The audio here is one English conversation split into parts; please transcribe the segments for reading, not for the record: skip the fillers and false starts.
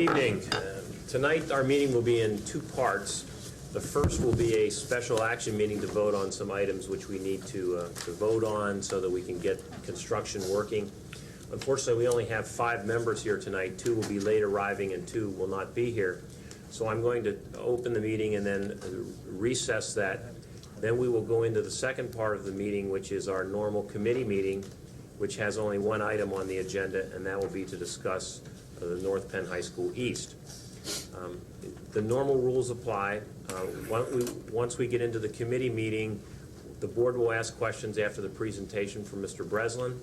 evening. Tonight our meeting will be in two parts. The first will be a special action meeting to vote on some items which we need to vote on so that we can get construction working. Unfortunately, we only have 5 members here tonight. 2 will be late arriving and 2 will not be here. So I'm going to open the meeting and then recess that. Then we will go into the second part of the meeting, which is our normal committee meeting, which has only one item on the agenda, and that will be to discuss the North Penn High School East. The normal rules apply. Once we get into the committee meeting, the board will ask questions after the presentation from Mr. Breslin,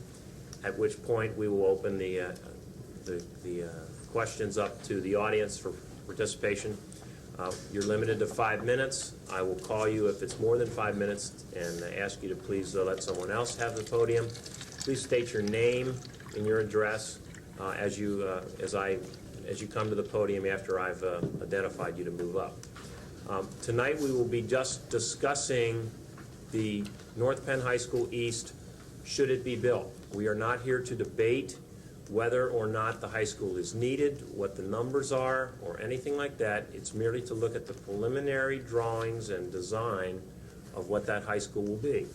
at which point we will open the questions up to the audience for participation. You're limited to 5 minutes. I will call you if it's more than 5 minutes and ask you to please let someone else have the podium. Please state your name and your address as you come to the podium after I've identified you to move up. Tonight we will be just discussing the North Penn High School East, should it be built. We are not here to debate whether or not the high school is needed, what the numbers are, or anything like that. It's merely to look at the preliminary drawings and design of what that high school will be.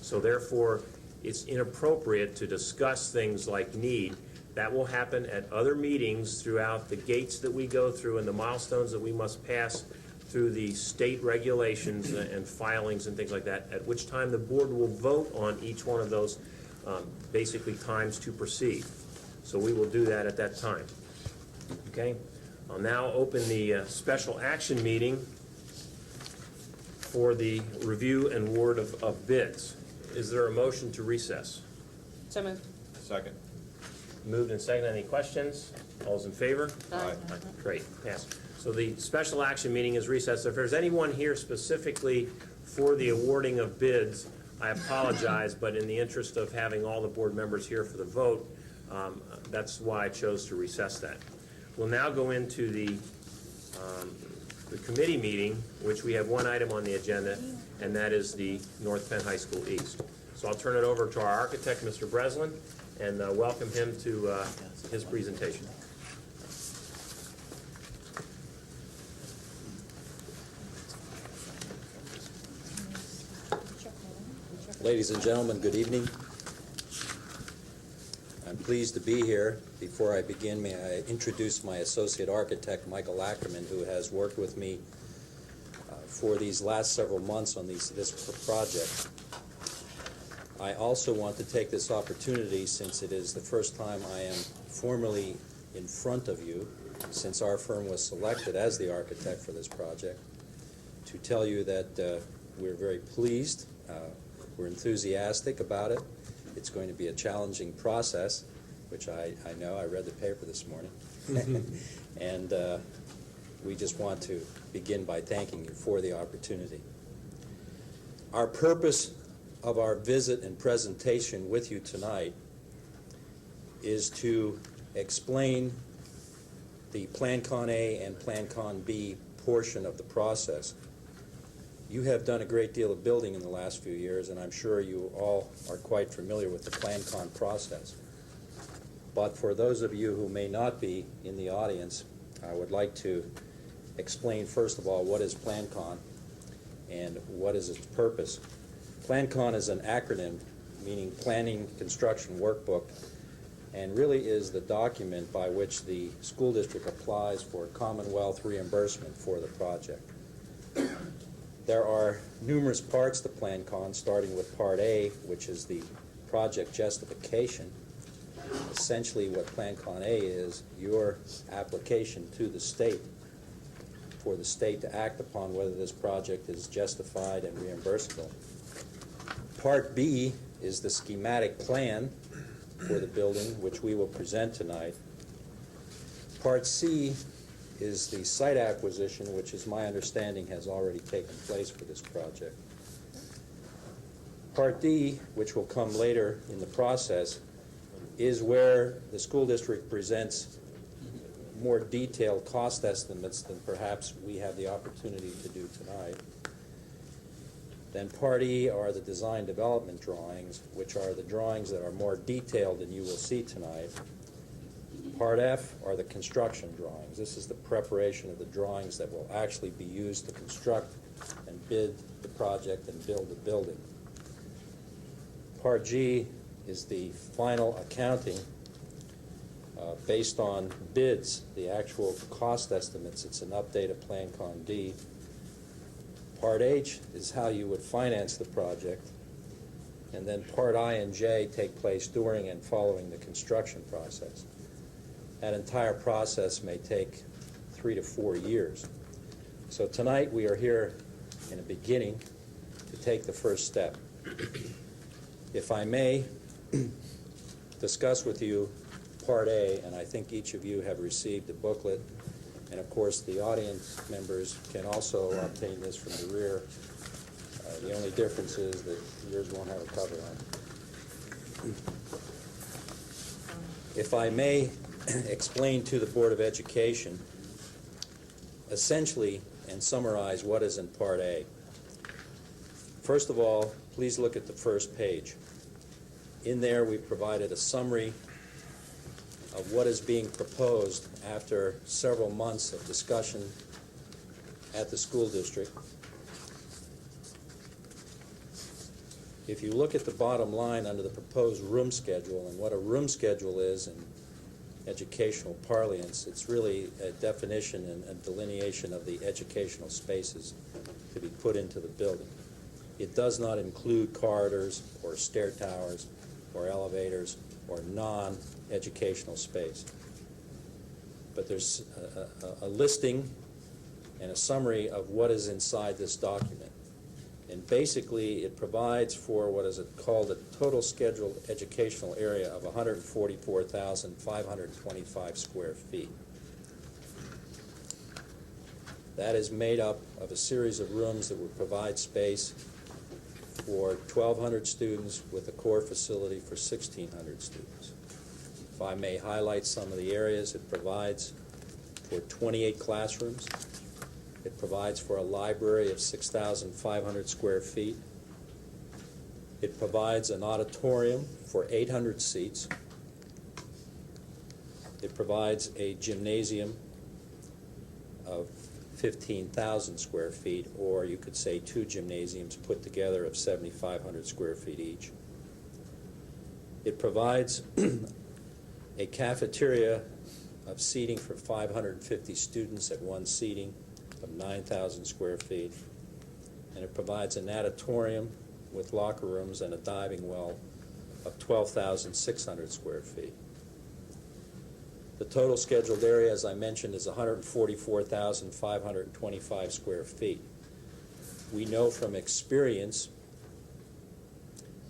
So therefore, it's inappropriate to discuss things like need. That will happen at other meetings throughout the gates that we go through and the milestones that we must pass through the state regulations and filings and things like that, at which time the board will vote on each one of those basically times to proceed. So we will do that at that time. Okay? I'll now open the special action meeting for the review and award of bids. Is there a motion to recess? So moved. Second. Moved and seconded. Any questions? All's in favor? Aye. Great. Pass. So the special action meeting is recessed. If there's anyone here specifically for the awarding of bids, I apologize, but in the interest of having all the board members here for the vote, that's why I chose to recess that. We'll now go into the committee meeting, which we have one item on the agenda, and that is the North Penn High School East. So I'll turn it over to our architect, Mr. Breslin, and welcome him to his presentation. Ladies and gentlemen, good evening. I'm pleased to be here. Before I begin, may I introduce my associate architect, Michael Ackerman, who has worked with me for these last several months on this project. I also want to take this opportunity, since it is the first time I am formally in front of you, since our firm was selected as the architect for this project, to tell you that we're very pleased. We're enthusiastic about it. It's going to be a challenging process, which I know. I read the paper this morning. And we just want to begin by thanking you for the opportunity. Our purpose of our visit and presentation with you tonight is to explain the Plan Con A and Plan Con B portion of the process. You have done a great deal of building in the last few years, and I'm sure you all are quite familiar with the Plan Con process. But for those of you who may not be in the audience, I would like to explain first of all what is Plan Con and what is its purpose. Plan Con is an acronym meaning Planning Construction Workbook, and really is the document by which the school district applies for Commonwealth reimbursement for the project. There are numerous parts to Plan Con, starting with Part A, which is the project justification. Essentially what Plan Con A is, your application to the state for the state to act upon whether this project is justified and reimbursable. Part B is the schematic plan for the building, which we will present tonight. Part C is the site acquisition, which is my understanding has already taken place for this project. Part D, which will come later in the process, is where the school district presents more detailed cost estimates than perhaps we have the opportunity to do tonight. Then Part E are the design development drawings, which are the drawings that are more detailed than you will see tonight. Part F are the construction drawings. This is the preparation of the drawings that will actually be used to construct and bid the project and build the building. Part G is the final accounting based on bids, the actual cost estimates. It's an update of Plan Con D. Part H is how you would finance the project. And then Part I and J take place during and following the construction process. That entire process may take 3 to 4 years. So tonight we are here in a beginning to take the first step. If I may discuss with you Part A, and I think each of you have received a booklet, and of course the audience members can also obtain this from the rear. The only difference is that yours won't have a cover on. If I may explain to the Board of Education essentially and summarize what is in Part A. First of all, please look at the first page. In there we provided a summary of what is being proposed after several months of discussion at the school district. If you look at the bottom line under the proposed room schedule, and what a room schedule is in educational parlance, it's really a definition and a delineation of the educational spaces to be put into the building. It does not include corridors or stair towers or elevators or non-educational space. But there's a listing and a summary of what is inside this document. And basically it provides for what is called a total scheduled educational area of 144,525 square feet. That is made up of a series of rooms that would provide space for 1,200 students with a core facility for 1,600 students. If I may highlight some of the areas, it provides for 28 classrooms. It provides for a library of 6,500 square feet. It provides an auditorium for 800 seats. It provides a gymnasium of 15,000 square feet, or you could say 2 gymnasiums put together of 7,500 square feet each. It provides a cafeteria of seating for 550 students at one seating of 9,000 square feet. And it provides an natatorium with locker rooms and a diving well of 12,600 square feet. The total scheduled area, as I mentioned, is 144,525 square feet. We know from experience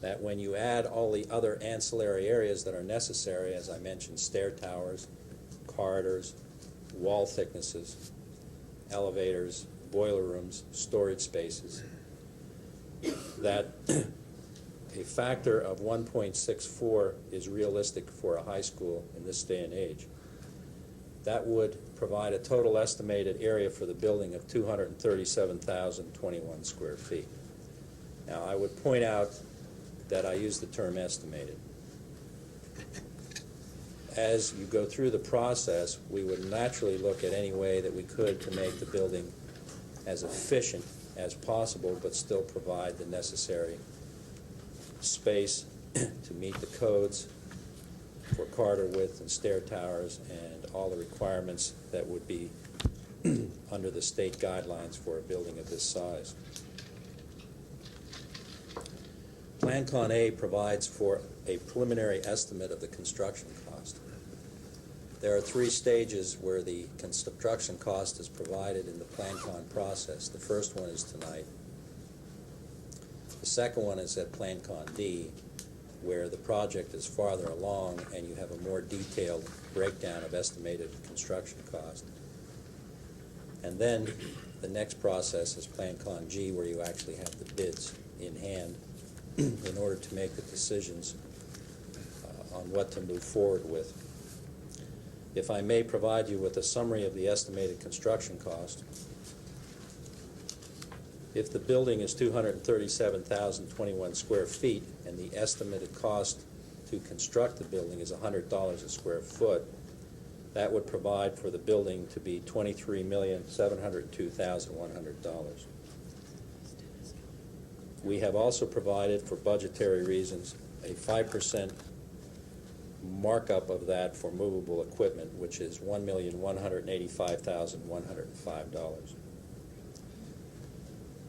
that when you add all the other ancillary areas that are necessary, as I mentioned, stair towers, corridors, wall thicknesses, elevators, boiler rooms, storage spaces, that a factor of 1.64 is realistic for a high school in this day and age. That would provide a total estimated area for the building of 237,021 square feet. Now, I would point out that I use the term estimated. As you go through the process, we would naturally look at any way that we could to make the building as efficient as possible, but still provide the necessary space to meet the codes for corridor width and stair towers and all the requirements that would be under the state guidelines for a building of this size. Plan Con A provides for a preliminary estimate of the construction cost. There are 3 stages where the construction cost is provided in the Plan Con process. The first one is tonight. The second one is at Plan Con D, where the project is farther along and you have a more detailed breakdown of estimated construction cost. And then the next process is Plan Con G, where you actually have the bids in hand in order to make the decisions on what to move forward with. If I may provide you with a summary of the estimated construction cost. If the building is 237,021 square feet and the estimated cost to construct the building is $100 a square foot, That would provide for the building to be $23,702,100. We have also provided, for budgetary reasons, a 5% markup of that for movable equipment, which is $1,185,105.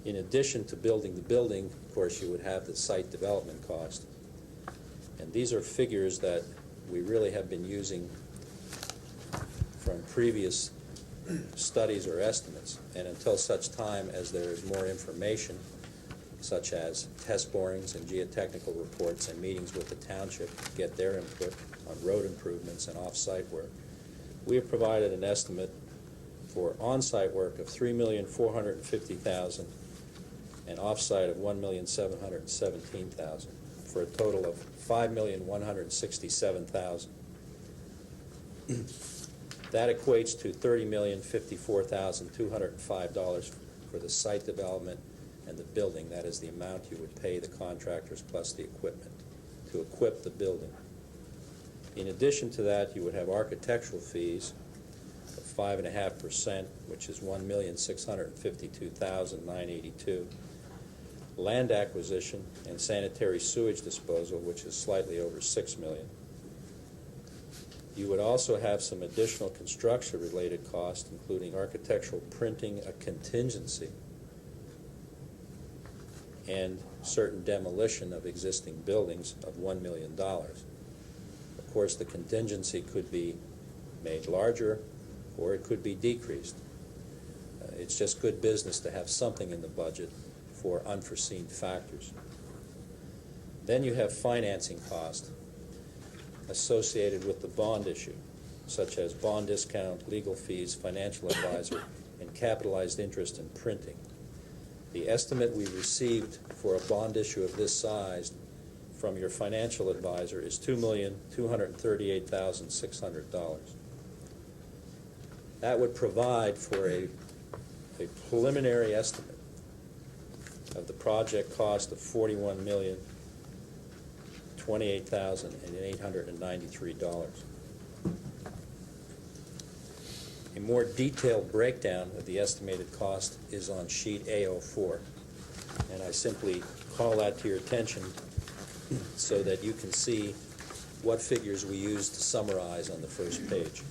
In addition to building the building, of course, you would have the site development cost. And these are figures that we really have been using from previous studies or estimates. And until such time as there is more information, such as test borings and geotechnical reports and meetings with the township to get their input on road improvements and off-site work, we have provided an estimate for on-site work of $3,450,000 and off-site of $1,717,000 for a total of $5,167,000. That equates to $30,054,205 for the site development and the building. That is the amount you would pay the contractors plus the equipment to equip the building. In addition to that, you would have architectural fees of 5.5%, which is $1,652,982. Land acquisition and sanitary sewage disposal, which is slightly over $6 million. You would also have some additional construction-related costs, including architectural printing, a contingency, and certain demolition of existing buildings of $1 million. Of course, the contingency could be made larger or it could be decreased. It's just good business to have something in the budget for unforeseen factors. Then you have financing costs associated with the bond issue, such as bond discount, legal fees, financial advisor, and capitalized interest in printing. The estimate we received for a bond issue of this size from your financial advisor is $2,238,600. That would provide for a preliminary estimate of the project cost of $41,028,893. A more detailed breakdown of the estimated cost is on sheet A04, and I simply call that to your attention so that you can see what figures we use to summarize on the first page.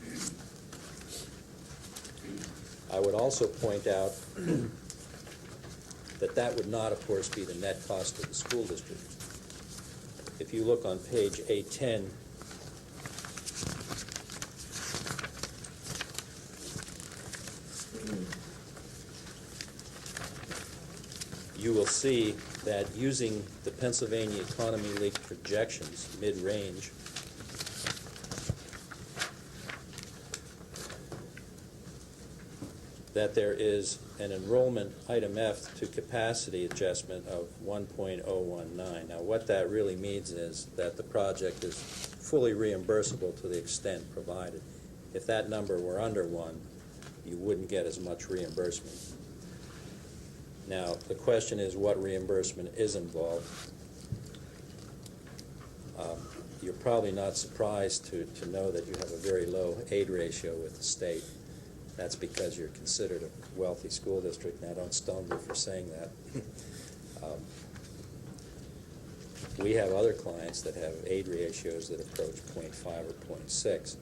I would also point out that that would not, of course, be the net cost of the school district. If you look on page A10, you will see that using the Pennsylvania Economy League projections mid-range, that there is an enrollment item F to capacity adjustment of 1.019. Now, what that really means is that the project is fully reimbursable to the extent provided. If that number were under 1, you wouldn't get as much reimbursement. Now, the question is what reimbursement is involved. You're probably not surprised to know that you have a very low aid ratio with the state. That's because you're considered a wealthy school district. Now, don't stone me for saying that. We have other clients that have aid ratios that approach 0.5 or 0.6.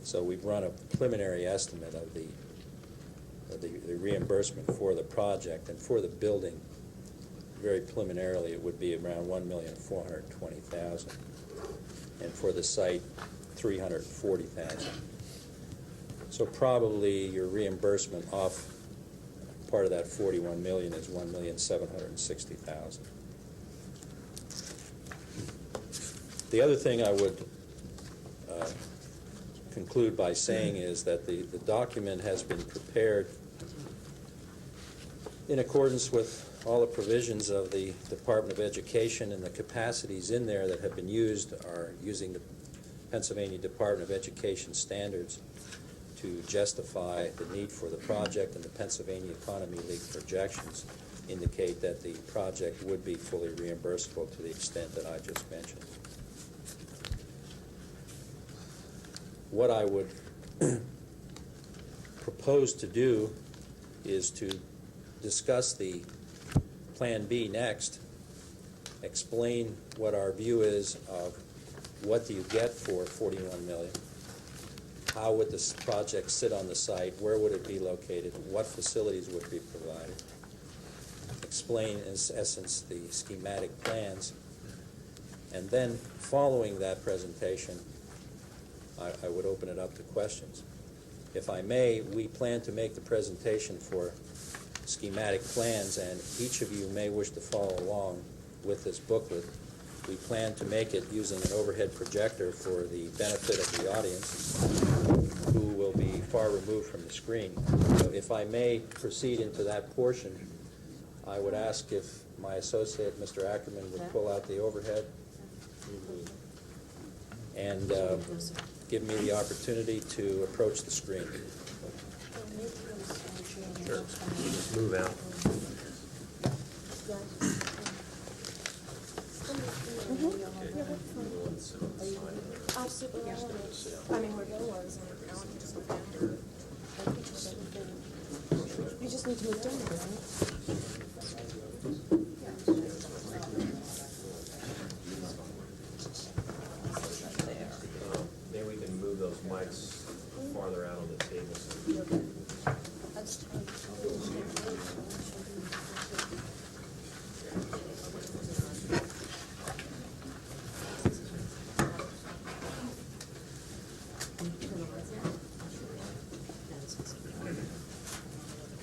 So we've run a preliminary estimate of the reimbursement for the project, and for the building, very preliminarily, it would be around $1,420,000, and for the site, $340,000. So probably your reimbursement off part of that $41 million is $1,760,000. The other thing I would conclude by saying is that the document has been prepared in accordance with all the provisions of the Department of Education, and the capacities in there that have been used are using the Pennsylvania Department of Education standards to justify the need for the project, and the Pennsylvania Economy League projections indicate that the project would be fully reimbursable to the extent that I just mentioned. What I would propose to do is to discuss the Plan B next, explain what our view is of what do you get for $41 million, how would this project sit on the site, where would it be located, what facilities would be provided, explain in essence the schematic plans, and then following that presentation, I would open it up to questions. If I may, we plan to make the presentation for schematic plans, and each of you may wish to follow along with this booklet. We plan to make it using an overhead projector for the benefit of the audience, who will be far removed from the screen. So if I may proceed into that portion, I would ask if my associate, Mr. Ackerman, would pull out the overhead and give me the opportunity to approach the screen. Sure. You just move out. I mean, we're going ones, and I want to just look after it. You just need to move down, right? Maybe we can move those mics farther out on the table.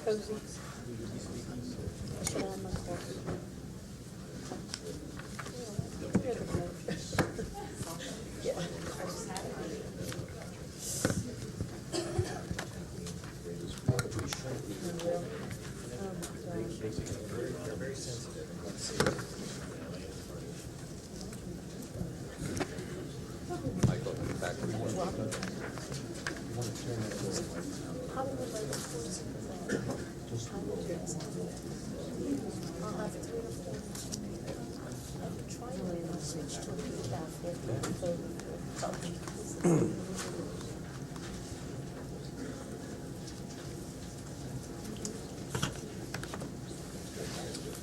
Cozy. Michael, back to you.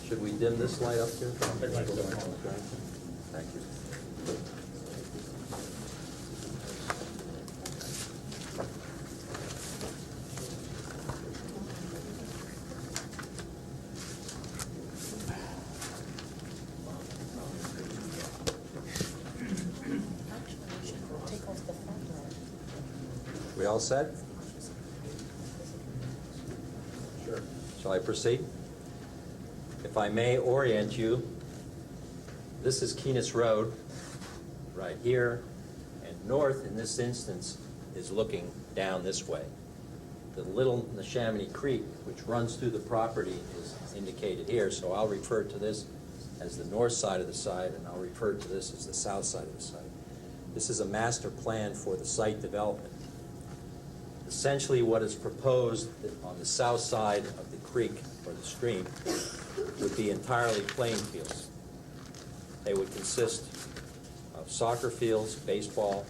Should we dim this light up here? Thank you. We all set? Sure. Shall I proceed? If I may orient you, this is Keenest Road, right here, and north in this instance is looking down this way. The Little Neshaminy Creek, which runs through the property, is indicated here, so I'll refer to this as the north side of the site, and I'll refer to this as the south side of the site. This is a master plan for the site development. Essentially, what is proposed on the south side of the creek, or the stream, would be entirely playing fields. They would consist of soccer fields, baseball,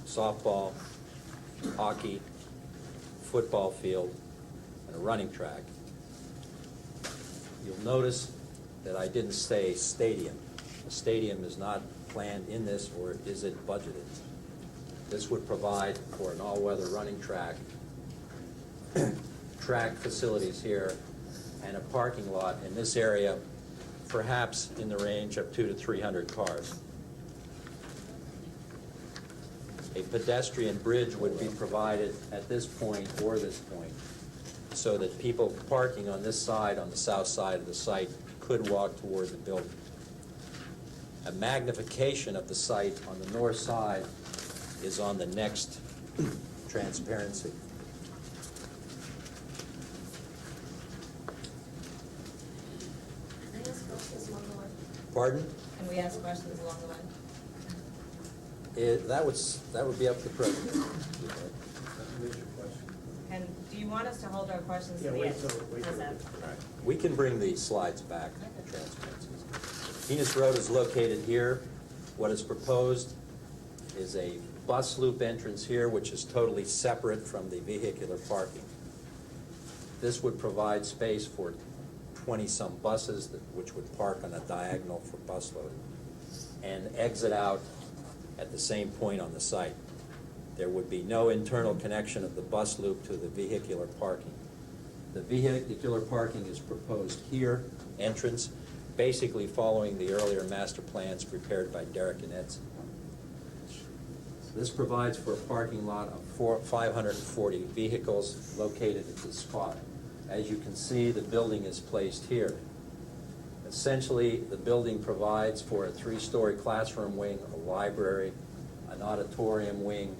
softball, hockey, football field, and a running track. You'll notice that I didn't say stadium. A stadium is not planned in this, or is it budgeted. This would provide for an all-weather running track, track facilities here, and a parking lot in this area, perhaps in the range of 200 to 300 cars. A pedestrian bridge would be provided at this point or this point, so that people parking on this side, on the south side of the site, could walk toward the building. A magnification of the site on the north side is on the next transparency. Can I ask questions along the way? Pardon? Can we ask questions along the way? That would be up to the president. And do you want us to hold our questions to the end? How's that? We can bring the slides back, the transparencies. Keenest Road is located here. What is proposed is a bus loop entrance here, which is totally separate from the vehicular parking. This would provide space for 20-some buses, which would park on a diagonal for bus loading, and exit out at the same point on the site. There would be no internal connection of the bus loop to the vehicular parking. The vehicular parking is proposed here, entrance, basically following the earlier master plans prepared by Derek and Edson. This provides for a parking lot of 540 vehicles located at this spot. As you can see, the building is placed here. Essentially, the building provides for a 3-story classroom wing, a library, an auditorium wing,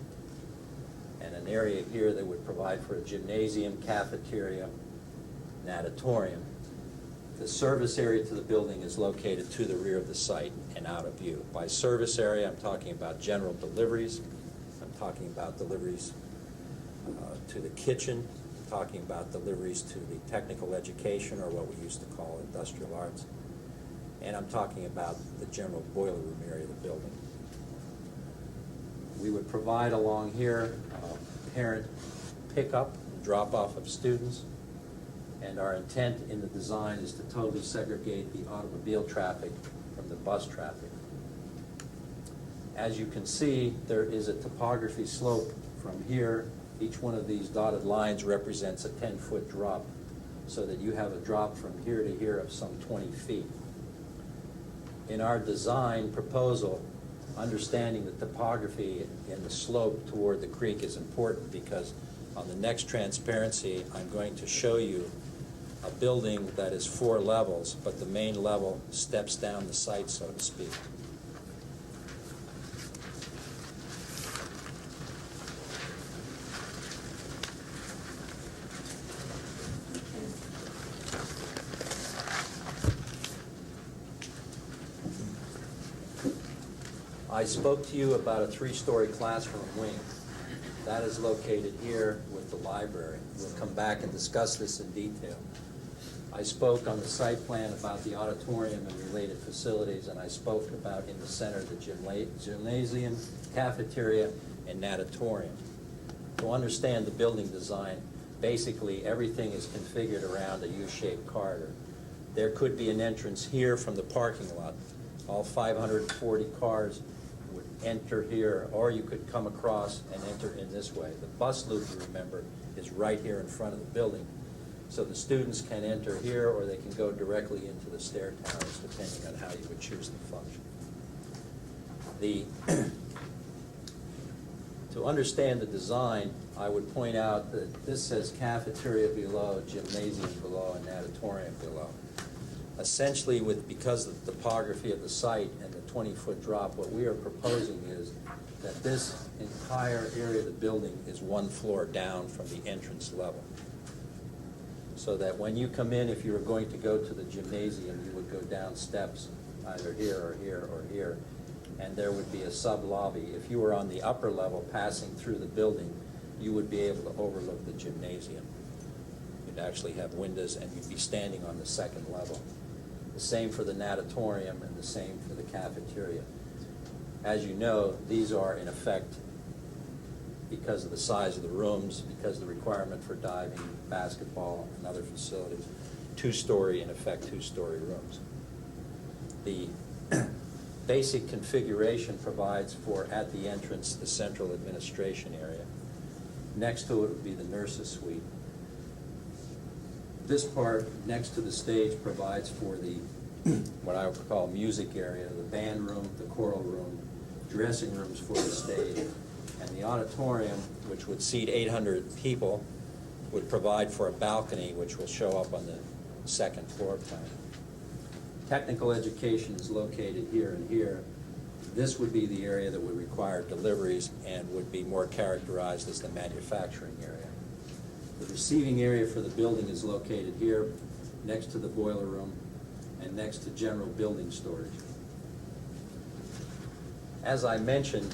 and an area here that would provide for a gymnasium, cafeteria, an auditorium. The service area to the building is located to the rear of the site and out of view. By service area, I'm talking about general deliveries. I'm talking about deliveries to the kitchen. I'm talking about deliveries to the technical education, or what we used to call industrial arts. And I'm talking about the general boiler room area of the building. We would provide along here parent pickup and drop-off of students. And our intent in the design is to totally segregate the automobile traffic from the bus traffic. As you can see, there is a topography slope from here. Each one of these dotted lines represents a 10-foot drop, so that you have a drop from here to here of some 20 feet. In our design proposal, understanding the topography and the slope toward the creek is important, because on the next transparency, I'm going to show you a building that is 4 levels, but the main level steps down the site, so to speak. I spoke to you about a 3-story classroom wing. That is located here with the library. We'll come back and discuss this in detail. I spoke on the site plan about the auditorium and related facilities, and I spoke about in the center the gymnasium, cafeteria, and natatorium. To understand the building design, basically everything is configured around a U-shaped corridor. There could be an entrance here from the parking lot. All 540 cars would enter here, or you could come across and enter in this way. The bus loop, you remember, is right here in front of the building. So the students can enter here, or they can go directly into the stair towers, depending on how you would choose to function. To understand the design, I would point out that this says cafeteria below, gymnasium below, and natatorium below. Essentially, because of the topography of the site and the 20-foot drop, what we are proposing is that this entire area of the building is 1 floor down from the entrance level. So that when you come in, if you were going to go to the gymnasium, you would go down steps, either here or here or here, and there would be a sub-lobby. If you were on the upper level passing through the building, you would be able to overlook the gymnasium. You'd actually have windows, and you'd be standing on the 2nd level. The same for the natatorium, and the same for the cafeteria. As you know, these are in effect, because of the size of the rooms, because of the requirement for diving, basketball, and other facilities, 2-story, in effect, 2-story rooms. The basic configuration provides for, at the entrance, the central administration area. Next to it would be the nurses' suite. This part, next to the stage, provides for the, what I would call music area, the band room, the choral room, dressing rooms for the stage. And the auditorium, which would seat 800 people, would provide for a balcony, which will show up on the 2nd floor plan. Technical education is located here and here. This would be the area that would require deliveries and would be more characterized as the manufacturing area. The receiving area for the building is located here, next to the boiler room, and next to general building storage. As I mentioned,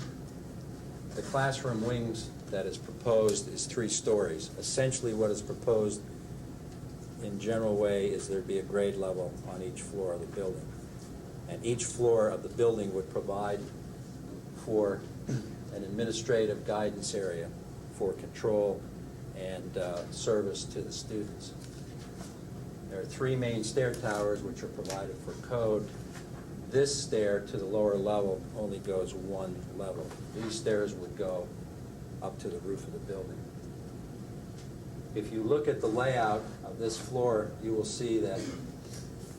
the classroom wings that is proposed is 3 stories. Essentially what is proposed in general way is there'd be a grade level on each floor of the building. And each floor of the building would provide for an administrative guidance area for control and service to the students. There are 3 main stair towers which are provided for code. This stair to the lower level only goes 1 level. These stairs would go up to the roof of the building. If you look at the layout of this floor, you will see that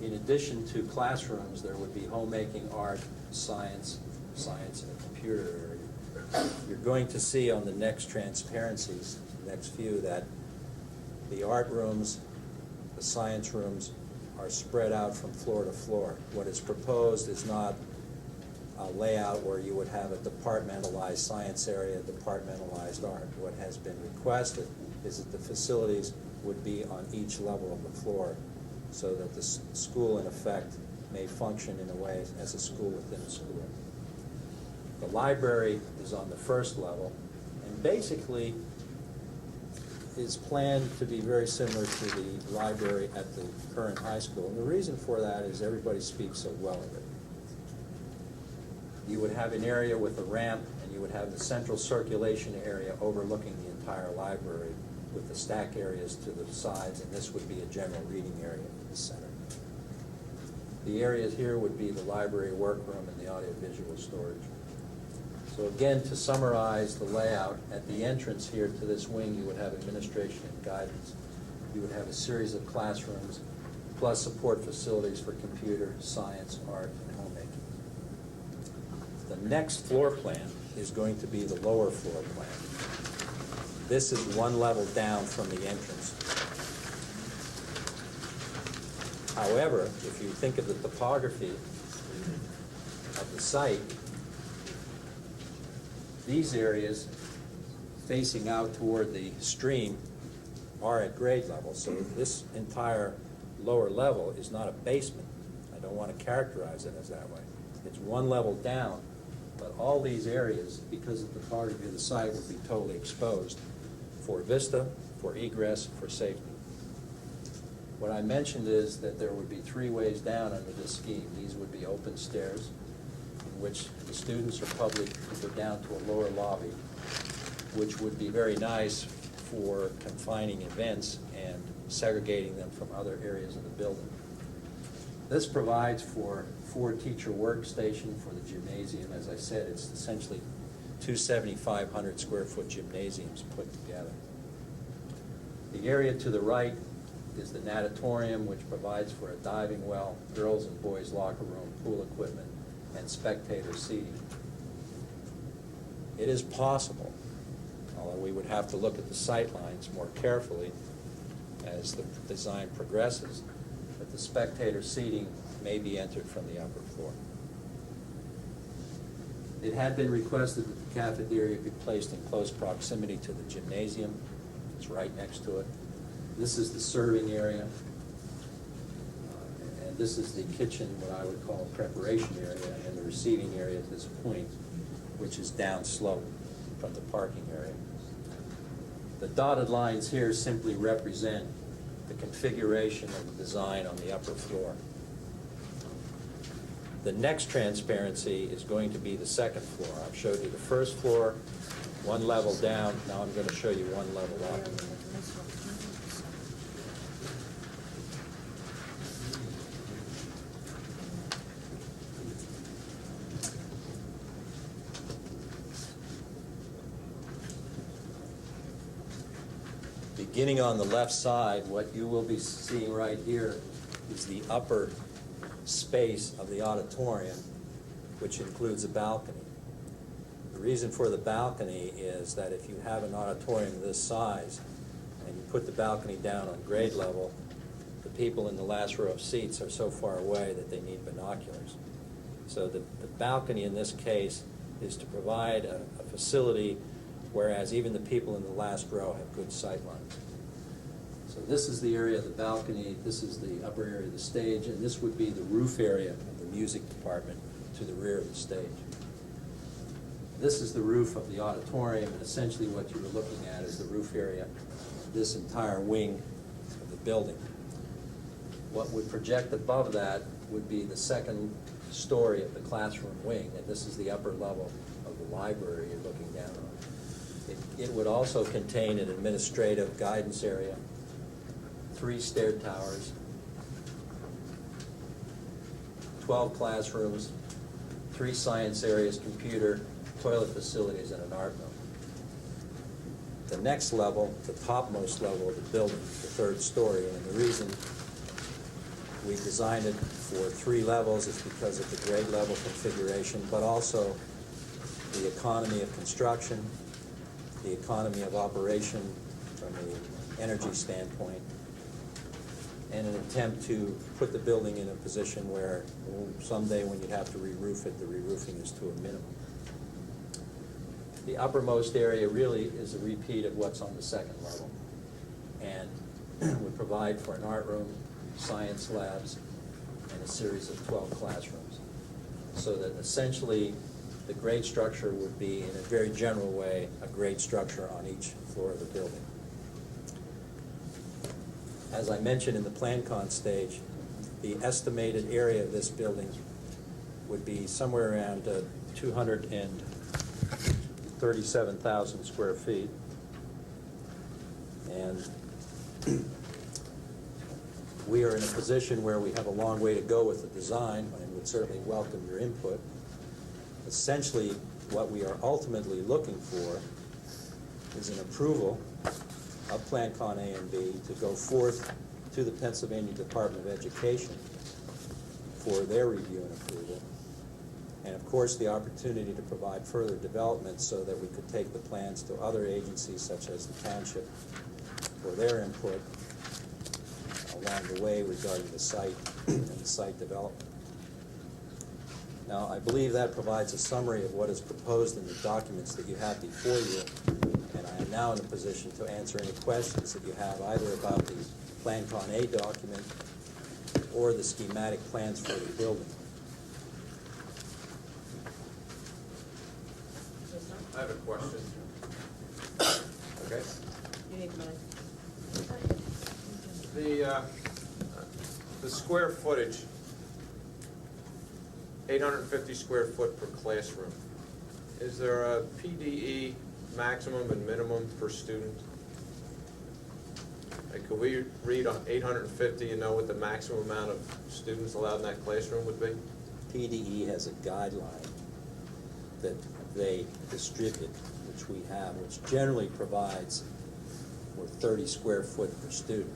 in addition to classrooms, there would be homemaking, art, science, and a computer area. You're going to see on the next transparencies, next few, that the art rooms, the science rooms are spread out from floor to floor. What is proposed is not a layout where you would have a departmentalized science area, departmentalized art. What has been requested is that the facilities would be on each level of the floor so that the school, in effect, may function in a way as a school within a school. The library is on the first level and basically is planned to be very similar to the library at the current high school. And the reason for that is everybody speaks so well of it. You would have an area with a ramp, and you would have the central circulation area overlooking the entire library with the stack areas to the sides, and this would be a general reading area in the center. The areas here would be the library workroom and the audiovisual storage. So again, to summarize the layout, at the entrance here to this wing, you would have administration and guidance. You would have a series of classrooms, plus support facilities for computer, science, art, and homemaking. The next floor plan is going to be the lower floor plan. This is 1 level down from the entrance. However, if you think of the topography of the site, these areas facing out toward the stream are at grade level, so this entire lower level is not a basement. I don't want to characterize it as that way. It's 1 level down, but all these areas, because of the topography of the site, would be totally exposed for vista, for egress, for safety. What I mentioned is that there would be 3 ways down under this scheme. These would be open stairs, in which the students or public could go down to a lower lobby, which would be very nice for confining events and segregating them from other areas of the building. This provides for 4 teacher workstation for the gymnasium. As I said, it's essentially 2 7,500 square foot gymnasiums put together. The area to the right is the natatorium, which provides for a diving well, girls and boys locker room, pool equipment, and spectator seating. It is possible, although we would have to look at the sight lines more carefully as the design progresses, that the spectator seating may be entered from the upper floor. It had been requested that the cafeteria be placed in close proximity to the gymnasium. It's right next to it. This is the serving area, and this is the kitchen, what I would call preparation area, and the receiving area at this point, which is down slope from the parking area. The dotted lines here simply represent the configuration of the design on the upper floor. The next transparency is going to be the second floor. I've showed you the first floor, 1 level down. Now I'm going to show you 1 level up. Beginning on the left side, what you will be seeing right here is the upper space of the auditorium, which includes a balcony. The reason for the balcony is that if you have an auditorium of this size and you put the balcony down on grade level, the people in the last row of seats are so far away that they need binoculars. So the balcony in this case is to provide a facility whereas even the people in the last row have good sight lines. So this is the area of the balcony, this is the upper area of the stage, and this would be the roof area of the music department to the rear of the stage. This is the roof of the auditorium, and essentially what you were looking at is the roof area of this entire wing of the building. What would project above that would be the second story of the classroom wing, and this is the upper level of the library you're looking down on. It would also contain an administrative guidance area, 3 stair towers, 12 classrooms, 3 science areas, computer, toilet facilities, and an art room. The next level, the topmost level of the building, the 3rd story, and the reason we designed it for 3 levels is because of the grade level configuration, but also the economy of construction, the economy of operation from the energy standpoint, and an attempt to put the building in a position where someday when you have to re-roof it, the re-roofing is to a minimum. The uppermost area really is a repeat of what's on the 2nd level, and would provide for an art room, science labs, and a series of 12 classrooms. So that essentially the grade structure would be, in a very general way, a grade structure on each floor of the building. As I mentioned in the plan-con stage, the estimated area of this building would be somewhere around 237,000 square feet. And we are in a position where we have a long way to go with the design and would certainly welcome your input. Essentially, what we are ultimately looking for is an approval of Plan Con A and B to go forth to the Pennsylvania Department of Education for their review and approval. And of course, the opportunity to provide further development so that we could take the plans to other agencies such as the township for their input along the way regarding the site and the site development. Now, I believe that provides a summary of what is proposed in the documents that you have before you, and I am now in a position to answer any questions that you have either about the Plan Con A document or the schematic plans for the building. I have a question. Okay. You need money. The square footage, 850 square foot per classroom. Is there a PDE maximum and minimum per student? Like, could we read on 850 and know what the maximum amount of students allowed in that classroom would be? PDE has a guideline that they distribute, which we have, which generally provides for 30 square foot per student.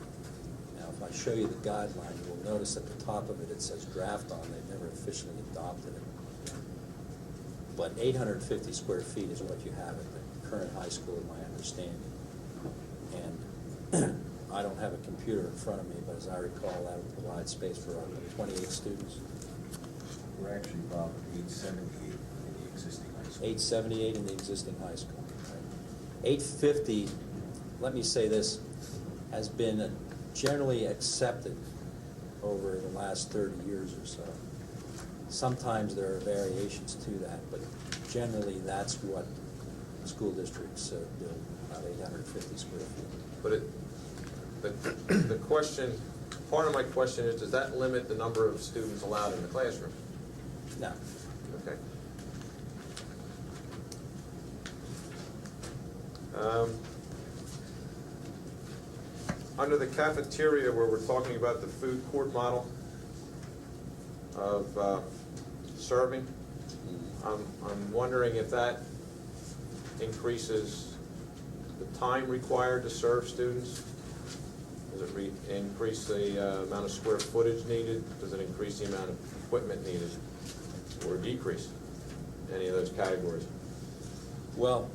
Now, if I show you the guideline, you will notice at the top of it, it says draft on. They've never officially adopted it. But 850 square feet is what you have at the current high school, in my understanding. And I don't have a computer in front of me, but as I recall, that would provide space for 28 students. We're actually about 878 in the existing high school. 878 in the existing high school. Right? 850, let me say this, has been generally accepted over the last 30 years or so. Sometimes there are variations to that, but generally that's what school districts build, about 850 square feet. But the question, part of my question is, does that limit the number of students allowed in the classroom? No. Okay. Under the cafeteria, where we're talking about the food court model of serving, I'm wondering if that increases the time required to serve students. Does it increase the amount of square footage needed? Does it increase the amount of equipment needed, or decrease any of those categories? Well,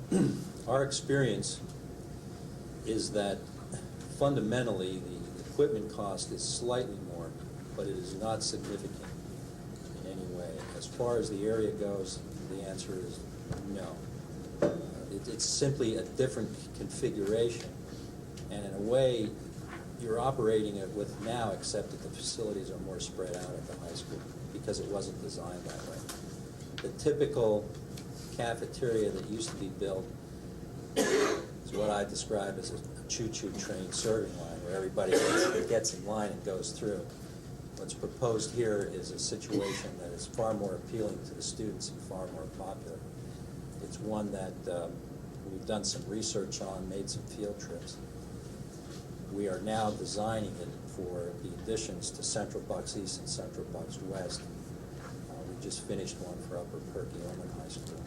our experience is that fundamentally the equipment cost is slightly more, but it is not significant in any way. As far as the area goes, the answer is no. It's simply a different configuration, and in a way you're operating it with now, except that the facilities are more spread out at the high school because it wasn't designed that way. The typical cafeteria that used to be built is what I describe as a choo-choo train serving line, where everybody gets in line and goes through. What's proposed here is a situation that is far more appealing to the students and far more popular. It's one that we've done some research on, made some field trips. We are now designing it for the additions to Central Bucks East and Central Bucks West. We just finished one for Upper Perkiomen High School.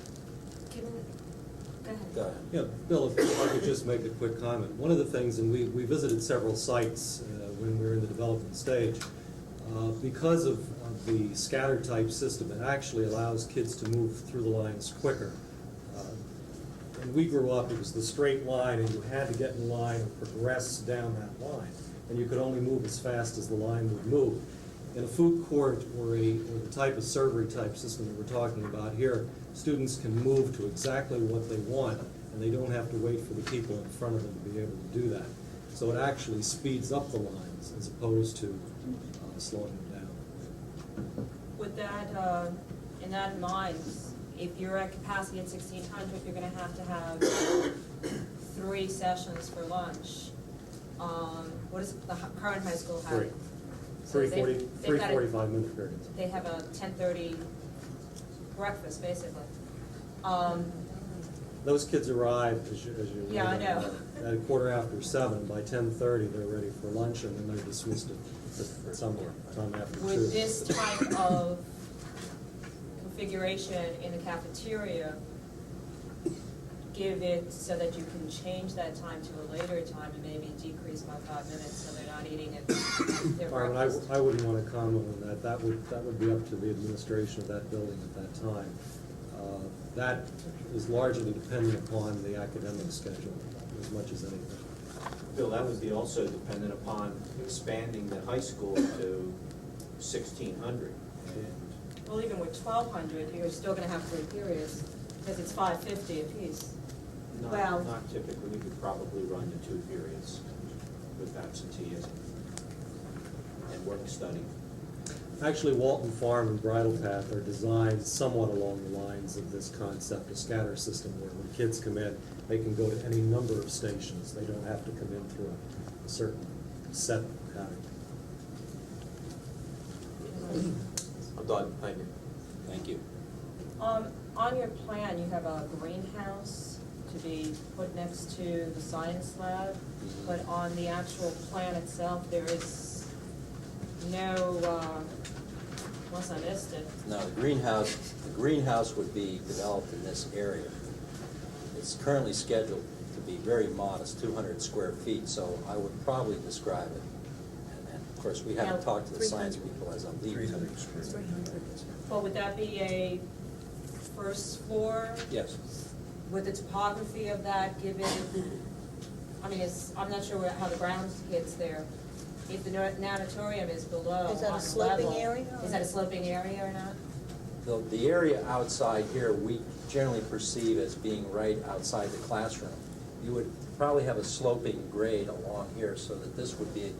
Go ahead. Go ahead. Yeah, Bill, if I could just make a quick comment. One of the things, and we visited several sites when we were in the development stage, because of the scatter type system, it actually allows kids to move through the lines quicker. When we grew up, it was the straight line, and you had to get in line and progress down that line. And you could only move as fast as the line would move. In a food court or the type of servery type system that we're talking about here, students can move to exactly what they want, and they don't have to wait for the people in front of them to be able to do that. So it actually speeds up the lines as opposed to slowing them down. With that, in that in mind, if you're at capacity at 1,600, you're gonna have to have 3 sessions for lunch. What does the current high school have? So Three they've got a- 45-minute periods. They have a 10:30 breakfast, basically. Those kids arrive, as you Yeah, I know. at a quarter after 7. By 10:30, they're ready for lunch, and then they're dismissed at some time after 2. Would this type of configuration in the cafeteria give it so that you can change that time to a later time and maybe decrease by 5 minutes so they're not eating at their Carmen, breakfast? I wouldn't want to comment on that. That would be up to the administration of that building at that time. That is largely dependent upon the academic schedule as much as anything. Bill, that would be also dependent upon expanding the high school to 1,600. And Well, even with 1,200, you're still gonna have 3 periods, because it's 550 apiece. Well- not typically, we could probably run to 2 periods with absenteeism and work study. Actually, Walton Farm and Bridle Path are designed somewhat along the lines of this concept, a scatter system, where when kids come in, they can go to any number of stations. They don't have to come in through a certain set pattern. I'm done, thank you. Thank you. On your plan, you have a greenhouse to be put next to the science lab, but on the actual plan itself, there is no, unless I missed it. No, the greenhouse would be developed in this area. It's currently scheduled to be very modest, 200 square feet, so I would probably describe it. And of course, we haven't Now, talked to the science people as I'm leaving. 300 square feet. Well, would that be a first floor? Yes. Would the topography of that give it, I mean, I'm not sure how the ground gets there. If the natatorium is below Is that a on the sloping level, area, or- Is that a sloping area or not? The area outside here, we generally perceive as being right outside the classroom. You would probably have a sloping grade along here so that this would be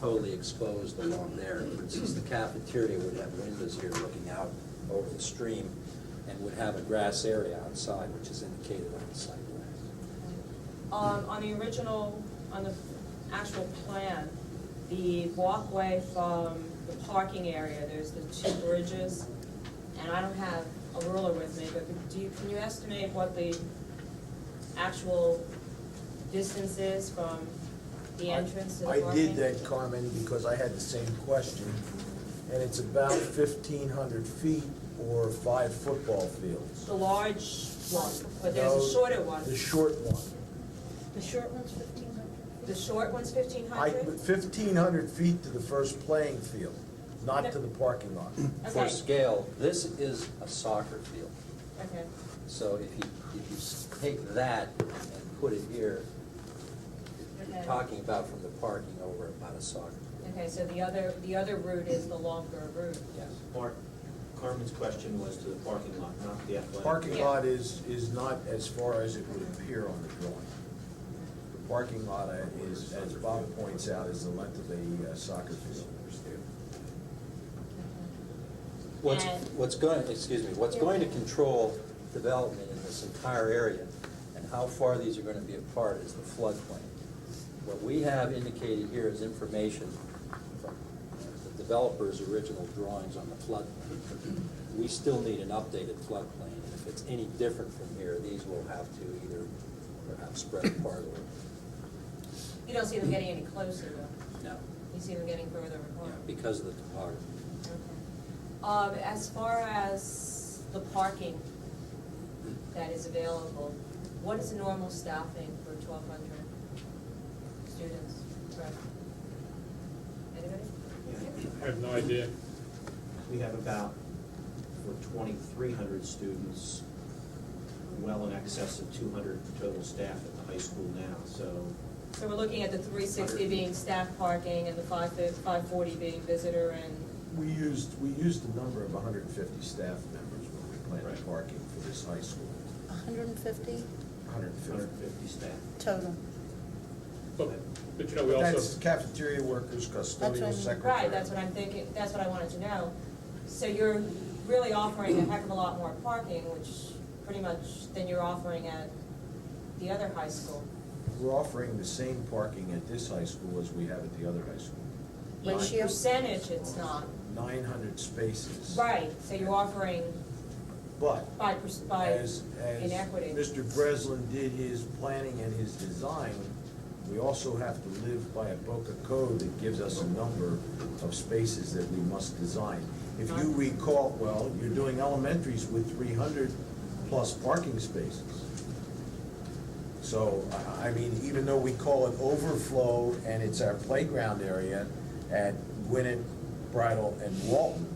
totally exposed along there. For instance, the cafeteria would have windows here looking out over the stream and would have a grass area outside, which is indicated on the site plan. On the original, on the actual plan, the walkway from the parking area, there's the 2 bridges, and I don't have a ruler with me, but can you estimate what the actual distance is from the entrance to the parking? I did that, Carmen, because I had the same question, and it's about 1,500 feet or 5 football fields. The large one, but there's No, a shorter one. The short one. The short one's 1,500? The short one's 1,500? 1,500 feet to the first playing field, not to the parking lot. For Okay, scale, this is a soccer field. okay. So if you take that and put it here, you're Okay. talking about from the parking over about a soccer field. Okay, so the other route is the longer route. Yes. Mark, Carmen's question was to the parking lot, not the athletic. Parking Yeah. lot is not as far as it would appear on the drawing. The parking lot is, as Bob points out, is the length of a soccer field. What's going to control development in this entire area and how far these are going to be apart is the floodplain. What we have indicated here is information from the developer's original drawings on the floodplain. We still need an updated floodplain, and if it's any different from here, these will have to either perhaps spread apart or, You don't see them getting any closer though? no, You see them getting further yeah, apart? because of the topography. Okay. As far as the parking that is available, what is the normal staffing for 1,200 students? Right. Anybody? I have no idea. We have about, for 2,300 students, well in excess of 200 total staff at the high school now, so. So we're looking at the 360 being staff parking and the 540 being visitor and, We used a number of 150 staff members when we planned Right. parking for this high school. 150 150 staff. total. But you know, we That's also, cafeteria workers, That's what I custodial mean. secretary. right, that's what I'm thinking, that's what I wanted to know. So you're really offering a heck of a lot more parking, which pretty much than you're offering at the other high school. We're offering the same parking at this high school as we have at the other high school. In Ratio? percentage, it's not. 900 spaces. Right, so you're offering But by as inequity. Mr. Breslin did his planning and his design, we also have to live by a BOCA code that gives us a number of spaces that we must design. If you recall, well, you're doing elementaries with 300 plus parking spaces. So, I mean, even though we call it overflow and it's our playground area at Gwinnett, Bridle, and Walton,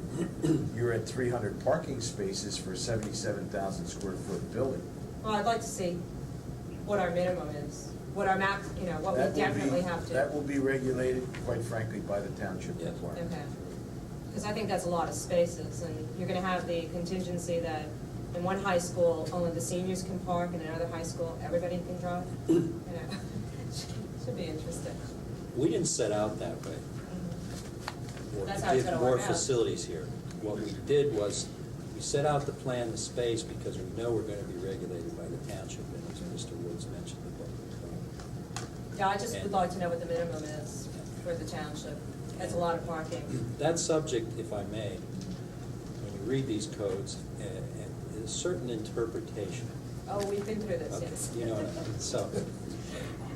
you're at 300 parking spaces for a 77,000 square foot building. Well, I'd like to see what our minimum is, what our max, you know, what we That will be- definitely have to. That will be regulated, quite frankly, by the township Yes. requirement. Okay. Because I think that's a lot of spaces, and you're gonna have the contingency that in one high school, only the seniors can park, and in another high school, everybody can drive. You know, should be interesting. We didn't set out that way. Or That's to how it's give gonna more work out. facilities here. What we did was, we set out to plan the space because we know we're gonna be regulated by the township, and as Mr. Woods mentioned, the book. Yeah, I just would like to know what the minimum is for the township. That's a lot of parking. That subject, if I may, when you read these codes, is certain interpretation. Oh, we've been through this, Okay, yes. you know what I mean? So,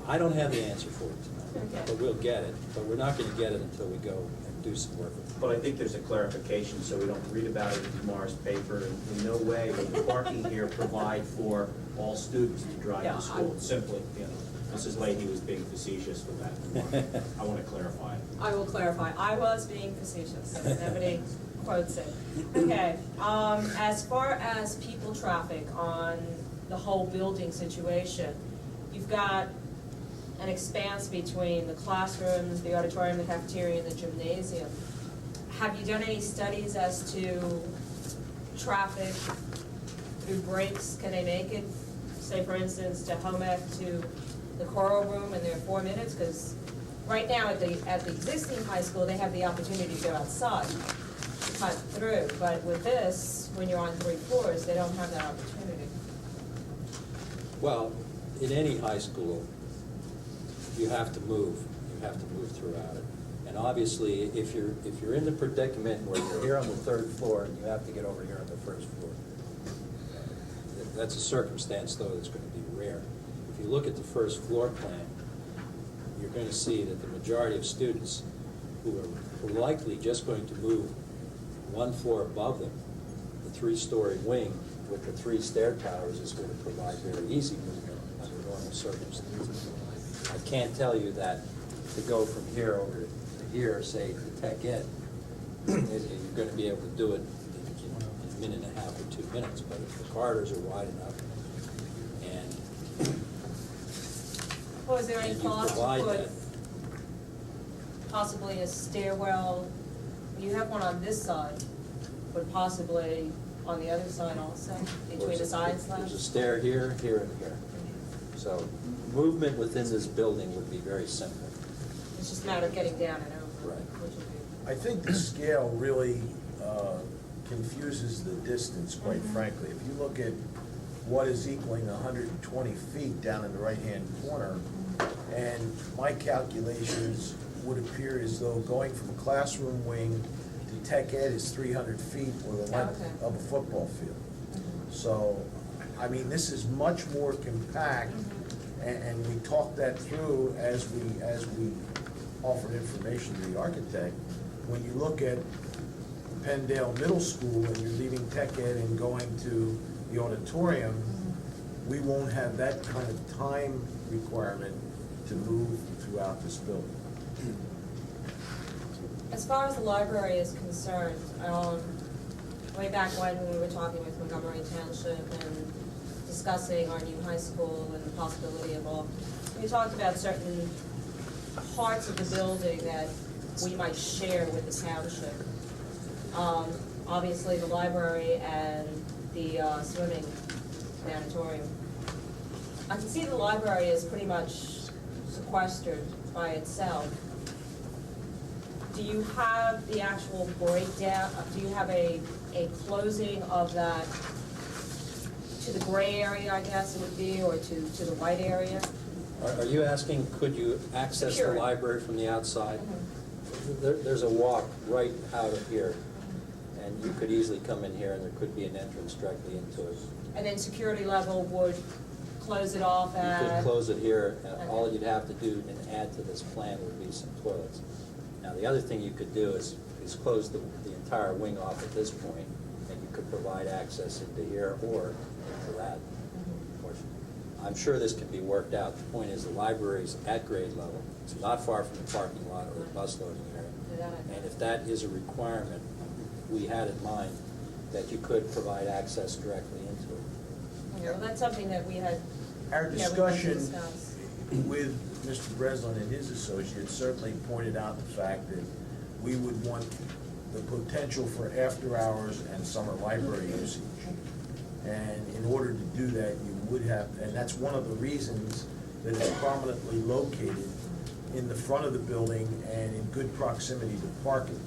I don't have the answer for it tonight, Okay. but we'll get it. But we're not gonna get it until we go and do some work with it. But I think there's a clarification, so we don't read about it in tomorrow's paper. In no way will the parking here provide for all students to drive Yeah, to school. Simply, you know, Mrs. Leahy was being facetious with that. I want to clarify it. I will clarify, I was being facetious, so nobody quotes it. Okay, as far as people traffic on the whole building situation, you've got an expanse between the classrooms, the auditorium, the cafeteria, and the gymnasium. Have you done any studies as to traffic through breaks? Can they make it, say for instance, to home ec to the choral room in their 4 minutes? Because right now at the existing high school, they have the opportunity to go outside to cut through. But with this, when you're on 3 floors, they don't have that opportunity. Well, in any high school, you have to move throughout it. And obviously, if you're in the predicament where you're here on the 3rd floor and you have to get over here on the 1st floor, that's a circumstance, though, that's going to be rare. If you look at the 1st floor plan, you're going to see that the majority of students who are likely just going to move 1 floor above them, the 3-story wing with the 3 stair towers is going to provide very easy movement under normal circumstances. I can't tell you that to go from here over to here, say to Tech Ed, you're going to be able to do it in a minute and a half or 2 minutes, but if the corridors are wide enough and Well, is there any And you thought to provide put that. possibly a stairwell, you have one on this side, but possibly on the other side also, between the science There's a labs? stair here, here, and here. So movement within this building would be very simple. It's just a matter of getting down and over. Right. Which would be, I think the scale really confuses the distance, quite frankly. If you look at what is equaling 120 feet down in the right-hand corner, and my calculations would appear as though going from classroom wing to tech ed is 300 feet or the length Okay. of a football field. So, I mean, this is much more compact, and we talked that through as we offered information to the architect. When you look at Penndale Middle School and you're leaving tech ed and going to the auditorium, we won't have that kind of time requirement to move throughout this building. As far as the library is concerned, way back when we were talking with Montgomery Township and discussing our new high school and the possibility of all, we talked about certain parts of the building that we might share with the township. Obviously, the library and the swimming sanatorium. I can see the library is pretty much sequestered by itself. Do you have the actual breakdown, do you have a closing of that to the gray area, I guess it would be, or to the white area? Are you asking, could you access the Sure. library from the outside? There's a walk right out of here, and you could easily come in here and there could be an entrance directly into it. And then security level would close it off You at? could close it here, and all you'd have to do and add to this plan would be some toilets. Now, the other thing you could do is close the entire wing off at this point, and you could provide access into here or into that portion. I'm sure this can be worked out. The point is, the library's at grade level. It's not far from the parking lot or the bus loading area. And if that is a requirement, we had in mind that you could provide access directly into it. Okay, well, that's something that we had. Our yeah, we had to discussion discuss. with Mr. Breslin and his associates certainly pointed out the fact that we would want the potential for after-hours and summer library usage. And in order to do that, you would have, and that's one of the reasons that it's prominently located in the front of the building and in good proximity to parking.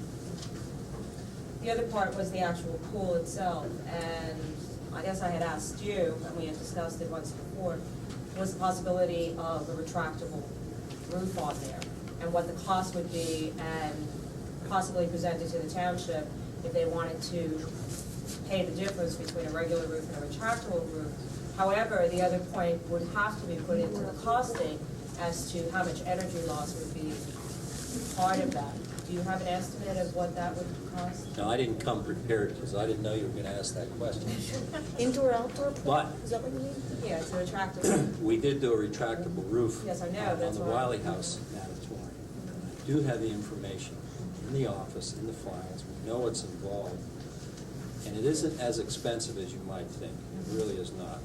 The other part was the actual pool itself, and I guess I had asked you, and we had discussed it once before, was the possibility of a retractable roof on there, and what the cost would be, and possibly present it to the township if they wanted to pay the difference between a regular roof and a retractable roof. However, the other point would have to be put into the costing as to how much energy loss would be part of that. Do you have an estimate of what that would cost? Now, I didn't come prepared because I didn't know you were going to ask that question. Indoor, outdoor pool? But- Is that what you mean? Yeah, it's a retractable. We did do a retractable roof Yes, I know, on that's the why. Wiley House natatorium. I do have the information in the office, in the files. We know what's involved. And it isn't as expensive as you might think. It really is not.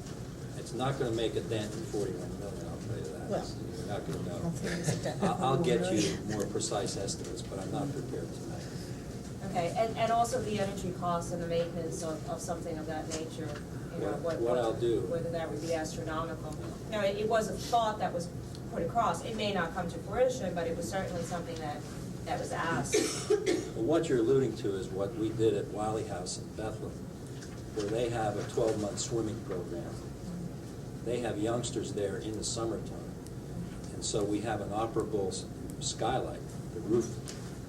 It's not going to make a dent in 41 million, I'll tell you that. Well, You're not going to I don't think it's a know. dent. I'll get you more precise estimates, but I'm not prepared tonight. Okay, and also the energy costs and the maintenance of something of that nature, you know, What I'll do- whether that would be astronomical. You know, it was a thought that was put across. It may not come to fruition, but it was certainly something that was asked. Well, what you're alluding to is what we did at Wiley House in Bethlehem, where they have a 12-month swimming program. They have youngsters there in the summertime. And so we have an operable skylight. The roof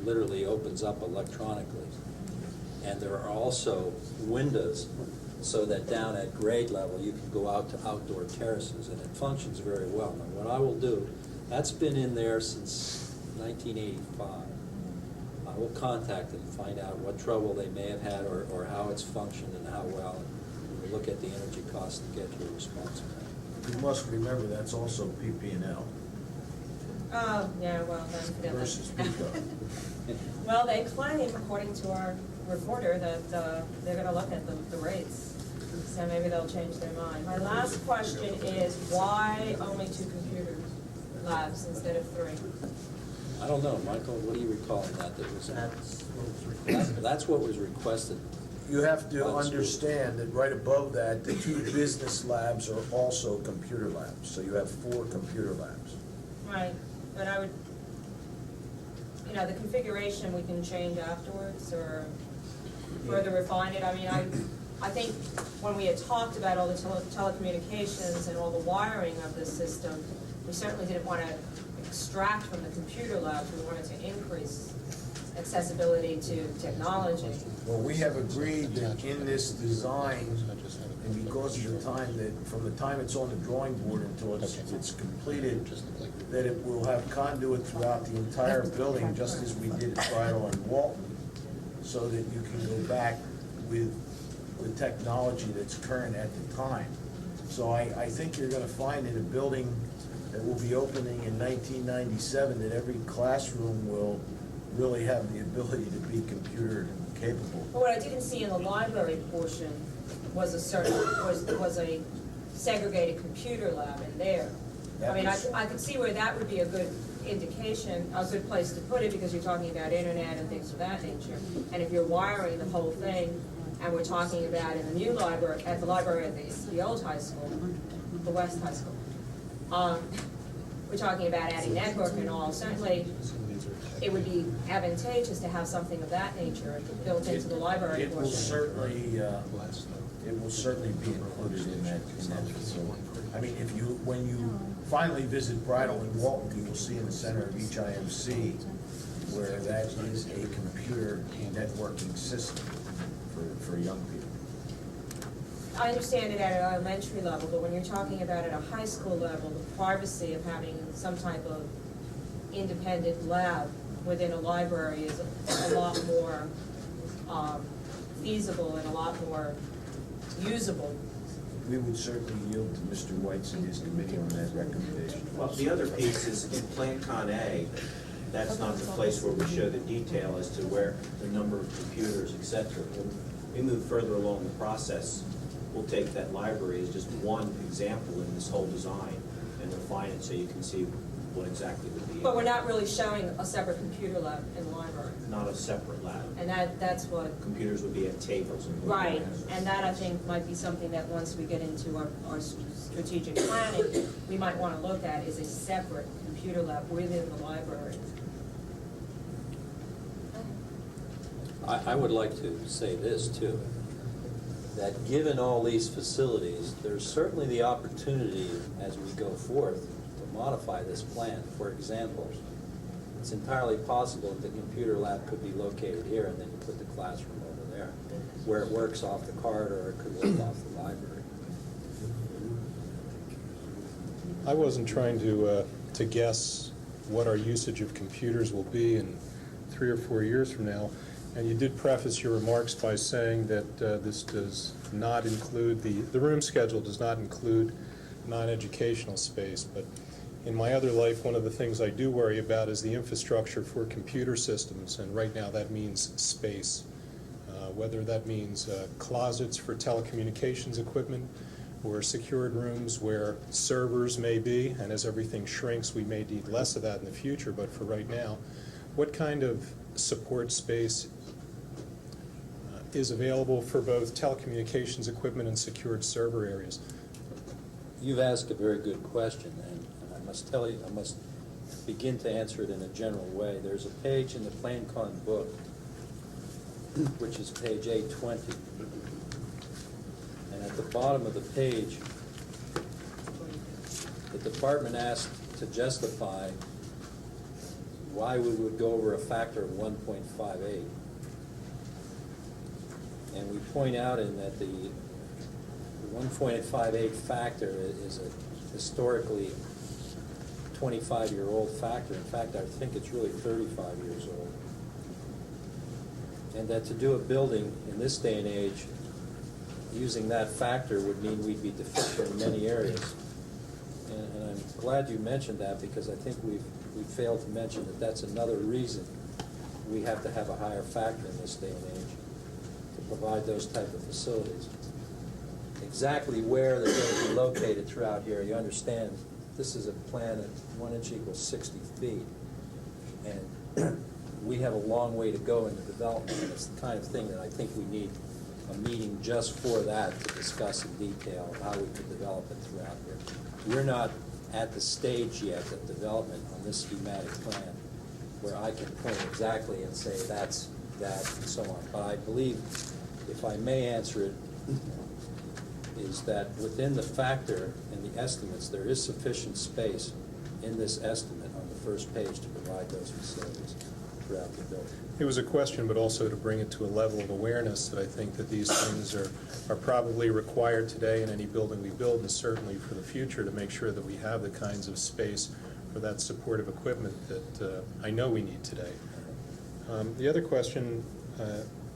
literally opens up electronically. And there are also windows so that down at grade level, you can go out to outdoor terraces, and it functions very well. Now, what I will do, that's been in there since 1985. I will contact them, find out what trouble they may have had or how it's functioned and how well. And we'll look at the energy costs and get you a response on that. You must remember, that's also PP&L Oh, yeah, well, then forget that. versus PICO. Well, they claim, according to our reporter, that they're gonna look at the rates. So maybe they'll change their mind. My last question is, why only 2 computer labs instead of 3? I don't know, Michael, what do you recall in that? That's what was requested. You have to understand that right above that, the 2 business labs are also computer labs, so you have 4 computer labs. Right, but I would, you know, the configuration we can change afterwards or further refine it. I mean, I think when we had talked about all the telecommunications and all the wiring of this system, we certainly didn't want to extract from the computer labs, we wanted to increase accessibility to technology. Well, we have agreed that in this design, and because of the time that, from the time it's on the drawing board until it's completed, that it will have conduit throughout the entire building, just as we did at Bridal and Walton, so that you can go back with the technology that's current at the time. So I think you're gonna find in a building that will be opening in 1997, that every classroom will really have the ability to be computer capable. But what I didn't see in the library portion was was a segregated computer lab in there. I mean, I could see where that would be a good indication, a good place to put it, because you're talking about internet and things of that nature. And if you're wiring the whole thing, and we're talking about in the new library, at the library at the old high school, the West High School, we're talking about adding network and all, certainly it would be advantageous to have something of that nature built into the library It will portion. certainly be included in that facility. I mean, when you finally visit Bridal and Walton, you will see in the center of each IMC where that is a computer networking system for young people. I understand it at an elementary level, but when you're talking about at a high school level, the privacy of having some type of independent lab within a library is a lot more feasible and a lot more usable. We would certainly yield to Mr. White's and his committee on that recommendation. Well, the other piece is in Plant Con A, that's not the place where we show the detail as to where the number of computers, et cetera. When we move further along the process, we'll take that library as just one example in this whole design and refine it so you can see what exactly would be. But we're not really showing a separate computer lab in the library. Not a separate lab. And that's what, Computers would be at tables. And right, and that I think might be something that once we get into our strategic planning, we might want to look at is a separate computer lab within the library. I would like to say this too, that given all these facilities, there's certainly the opportunity as we go forth to modify this plan. For example, it's entirely possible that the computer lab could be located here and then you put the classroom over there, where it works off the corridor or it could work off the library. I wasn't trying to guess what our usage of computers will be in 3 or 4 years from now. And you did preface your remarks by saying that this does not include, the room schedule does not include non-educational space. But in my other life, one of the things I do worry about is the infrastructure for computer systems. And right now that means space. Whether that means closets for telecommunications equipment or secured rooms where servers may be. And as everything shrinks, we may need less of that in the future. But for right now, what kind of support space is available for both telecommunications equipment and secured server areas? You've asked a very good question, and I must tell you, I must begin to answer it in a general way. There's a page in the PlanCon book, which is page 820, and at the bottom of the page, the department asked to justify why we would go over a factor of 1.58. And we point out in that the 1.58 factor is a historically 25-year-old factor. In fact, I think it's really 35 years old. And that to do a building in this day and age using that factor would mean we'd be deficient in many areas. And I'm glad you mentioned that, because I think we've failed to mention that that's another reason we have to have a higher factor in this day and age to provide those type of facilities. Exactly where they're going to be located throughout here, you understand, this is a plan that 1 inch equals 60 feet. And we have a long way to go in the development, and it's the kind of thing that I think we need a meeting just for that to discuss in detail how we could develop it throughout here. We're not at the stage yet of development on this schematic plan where I can point exactly and say that's that and so on. But I believe, if I may answer it, is that within the factor and the estimates, there is sufficient space in this estimate on the first page to provide those facilities throughout the building. It was a question, but also to bring it to a level of awareness that I think that these things are probably required today in any building we build, and certainly for the future, to make sure that we have the kinds of space for that supportive equipment that I know we need today. The other question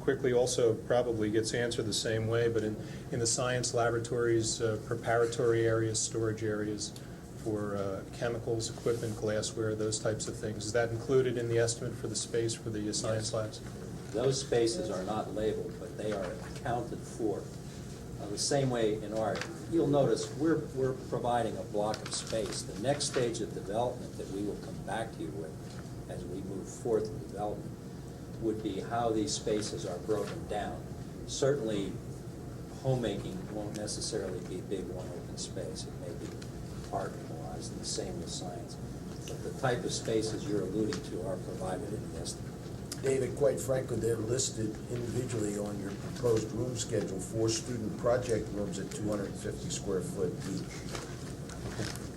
quickly also probably gets answered the same way, but in the science laboratories, preparatory areas, storage areas for chemicals, equipment, glassware, those types of things, is that included in the estimate for the space for the science labs? Those spaces are not labeled, but they are accounted for. The same way in art, you'll notice we're providing a block of space. The next stage of development that we will come back to you with as we move forth in development would be how these spaces are broken down. Certainly, homemaking won't necessarily be big one open space. It may be parking-wise, and the same with science. But the type of spaces you're alluding to are provided in the estimate. David, quite frankly, they're listed individually on your proposed room schedule, 4 student project rooms at 250 square foot each.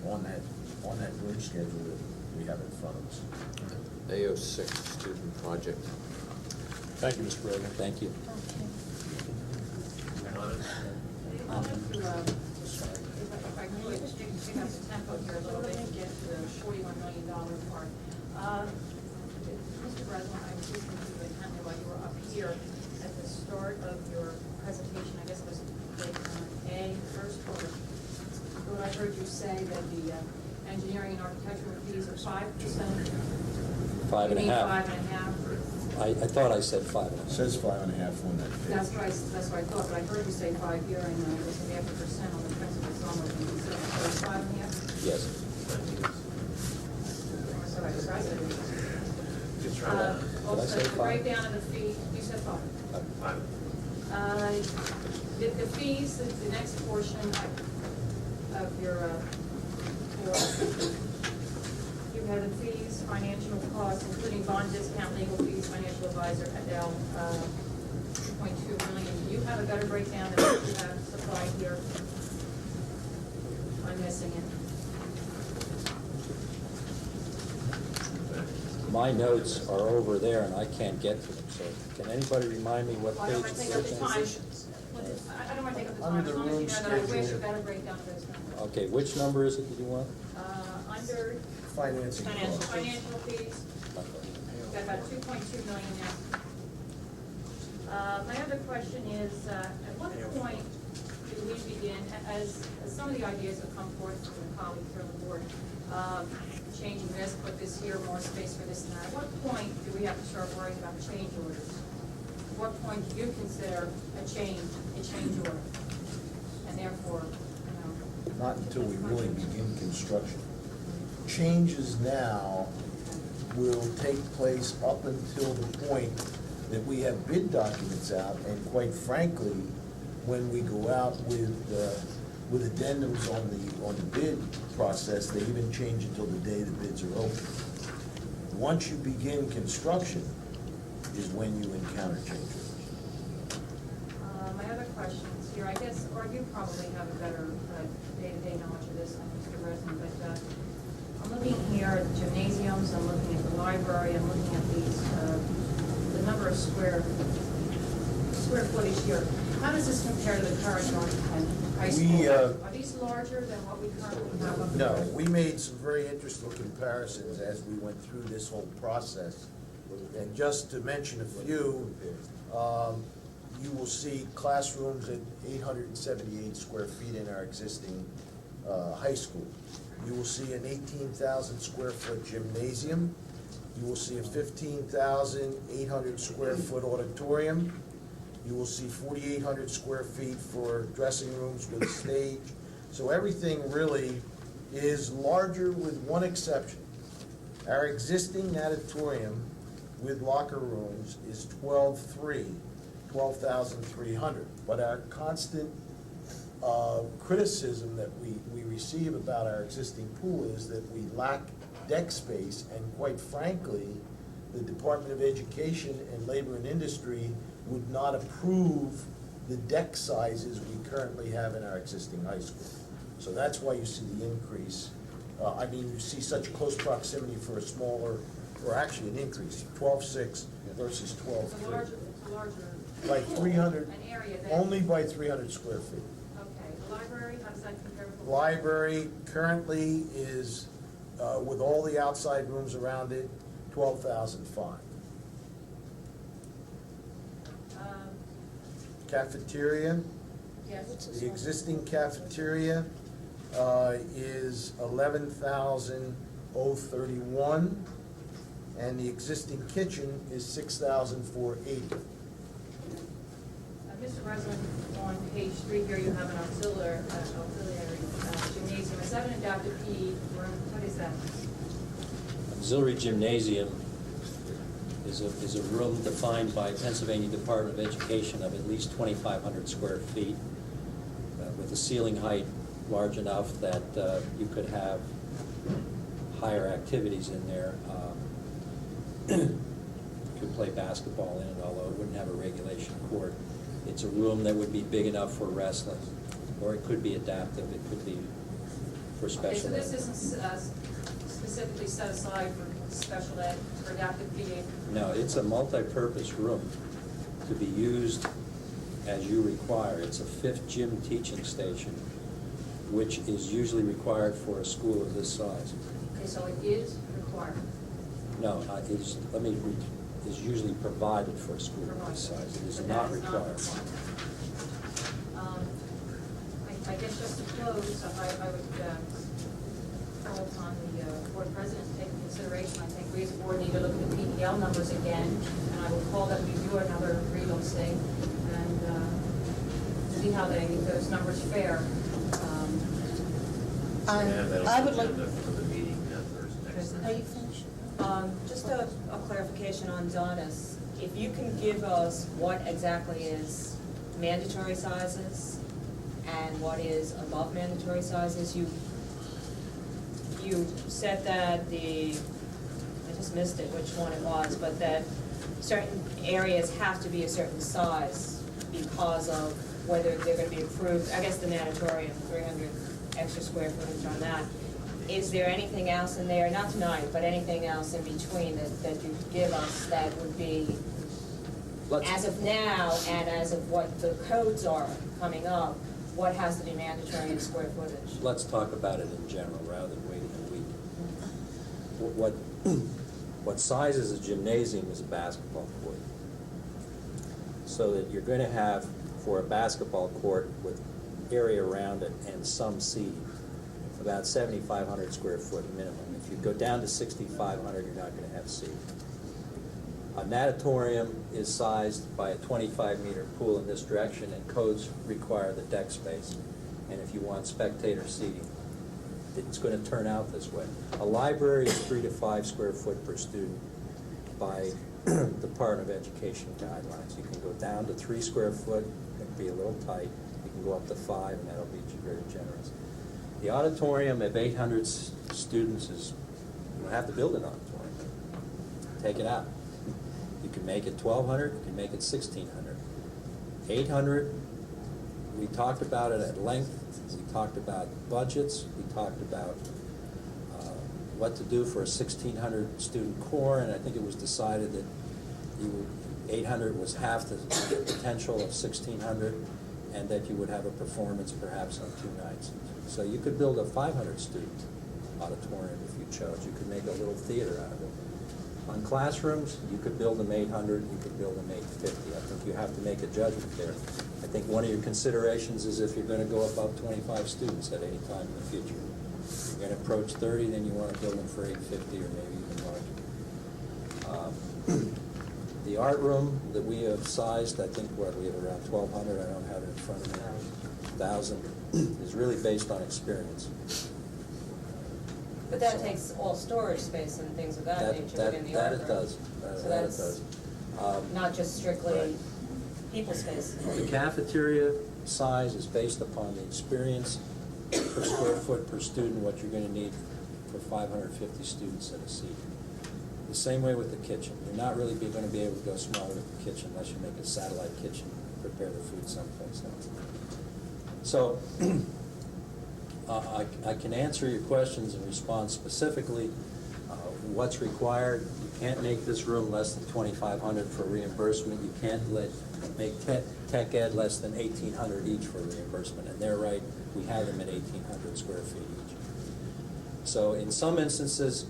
On that room schedule that we have in front of us. A06 student project. Thank you, Mr. Rogan. Thank you. If I can really pick up the tempo here a little bit and get to the $41 million part. Mr. Breslin, I was listening to you intently while you were up here at the start of your presentation. I guess it was A, first quarter. What I heard you say that the engineering and architectural fees are 5%. 5.5. You mean 5.5? I thought I said 5.5. It says 5.5 on that page. That's what I thought, but I heard you say 5 here, and it was an after percent on the principal sum of the, so 5.5? Yes. So I decided. Did I Also, say the 5? breakdown of the fee, you said 5. 5. The fees, the next portion of your, you have the fees, financial costs, including bond discount, legal fees, financial advisor, Adele, 2.2 million. Do you have a better breakdown than what you have supplied here? I'm missing it. My notes are over there and I can't get to them, so can anybody remind me what I page don't want to take up the it's time. in? I don't want to take up the time, Under as the long as you room know that I wish a schedule. better breakdown of those numbers. Okay, which number is it that you want? Under Financing costs. financial fees, we've got about 2.2 million now. My other question is, at what point do we begin, as some of the ideas have come forth from the colleagues here on the board, changing this, put this here, more space for this and that, at what point do we have to start worrying about change orders? At what point do you consider a change order? And therefore, Not until we really begin construction. Changes now will take place up until the point that we have bid documents out, and quite frankly, when we go out with addendums on the bid process, they even change until the day the bids are open. Once you begin construction is when you encounter change orders. my other questions here, I guess, or you probably have a better day-to-day knowledge of this than Mr. Resnick, but I'm looking here at the gymnasiums, I'm looking at the library, I'm looking at these, the number of square footage here. How does this compare to the current high school? Are these larger than what we currently have up there? No, we made some very interesting comparisons as we went through this whole process. And just to mention a few, you will see classrooms at 878 square feet in our existing high school. You will see an 18,000 square foot gymnasium. You will see a 15,800 square foot auditorium. You will see 4,800 square feet for dressing rooms with a stage. So everything really is larger with one exception. Our existing auditorium with locker rooms is 12,300. But our constant criticism that we receive about our existing pool is that we lack deck space, and quite frankly, the Department of Education and Labor and Industry would not approve the deck sizes we currently have in our existing high school. So that's why you see the increase I mean, you see such close proximity for a smaller, or actually an increase, 12.6 versus It's a 12.3. larger, By 300, an area that. only by 300 square feet. Okay, the library, how does that compare with the? Library currently is, with all the outside rooms around it, 12,500. Cafeteria, Yes, the existing cafeteria is 11,031, and the existing kitchen is 6,480. Mr. President, on page 3 here, you have an auxiliary gymnasium. Is that an adaptive PE room? What is that? Auxiliary gymnasium is a room defined by Pennsylvania Department of Education of at least 2,500 square feet, with a ceiling height large enough that you could have higher activities in there. You could play basketball in it, although it wouldn't have a regulation court. It's a room that would be big enough for wrestling, or it could be adaptive, it could be for Okay, special so this ed. isn't specifically set aside for special ed, for adaptive PE? No, it's a multi-purpose room to be used as you require. It's a fifth gym teaching station, which is usually required for a school of this size. Okay, so it is required. No, is usually provided for a school of this size. It is But not that is required. I guess just to close, I would call upon the board president to take into consideration. I think we as a board need to look at the PEL numbers again, and I will call that we do another real estate and see how those numbers fare. I would like. For the meeting Thursday. Are you finished? Just a clarification on Donis. If you can give us what exactly is mandatory sizes and what is above mandatory sizes, you said that I just missed it, which one it was, but that certain areas have to be a certain size because of whether they're gonna be approved, I guess the mandatory and 300 extra square footage on that. Is there anything else in there, not tonight, but anything else in between that you could give us that would be, as of now and as of what the codes are coming up, what has to be mandatory in square footage? Let's talk about it in general rather than waiting a week. What size is a gymnasium is a basketball court. So that you're going to have, for a basketball court with area around it and some seating, about 7,500 square foot minimum. If you go down to 6,500, you're not going to have seating. A natatorium is sized by a 25-meter pool in this direction, and codes require the deck space. And if you want spectator seating, it's going to turn out this way. A library is 3 to 5 square foot per student by Department of Education guidelines. You can go down to 3 square foot, it can be a little tight. You can go up to 5, and that'll be very generous. The auditorium of 800 students is, you don't have to build an auditorium. Take it out. You can make it 1,200, you can make it 1,600. 800, we talked about it at length. We talked about budgets. We talked about what to do for a 1,600 student core, and I think it was decided that 800 was half the potential of 1,600, and that you would have a performance perhaps on 2 nights. So you could build a 500 student auditorium if you chose. You could make a little theater out of it. On classrooms, you could build them 800, you could build them 850. I think you have to make a judgment there. I think one of your considerations is if you're going to go above 25 students at any time in the future. If you're going to approach 30, then you want to build them for 850 or maybe even larger. The art room that we have sized, I think we have around 1,200, I don't have it in front of me, 1,000, is really based on experience. But that takes all storage space and things of that nature within the art room. That it does. So That it that's does. not just strictly Right. people space. The cafeteria size is based upon the experience per square foot per student, what you're going to need for 550 students at a seat. The same way with the kitchen. You're not really going to be able to go smaller with the kitchen unless you make a satellite kitchen, prepare the food someplace else. So I can answer your questions and respond specifically. What's required, you can't make this room less than 2,500 for reimbursement. You can't make tech ed less than 1,800 each for reimbursement. And they're right, we have them at 1,800 square feet each. So in some instances,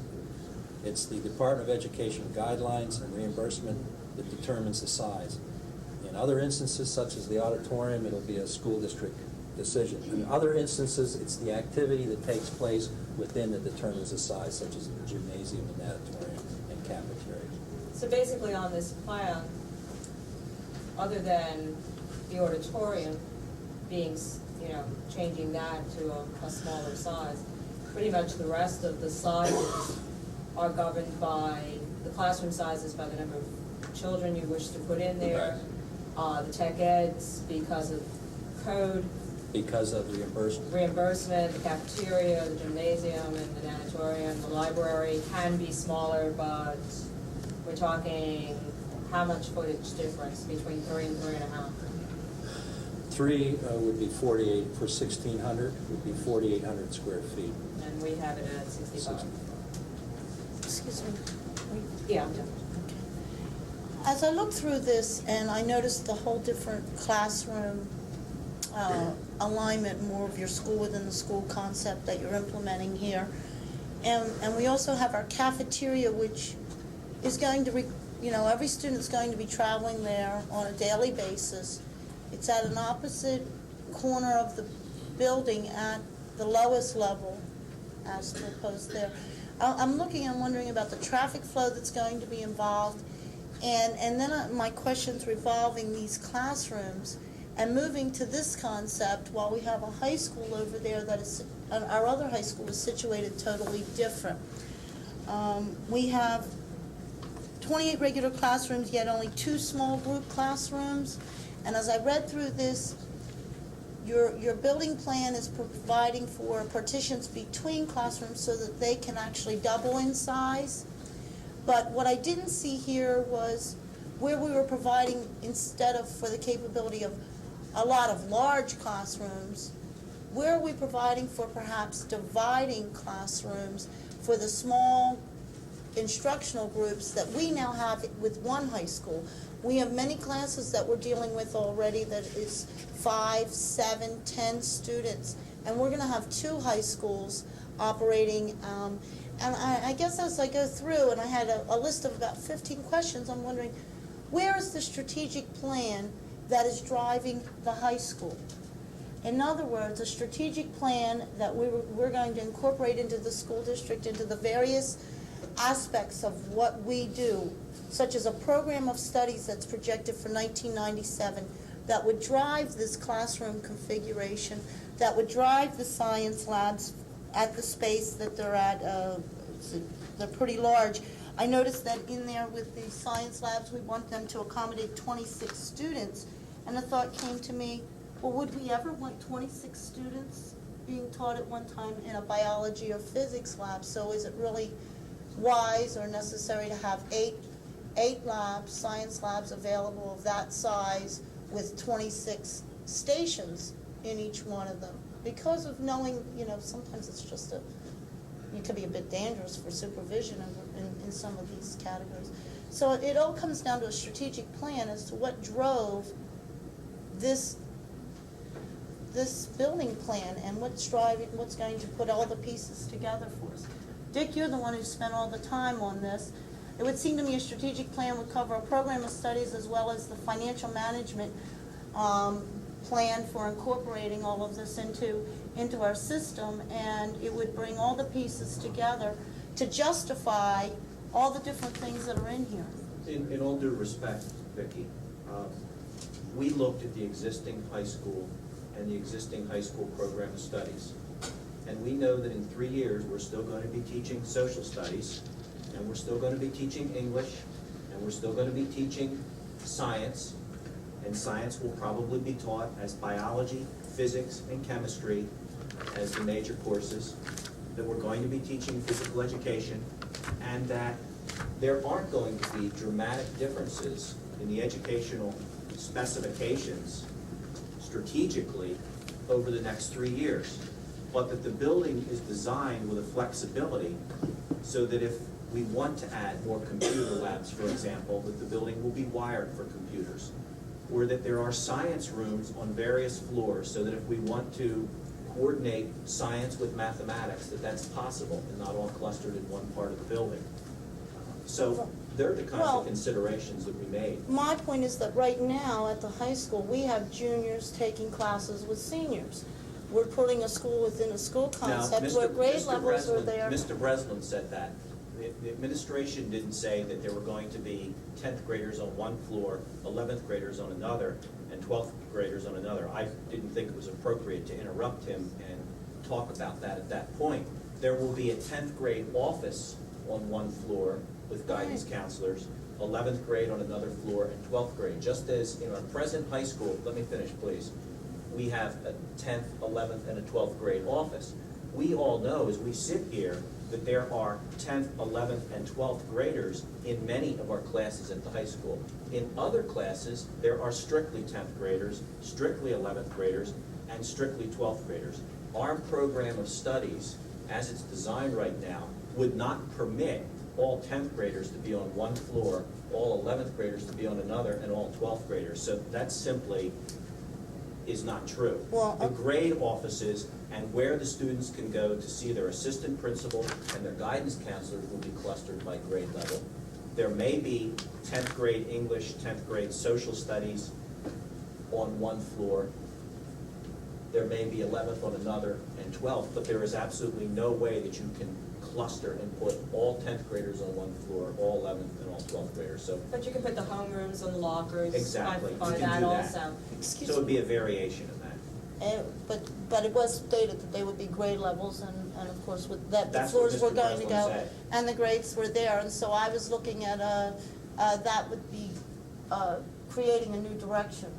it's the Department of Education guidelines and reimbursement that determines the size. In other instances, such as the auditorium, it'll be a school district decision. In other instances, it's the activity that takes place within that determines the size, such as the gymnasium and auditorium and cafeteria. So basically on this plan, other than the auditorium being, changing that to a smaller size, pretty much the rest of the sizes are governed by the classroom sizes, by the number of children you wish to put in there. The tech eds because of code. Because of reimbursement. Reimbursement, the cafeteria, the gymnasium, and the natatorium, the library can be smaller, but we're talking how much footage difference between 3 and 3.5? 3 would be 48, for 1,600 would be 4,800 square feet. And we have it at 65. Excuse me. Yeah. As I look through this and I noticed the whole different classroom alignment, more of your school within the school concept that you're implementing here. And we also have our cafeteria, which is going to, every student's going to be traveling there on a daily basis. It's at an opposite corner of the building at the lowest level as proposed there. I'm wondering about the traffic flow that's going to be involved. And then my question's revolving these classrooms and moving to this concept while we have a high school over there that is, our other high school is situated totally different. We have 28 regular classrooms, yet only 2 small group classrooms. And as I read through this, your building plan is providing for partitions between classrooms so that they can actually double in size. But what I didn't see here was where we were providing, instead of for the capability of a lot of large classrooms, where are we providing for perhaps dividing classrooms for the small instructional groups that we now have with one high school? We have many classes that we're dealing with already that is 5, 7, 10 students, and we're going to have 2 high schools operating. And I guess as I go through, and I had a list of about 15 questions, I'm wondering, where is the strategic plan that is driving the high school? In other words, a strategic plan that we're going to incorporate into the school district, into the various aspects of what we do, such as a program of studies that's projected for 1997 that would drive this classroom configuration, that would drive the science labs at the space that they're at. They're pretty large. I noticed that in there with the science labs, we want them to accommodate 26 students. And the thought came to me, well, would we ever want 26 students being taught at one time in a biology or physics lab? So is it really wise or necessary to have eight labs, science labs available of that size with 26 stations in each one of them? Because of knowing, sometimes it's just it could be a bit dangerous for supervision in some of these categories. So it all comes down to a strategic plan as to what drove this building plan and what's going to put all the pieces together for us. Dick, you're the one who spent all the time on this. It would seem to me a strategic plan would cover a program of studies as well as the financial management plan for incorporating all of this into our system, and it would bring all the pieces together to justify all the different things that are in here. In all due respect, Vicki, we looked at the existing high school and the existing high school program of studies. And we know that in 3 years, we're still going to be teaching social studies, and we're still going to be teaching English, and we're still going to be teaching science, and science will probably be taught as biology, physics, and chemistry as the major courses, that we're going to be teaching physical education, and that there aren't going to be dramatic differences in the educational specifications strategically over the next 3 years. but that the building is designed with a flexibility so that if we want to add more computer labs, for example, that the building will be wired for computers, or that there are science rooms on various floors so that if we want to coordinate science with mathematics, that that's possible and not all clustered in one part of the building. So they're the kinds Well, of considerations that we made. My point is that right now at the high school, we have juniors taking classes with seniors. We're putting a school within a school concept where grade levels are there. Mr. Breslin said that. The administration didn't say that there were going to be 10th graders on one floor, 11th graders on another, and 12th graders on another. I didn't think it was appropriate to interrupt him and talk about that at that point. There will be a 10th grade office on one floor with guidance counselors, 11th grade on another floor, and 12th grade. Just as in our present high school, let me finish please, we have a 10th, 11th, and a 12th grade office. We all know as we sit here that there are 10th, 11th, and 12th graders in many of our classes at the high school. In other classes, there are strictly 10th graders, strictly 11th graders, and strictly 12th graders. Our program of studies, as it's designed right now, would not permit all 10th graders to be on one floor, all 11th graders to be on another, and all 12th graders. So that simply is not true. Well, the grade offices and where the students can go to see their assistant principal and their guidance counselors will be clustered by grade level. There may be 10th grade English, 10th grade social studies on one floor. There may be 11th on another and 12th, but there is absolutely no way that you can cluster and put all 10th graders on one floor, all 11th and all 12th graders. So, But you can put the homerooms and the lockers exactly, by you can that do that. also. Excuse So it would me. be a variation of that. But it was stated that they would be grade levels and of course with that, the That's what floors were Mr. going to Breslin go. said. And the grades were there, and so I was looking at, that would be, creating a new direction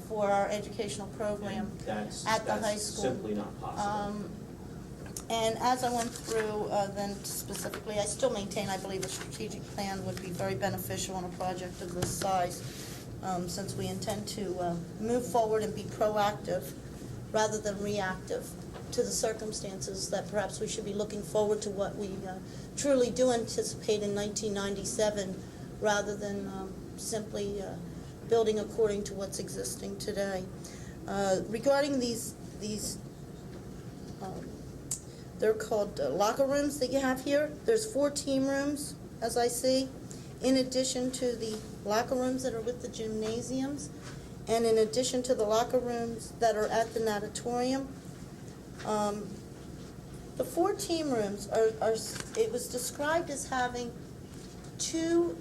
for our educational program That's at the high school. simply not possible. And as I went through, then specifically, I still maintain, I believe a strategic plan would be very beneficial on a project of this size, since we intend to move forward and be proactive rather than reactive to the circumstances, that perhaps we should be looking forward to what we truly do anticipate in 1997 rather than simply building according to what's existing today. Regarding these they're called locker rooms that you have here. There's 4 team rooms, as I see, in addition to the locker rooms that are with the gymnasiums, and in addition to the locker rooms that are at the natatorium. The 4 team rooms are it was described as having two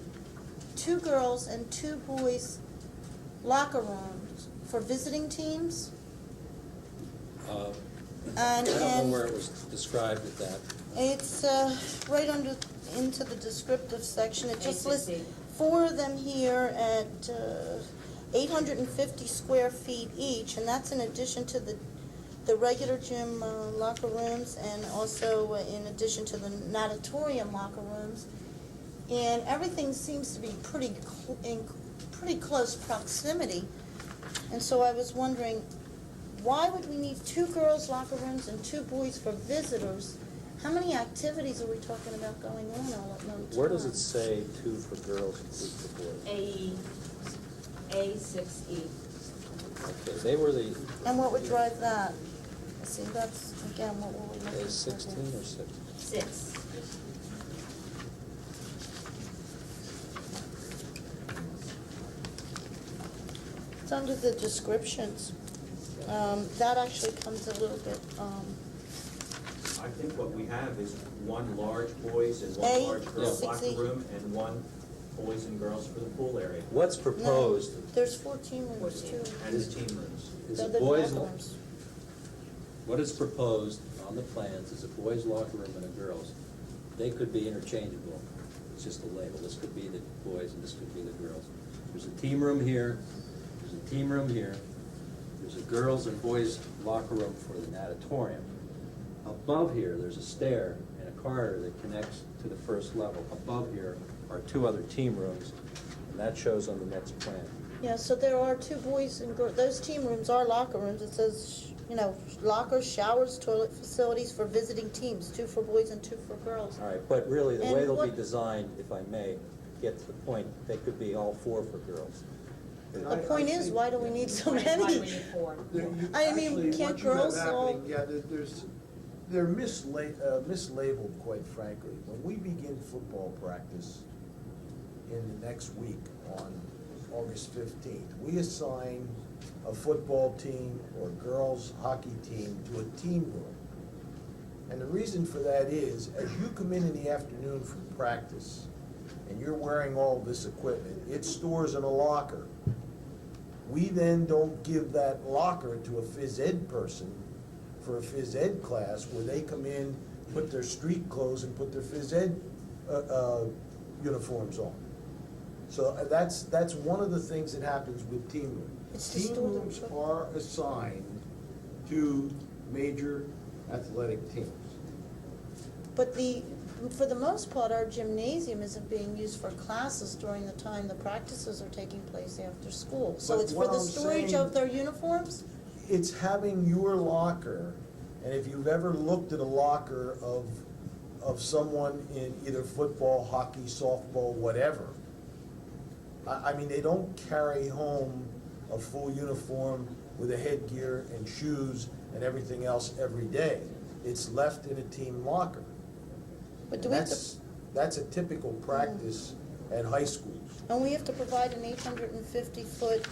girls and 2 boys locker rooms for visiting teams. I don't know where it was described at that. It's right under into the descriptive section. It just lists ACC. 4 of them here at 850 square feet each, and that's in addition to the regular gym locker rooms, and also in addition to the natatorium locker rooms. And everything seems to be in pretty close proximity. And so I was wondering, why would we need 2 girls' locker rooms and 2 boys for visitors? How many activities are we talking about going on all at one time? Where does it say 2 for girls and 2 for boys? A6E. Okay, they were the And what would drive that? See, that's, again, what were we looking for? A16 or 6? 6. It's under the descriptions. That actually comes a little bit, I think what we have is 1 large boys and 1 A, large girls yeah. locker room and 1 boys and girls for the pool area What's no, proposed there's 14 rooms too. and the team rooms. is They're a the boys' locker rooms. What is proposed on the plans is a boys' locker room and a girls'. They could be interchangeable. It's just a label. This could be the boys and this could be the girls. There's a team room here, there's a team room here, there's a girls' and boys' locker room for the natatorium. Above here, there's a stair and a corridor that connects to the first level. Above here are 2 other team rooms, and that shows on the next plan. Yeah, so there are 2 boys and girls, those team rooms are locker rooms. It says lockers, showers, toilet facilities for visiting teams, 2 for boys and 2 for girls. All right, but really, the And way they'll be what- designed, if I may, get to the point, they could be all 4 for girls. The point is, why do we need so Why do we many? need 4? I mean, can't girls all- They're mislabeled, quite frankly. When we begin football practice in the next week on August 15th, we assign a football team or girls' hockey team to a team room. And the reason for that is, as you come in the afternoon from practice, and you're wearing all this equipment, it stores in a locker. We then don't give that locker to a phys ed person for a phys ed class where they come in, put their street clothes and put their phys ed uniforms on. So that's one of the things that happens with team rooms. It's to Team store the rooms equipment. are assigned to major athletic teams. But for the most part, our gymnasium isn't being used for classes during the time the practices are taking place after school. So But it's for what the I'm storage saying- of their uniforms? It's having your locker, and if you've ever looked at a locker of someone in either football, hockey, softball, whatever, I mean, they don't carry home a full uniform with a headgear and shoes and everything else every day. It's left in a team locker. But do And we have to, that's a typical practice at high schools. and we have to provide an 850-foot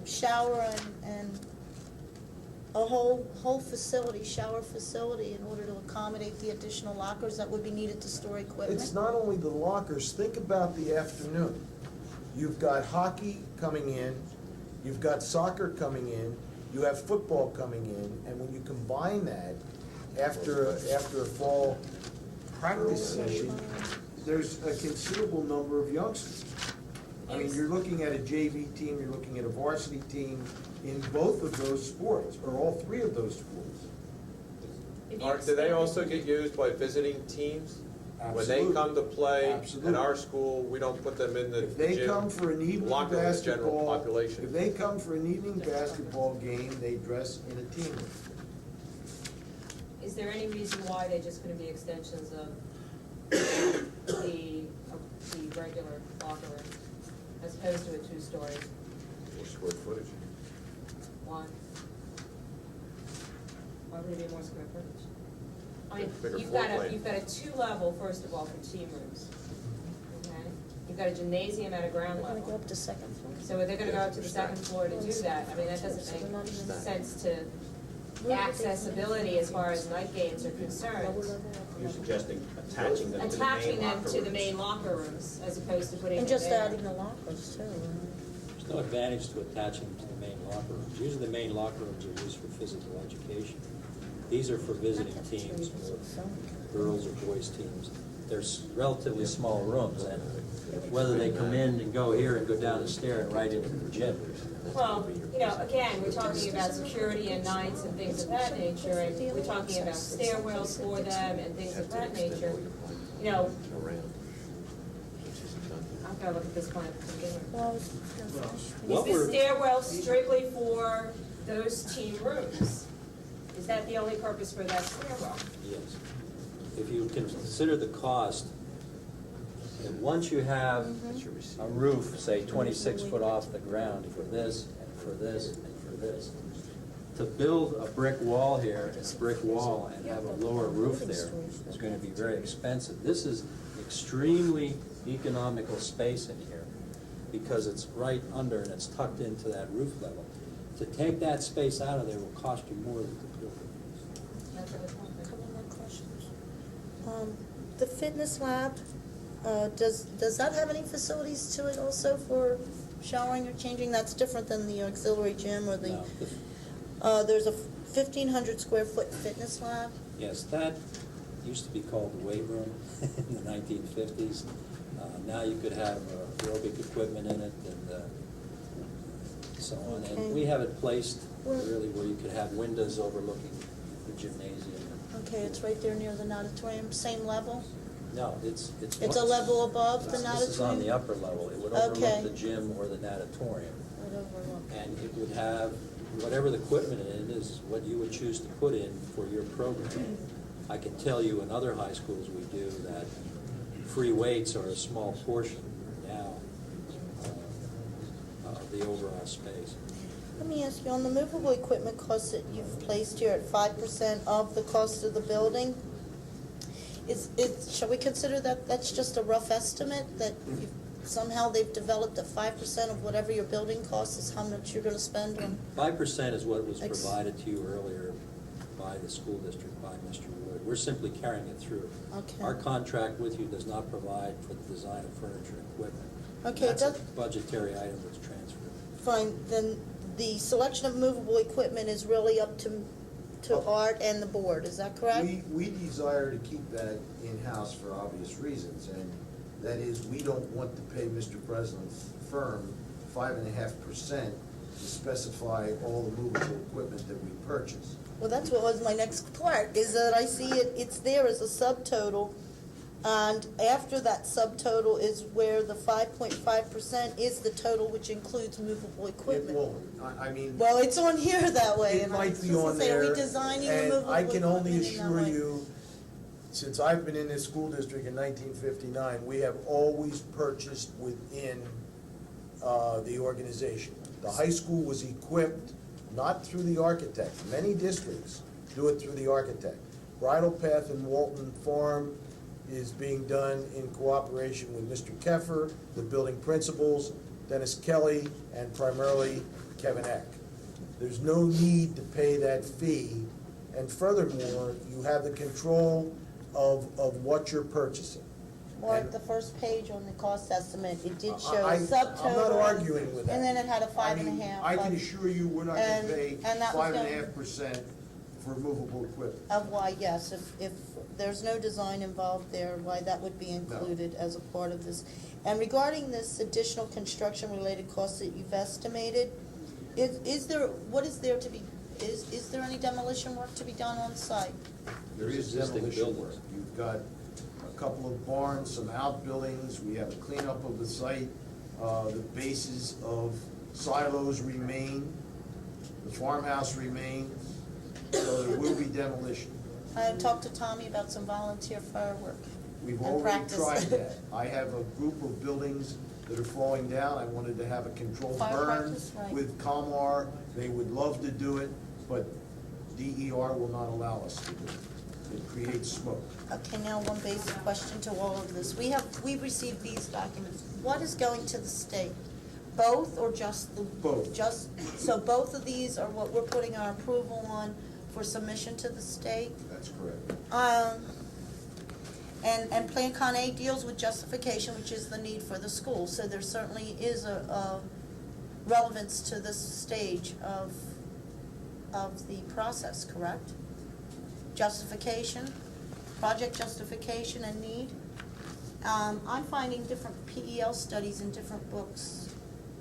shower and a whole facility, shower facility, in order to accommodate the additional lockers that would be needed to store equipment? It's not only the lockers, think about the afternoon. You've got hockey coming in, you've got soccer coming in, you have football coming in, and when you combine that, after a fall practice session, there's a considerable number of youngsters. I mean, you're looking at a JV team, you're looking at a varsity team in both of those sports, or all 3 of those sports. If you Do they expand- also get used by visiting teams? When they Absolutely. come to play at Absolutely. our school, we don't put them in the If they gym, come for an evening lock them in the general basketball, population. if they come for an evening basketball game, they dress in a team room. Is there any reason why they're just gonna be extensions of the regular locker room, as opposed to a 2-story? More square footage. Why? Why would it be more square footage? I mean, Bigger you've floor got plan. a 2-level, first of all, for team rooms, okay? You've got a gymnasium at a ground They're gonna go level. up to second floor? So they're gonna go up to the second floor to do that, I mean, that doesn't So they're not make even- sense to accessibility as far as night games are concerned. You're suggesting attaching them to the Attaching main them locker to the rooms. main locker rooms as opposed to putting And them just there. adding the lockers too, right? There's no advantage to attaching them to the main locker rooms. Usually the main locker rooms are used for physical education. These are for visiting teams, or girls or boys teams. They're relatively small rooms, and whether they come in and go here and go down the stair and right into the gym. Well, again, we're talking about security and nights and things of that nature, and we're talking about stairwells for them and things of that nature. Around. I've got to look at this plan to begin with. Well, I was gonna finish. What Is we're- the stairwell strictly for those team rooms? Is that the only purpose for that stairwell? Yes. If you consider the cost, and once you have a roof, say 26 foot off the ground for this, and for this, and for this, to build a brick wall here, and a brick wall, and have a lower roof there is going to be very expensive. This is extremely economical space in here, because it's right under and it's tucked into that roof level. To take that space out of there will cost you more than to build it. That's a good point. A couple more questions. The fitness lab, does that have any facilities to it also for showering or changing? That's different than the auxiliary gym or the, No, there's a 1,500 square foot fitness lab? Yes, that used to be called the weight room in the 1950s. Now you could have aerobic equipment in it and so on. Okay. And we have it placed really where you could have windows overlooking the gymnasium. Okay, it's right there near the natatorium, same level? No, it's. It's a level above the This is on the natatorium? upper level. It would Okay. overlook the gym or the natatorium. Right overlook. And it would have whatever the equipment in is what you would choose to put in for your program. I can tell you in other high schools we do that free weights are a small portion now of the overall space. Let me ask you, on the movable equipment costs that you've placed here at 5% of the cost of the building, shall we consider that that's just a rough estimate, that somehow they've developed at 5% of whatever your building costs is how much you're gonna spend on? 5% is what was provided to you earlier by the school district, by Mr. Wood. We're simply carrying it through. Okay. Our contract with you does not provide for the design of furniture and equipment. Okay, That's a budgetary item that's transferred. Fine, then the selection of movable equipment is really up to Art and the board, is that correct? We desire to keep that in-house for obvious reasons, and that is, we don't want to pay Mr. Breslin's firm 5.5% to specify all the movable equipment that we purchase. Well, that's what was my next part, is that I see it's there as a subtotal, and after that subtotal is where the 5.5% is the total, which includes movable It equipment. won't, I mean. Well, it's on here that way. It and I might was be just gonna on say, are there, we designing the and movable I can only equipment in that assure way? you, since I've been in this school district in 1959, we have always purchased within the organization. The high school was equipped, not through the architect. Many districts do it through the architect. Bridle Path and Walton Farm is being done in cooperation with Mr. Keffer, the building principals, Dennis Kelly, and primarily Kevin Eck. There's no need to pay that fee, and furthermore, you have the control of what you're purchasing. Or at the first page on the cost estimate, it did show a I'm subtotal. not arguing with that. And then it had a I mean, 5.5. I can assure you, we're not gonna pay and that was gonna- 5.5% for movable equipment. Of why, yes, if there's no design involved there, why that would be included as a part of this. And regarding this additional construction-related costs that you've estimated, is there, what is there to be, is there any demolition work to be done on site? There is Existing demolition buildings. work. You've got a couple of barns, some outbuildings, we have a cleanup of the site. The bases of silos remain, the farmhouse remains, so there will be demolition. I talked to Tommy about some volunteer firework. We've and already practice. tried that. I have a group of buildings that are falling down. I wanted to have a controlled Fire burn practice, right. with Comar. They would love to do it, but DER will not allow us to do it. It creates smoke. Okay, now one basic question to all of this. We've received these documents. What is going to the state? Both or just the? Both. So both of these are what we're putting our approval on for submission to the state? That's correct. And Plan Con A deals with justification, which is the need for the school. So there certainly is a relevance to this stage of the process, correct? Justification, project justification and need. I'm finding different PEL studies in different books.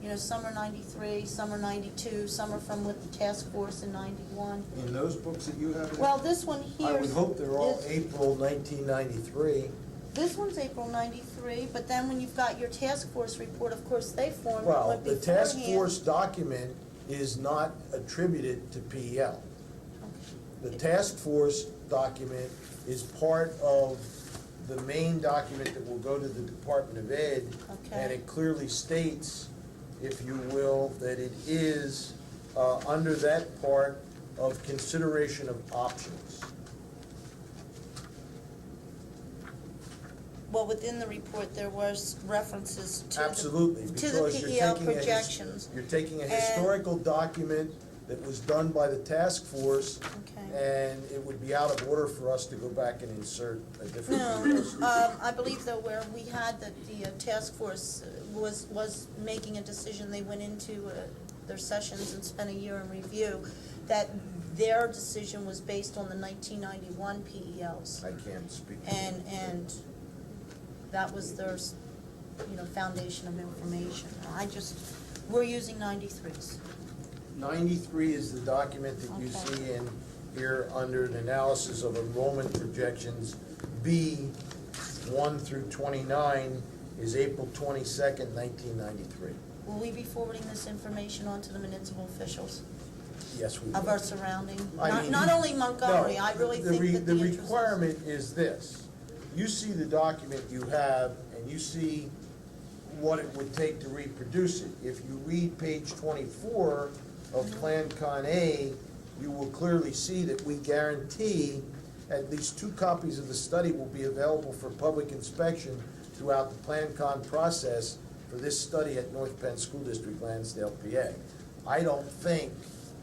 You know, some are 93, some are 92, some are from with the task force in 91. In those books that you have? Well, this one here. I would hope they're all is- April 1993. This one's April 93, but then when you've got your task force report, of course, they formed Well, one the task beforehand. force document is not attributed to PEL. The task force document is part of the main document that will go to the Department of Ed. Okay. And it clearly states, if you will, that it is under that part of consideration of options. Well, within the report, there was references to Absolutely, the because you're PEL taking projections. You're taking a And- historical document that was done by the task force, Okay. and it would be out of order for us to go back and insert a different. No, I believe though where we had the task force was making a decision, they went into their sessions and spent a year in review, that their decision was based on the 1991 PELs. I can't speak. to that. And that was their, foundation of information. We're using 93s. 93 is the document that you Okay. see in here under the analysis of enrollment projections. B, 1 through 29 is April 22nd, 1993. Will we be forwarding this information on to the municipal officials? Yes, we of will. our surrounding, I mean, not only Montgomery, no, I really think that the the interest is. requirement is this. You see the document you have, and you see what it would take to reproduce it. If you read page 24 of Plan Con A, you will clearly see that we guarantee at least 2 copies of the study will be available for public inspection throughout the Plan Con process for this study at North Penn School District, Lansdale, PA. I don't think,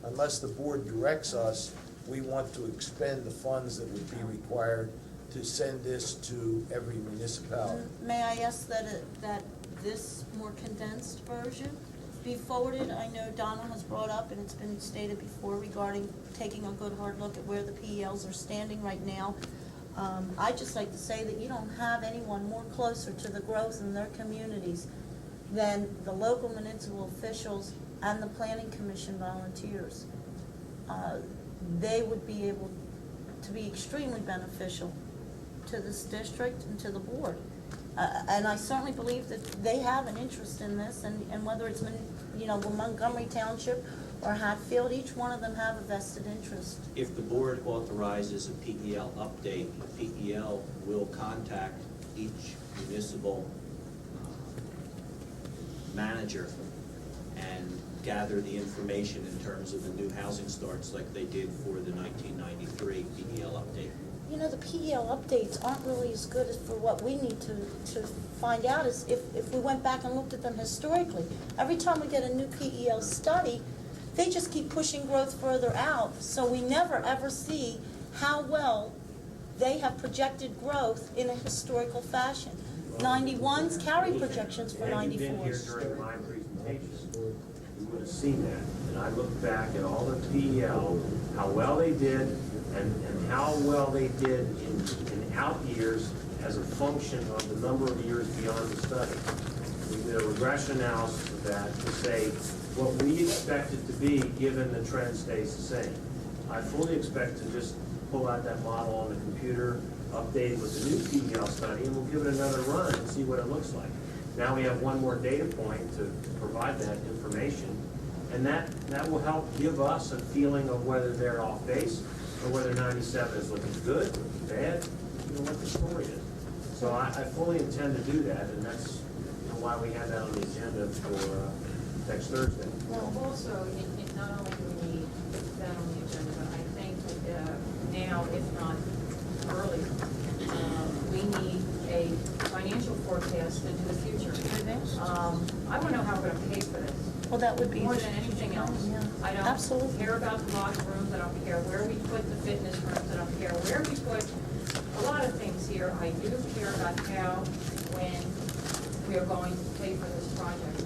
unless the board directs us, we want to expend the funds that would be required to send this to every municipality. May I ask that this more condensed version be forwarded? I know Donna has brought up, and it's been stated before, regarding taking a good hard look at where the PELs are standing right now. I'd just like to say that you don't have anyone more closer to the growth in their communities than the local municipal officials and the planning commission volunteers. They would be able to be extremely beneficial to this district and to the board. And I certainly believe that they have an interest in this, and whether it's, Montgomery Township or Hatfield, each one of them have a vested interest. If the board authorizes a PEL update, the PEL will contact each municipal manager and gather the information in terms of the new housing starts like they did for the 1993 PEL update. The PEL updates aren't really as good as for what we need to find out is if we went back and looked at them historically. Every time we get a new PEL study, they just keep pushing growth further out, so we never ever see how well they have projected growth in a historical fashion. 91s carry projections for 94s. Had you been here during my presentation, you would have seen that. And I looked back at all the PEL, how well they did, and how well they did in out years as a function of the number of years beyond the study. We did a regression analysis of that to say what we expect it to be given the trend stays the same. I fully expect to just pull out that model on the computer, update it with the new PEL study, and we'll give it another run and see what it looks like. Now we have one more data point to provide that information, and that will help give us a feeling of whether they're off base or whether 97 is looking good, bad, what the story is. So I fully intend to do that, and that's why we have that on the agenda for next Thursday. Well, also, not only do we need that on the agenda, but I think now, if not early, we need a financial forecast into the future. I want to know how we're going to pay for this. Well, that would be more than anything else. Yeah. I don't Absolutely. care about the locker rooms. I don't care where we put the fitness rooms. I don't care where we put a lot of things here. I do care about how, when we are going to pay for this project.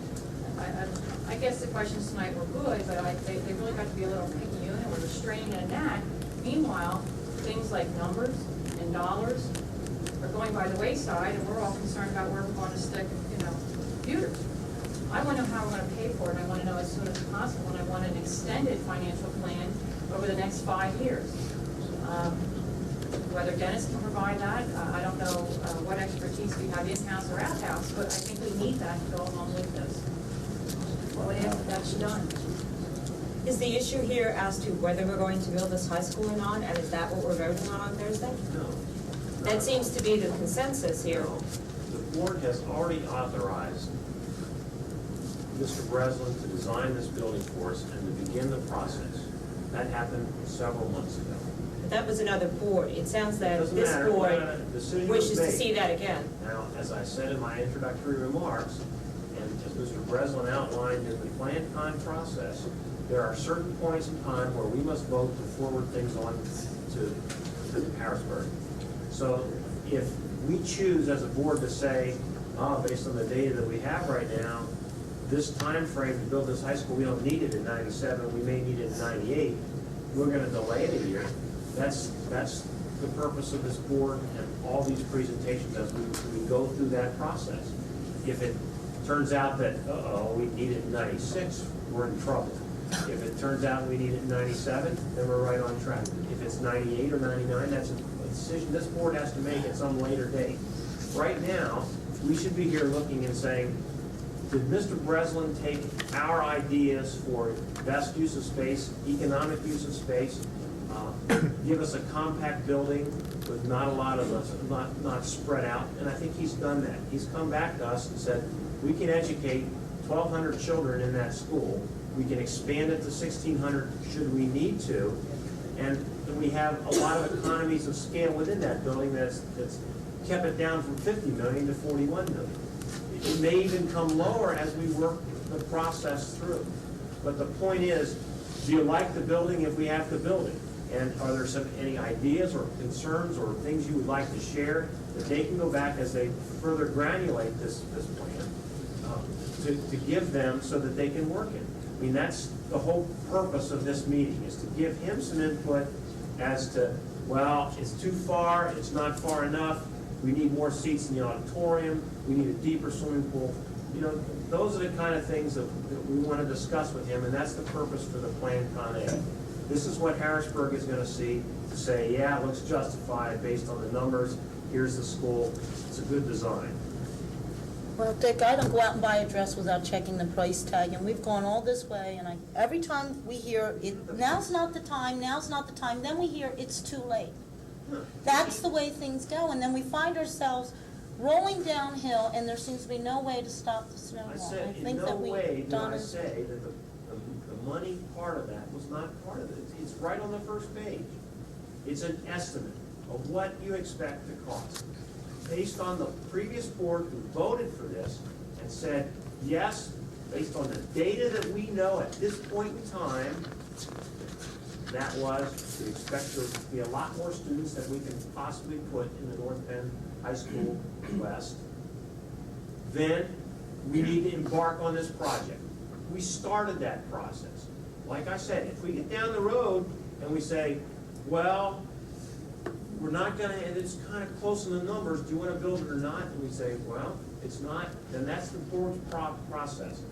I guess the questions tonight were good, but they really got to be a little picky unit. We're restraining in that. Meanwhile, things like numbers and dollars are going by the wayside, and we're all concerned about where we're going to stick, computers. I want to know how we're going to pay for it. I want to know as soon as possible, and I want an extended financial plan over the next 5 years. Whether Dennis can provide that, I don't know what expertise we have in-house or out-house, but I think we need that to go along with this. Well, if that's done. Is the issue here as to whether we're going to build this high school or not, and is that what we're voting on Thursday? No. That seems to be the consensus here. No. The board has already authorized Mr. Breslin to design this building for us and to begin the process. That happened several months ago. But that was another board. It sounds that Doesn't this matter. board Decision was wishes to made. see that again. Now, as I said in my introductory remarks, and as Mr. Breslin outlined in the Plan Con process, there are certain points in time where we must vote to forward things on to Harrisburg. So if we choose as a board to say, based on the data that we have right now, this time frame to build this high school, we don't need it in 97, we may need it in 98, we're going to delay it a year. That's the purpose of this board and all these presentations as we go through that process. If it turns out that, we need it in 96, we're in trouble. If it turns out we need it in 97, then we're right on track. If it's 98 or 99, that's a decision this board has to make at some later date. Right now, we should be here looking and saying, did Mr. Breslin take our ideas for best use of space, economic use of space, give us a compact building with not a lot of us, not spread out, and I think he's done that. He's come back to us and said, we can educate 1,200 children in that school. We can expand it to 1,600 should we need to, and we have a lot of economies of scale within that building that's kept it down from 50 million to 41 million. It may even come lower as we work the process through. But the point is, do you like the building if we have to build it? And are there any ideas or concerns or things you would like to share that they can go back as they further granulate this plan to give them so that they can work it? I mean, that's the whole purpose of this meeting, is to give him some input as to, well, it's too far, it's not far enough, we need more seats in the auditorium, we need a deeper swimming pool. You know, those are the kind of things that we want to discuss with him, and that's the purpose for the Plan Con A. This is what Harrisburg is going to see, to say, yeah, it looks justified based on the numbers, here's the school, it's a good design. Well, Dick, I don't go out and buy a dress without checking the price tag, and we've gone all this way, and every time we hear, now's not the time, then we hear it's too late. That's the way things go, and then we find ourselves rolling downhill, and there seems to be no way to stop the snowball. I said, in no way did I say that the money part of that was not part of it. It's right on the first page. It's an estimate of what you expect to cost, based on the previous board who voted for this and said, yes, based on the data that we know at this point in time, that was to expect there to be a lot more students than we can possibly put in the North Penn High School West. Then we need to embark on this project. We started that process. Like I said, if we get down the road and we say, well, we're not gonna, and it's kind of close in the numbers, do you want to build it or not? And we say, well, it's not, then that's the board's process.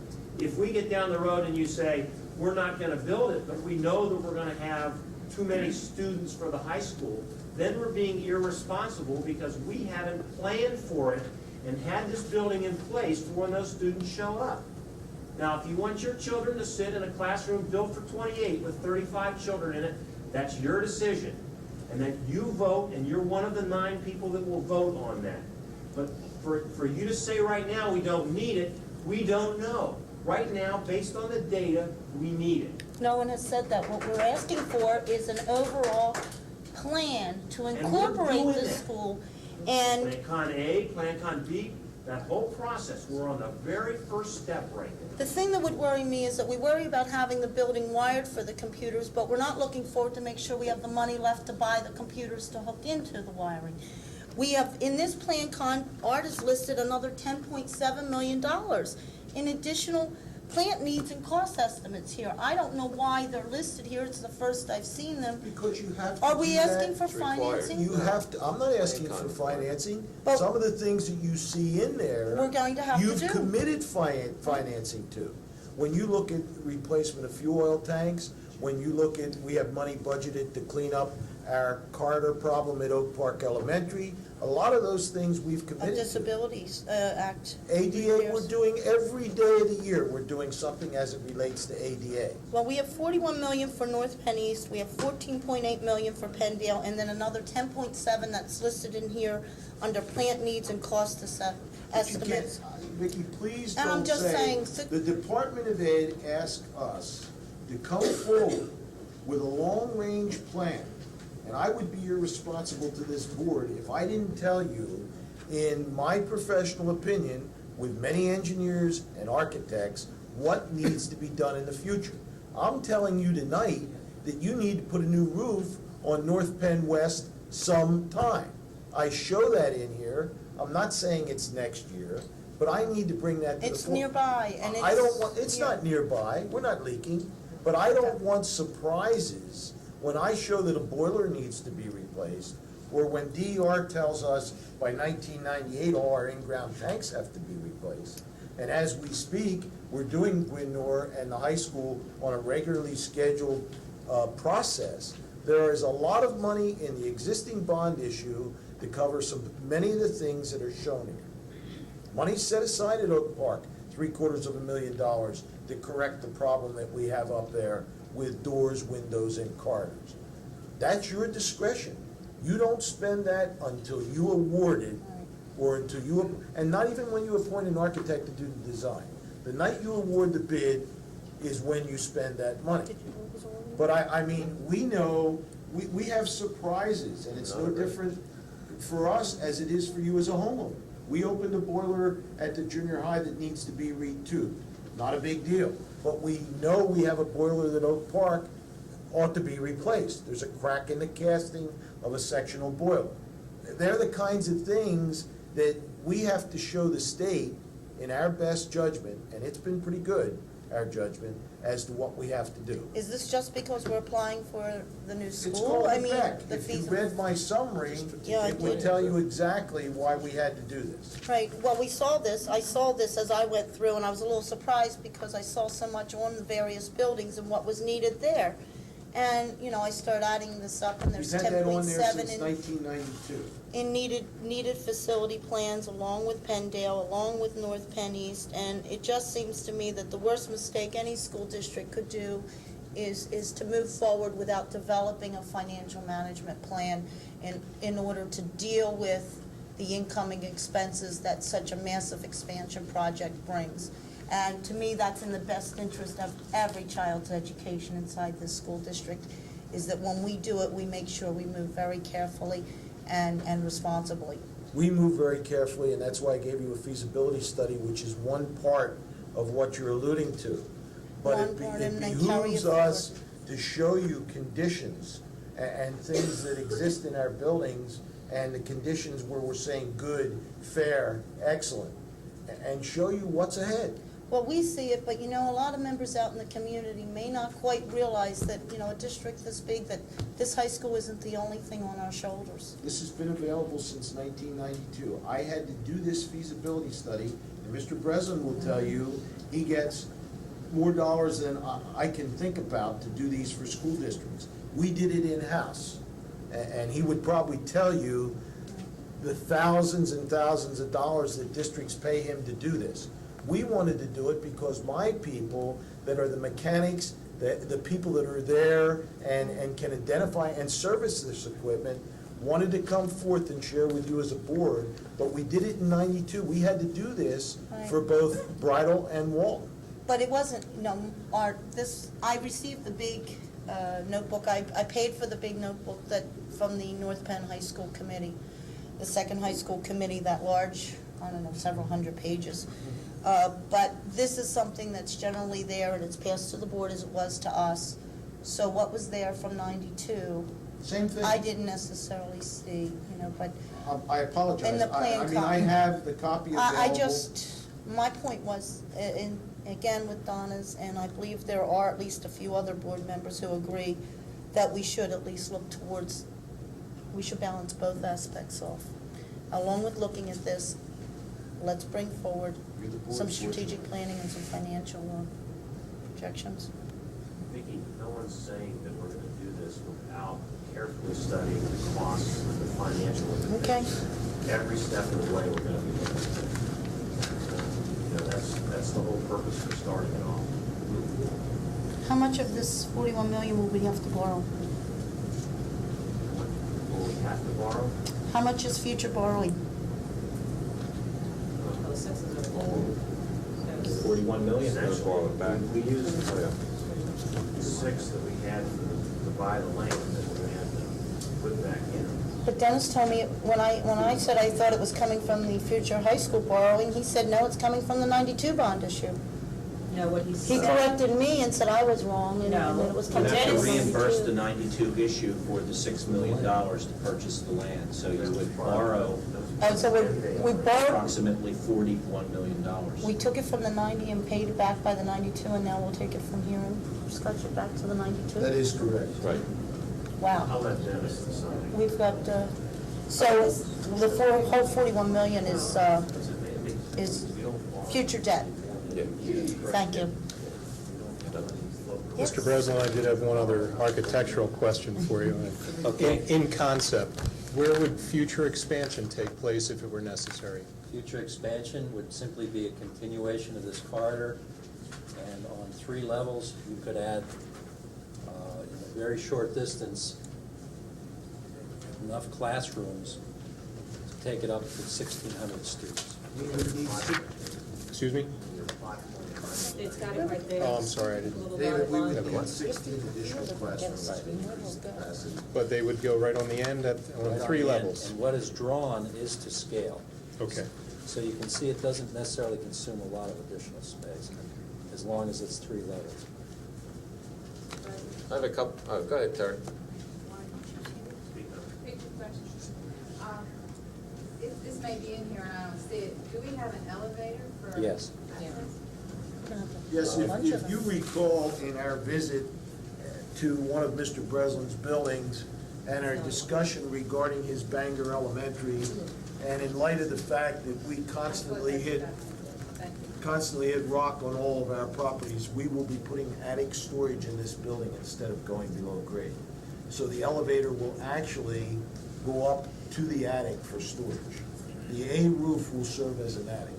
If we get down the road and you say, we're not gonna build it, but we know that we're gonna have too many students for the high school, then we're being irresponsible because we haven't planned for it and had this building in place for when those students show up. Now, if you want your children to sit in a classroom built for 28 with 35 children in it, that's your decision. And then you vote, and you're one of the 9 people that will vote on that. But for you to say right now we don't need it, we don't know. Right now, based on the data, we need it. No one has said that. What we're asking for is an overall plan to incorporate the school. And Plan Con A, Plan Con B, that whole process, we're on the very first step right now. the thing that would worry me is that we worry about having the building wired for the computers, but we're not looking forward to make sure we have the money left to buy the computers to hook into the wiring. We have, in this Plan Con, Art has listed another $10.7 million in additional plant needs and cost estimates here. I don't know why they're listed here, it's the first I've seen them. Because you have to Are we do that. asking for financing? You have to, I'm not asking for financing. But- Some of the things that you see in there. We're going to have to do. You've committed financing to. When you look at replacement of fuel oil tanks, when you look at, we have money budgeted to clean up our corridor problem at Oak Park Elementary, a lot of those things we've A committed to. Disabilities Act. ADA, we're doing every day of the year, we're doing something as it relates to ADA. Well, we have 41 million for North Penn East, we have 14.8 million for Penndale, and then another 10.7 that's listed in here under plant needs and cost estimates. Vicki, please And I'm don't just say, saying- the Department of Ed asked us to come forward with a long-range plan, and I would be irresponsible to this board if I didn't tell you, in my professional opinion, with many engineers and architects, what needs to be done in the future. I'm telling you tonight that you need to put a new roof on North Penn West sometime. I show that in here. I'm not saying it's next year, but I need to bring that to the It's fore. nearby, and I don't want, it's it's not nearby, we're not leaking, but I don't want surprises when I show that a boiler needs to be replaced, or when DER tells us by 1998 all our in-ground tanks have to be replaced. And as we speak, we're doing Gwynnor and the high school on a regularly scheduled process. There is a lot of money in the existing bond issue to cover many of the things that are shown here. Money set aside at Oak Park $750,000 to correct the problem that we have up there with doors, windows, and corridors. That's your discretion. You don't spend that until you award it, or until you, and not even when you appoint an architect to do the design. The night you award the bid is when you spend that money. But I mean, we know, we have surprises, and it's no different for us as it is for you as a homeowner. We opened a boiler at the junior high that needs to be retubed. Not a big deal. But we know we have a boiler at Oak Park ought to be replaced. There's a crack in the casting of a sectional boiler. They're the kinds of things that we have to show the state in our best judgment, and it's been pretty good, our judgment, as to what we have to do. Is this just because we're applying for the new school? It's called I a mean, PEC. the If you feasible- read my summary, Yeah, I it would did. tell you exactly why we had to do this. Right, well, I saw this as I went through, and I was a little surprised because I saw so much on the various buildings and what was needed there. And, you know, I started adding this up, and We've there's had that on there 10.7 since in 1992. in needed facility plans, along with Penndale, along with North Penn East, and it just seems to me that the worst mistake any school district could do is to move forward without developing a financial management plan in order to deal with the incoming expenses that such a massive expansion project brings. And to me, that's in the best interest of every child's education inside this school district, is that when we do it, we make sure we move very carefully and responsibly. We move very carefully, and that's why I gave you a feasibility study, which is one part of what you're alluding to. But One part, and it then carry behooves it us forward. to show you conditions and things that exist in our buildings, and the conditions where we're saying good, fair, excellent, and show you what's ahead. Well, we see it, but you know, a lot of members out in the community may not quite realize that, you know, a district this big, that this high school isn't the only thing on our shoulders. This has been available since 1992. I had to do this feasibility study, and Mr. Breslin will tell you, he gets more dollars than I can think about to do these for school districts. We did it in-house, and he would probably tell you the thousands and thousands of dollars that districts pay him to do this. We wanted to do it because my people that are the mechanics, the people that are there and can identify and service this equipment, wanted to come forth and share with you as a board, but we did it in 92. We had to do this for both Bridal and Walton. But it wasn't, you know, I received the big notebook, I paid for the big notebook from the North Penn High School Committee, the second high school committee, that large, I don't know, several hundred pages. But this is something that's generally there, and it's passed to the board as it was to us. So what was there from 92? Same thing. I didn't necessarily see, you know, but I apologize. In the plan I mean, I copy. have the copy available. my point was, again with Donna's, and I believe there are at least a few other board members who agree that we should at least look towards, we should balance both aspects off. Along with looking at this, let's bring forward some strategic planning and some financial projections. Vicki, no one's saying that we're gonna do this without carefully studying the costs and the financial implications. Okay. Every step of the way, we're gonna be looking at it. You know, that's the whole purpose for starting it off. How much of this 41 million will we have to borrow? Will we have to borrow? How much is future borrowing? Those sixes are old. 41 million, they're borrowing back. We used the 6 that we had to buy the land that we're gonna have to put back in. But Dennis told me, when I said I thought it was coming from the future high school borrowing, he said, no, it's coming from the 92 bond issue. No, what he He said. corrected me and said I was wrong, and No. that it was You coming have from to the 92. reimburse the 92 issue for the $6 million to purchase the land, so you would borrow Oh, so we borrowed, approximately $41 million. we took it from the 90 and paid it back by the 92, and now we'll take it from here and scratch it back to the 92? That is correct. Right. Wow. I'll let Dennis decide. We've got, so the whole 41 million is future debt. Yeah. Thank you. Mr. Breslin, I did have one other architectural question for you. Okay. In concept, where would future expansion take place if it were necessary? Future expansion would simply be a continuation of this corridor, and on 3 levels, you could add, in a very short distance, enough classrooms to take it up to 1,600 students. Excuse me? It's got it right there. Oh, I'm sorry, I didn't. Little David, we dotted would line. need 16 additional classrooms to increase capacity. But they would go right on the end on Right 3 the end. levels? And what is drawn is to scale. Okay. So you can see it doesn't necessarily consume a lot of additional space, as long as it's 3 levels. I have a couple, oh, go ahead, Terry. Big question. This may be in here and I don't see it. Do we have an elevator for? Yes. Yes, if you recall in our visit to one of Mr. Breslin's buildings and our discussion regarding his Bangor Elementary, and in light of the fact that we constantly hit rock on all of our properties, we will be putting attic storage in this building instead of going below grade. So the elevator will actually go up to the attic for storage. The A roof will serve as an attic.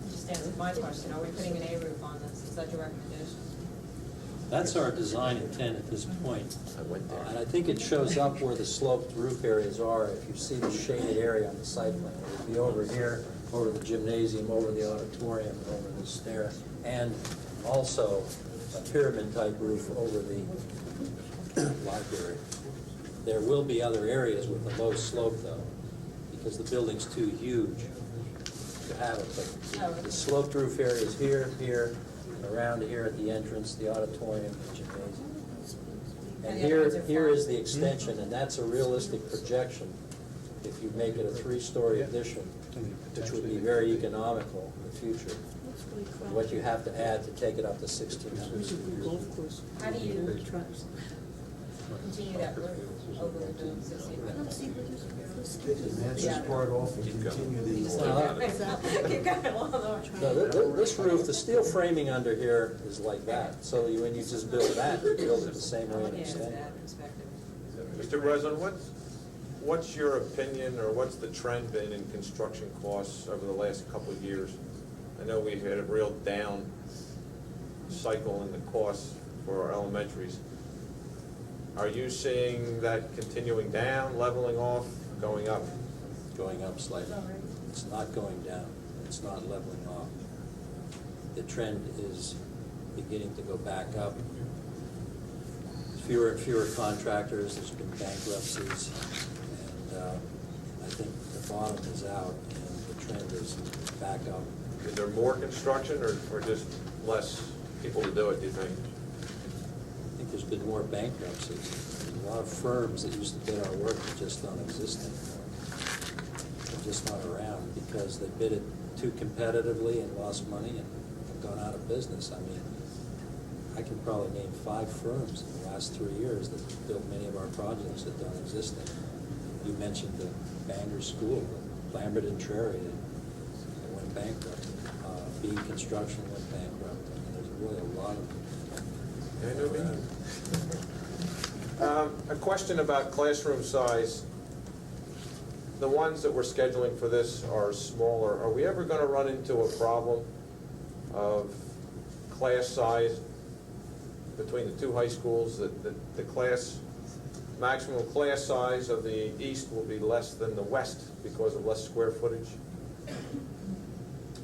Just answered my question, are we putting an A roof on this? Is that your recommendation? That's our design intent at this point. I went there. And I think it shows up where the sloped roof areas are, if you see the shaded area on the site plan. It would be over here, over the gymnasium, over the auditorium, over the stair, and also a pyramid-type roof over the library. There will be other areas with a low slope, though, because the building's too huge to have it. But the sloped roof area is here, here, around here at the entrance, the auditorium, the gymnasium. And here is the extension, and that's a realistic projection if you make it a 3-story addition, which would be very economical in the future. What you have to add to take it up to 1,600 students. How do you continue that roof over the building 16? Nancy's part off and continue the. Keep going along the way. No, this roof, the steel framing under here is like that. So when you just build that, you build it the same way and extend it. Mr. Breslin, what's your opinion, or what's the trend been in construction costs over the last couple of years? I know we've had a real down cycle in the costs for our elementaries. Are you seeing that continuing down, leveling off, going up? Going up slightly. It's not going down. It's not leveling off. The trend is beginning to go back up. Fewer and fewer contractors, there's been bankruptcies, and I think the bottom is out and the trend is back up. Is there more construction or just less people to do it, do you think? I think there's been more bankruptcies. There's a lot of firms that used to bid our work that just don't exist anymore. They're just not around because they bid it too competitively and lost money and have gone out of business. I mean, I can probably name 5 firms in the last 3 years that built many of our projects that don't exist anymore. You mentioned the Bangor School, Lambert and Trary, that went bankrupt. B Construction went bankrupt. I mean, there's really a lot of them. A question about classroom size. The ones that we're scheduling for this are smaller. Are we ever going to run into a problem of class size between the 2 high schools, that the maximum class size of the east will be less than the west because of less square footage?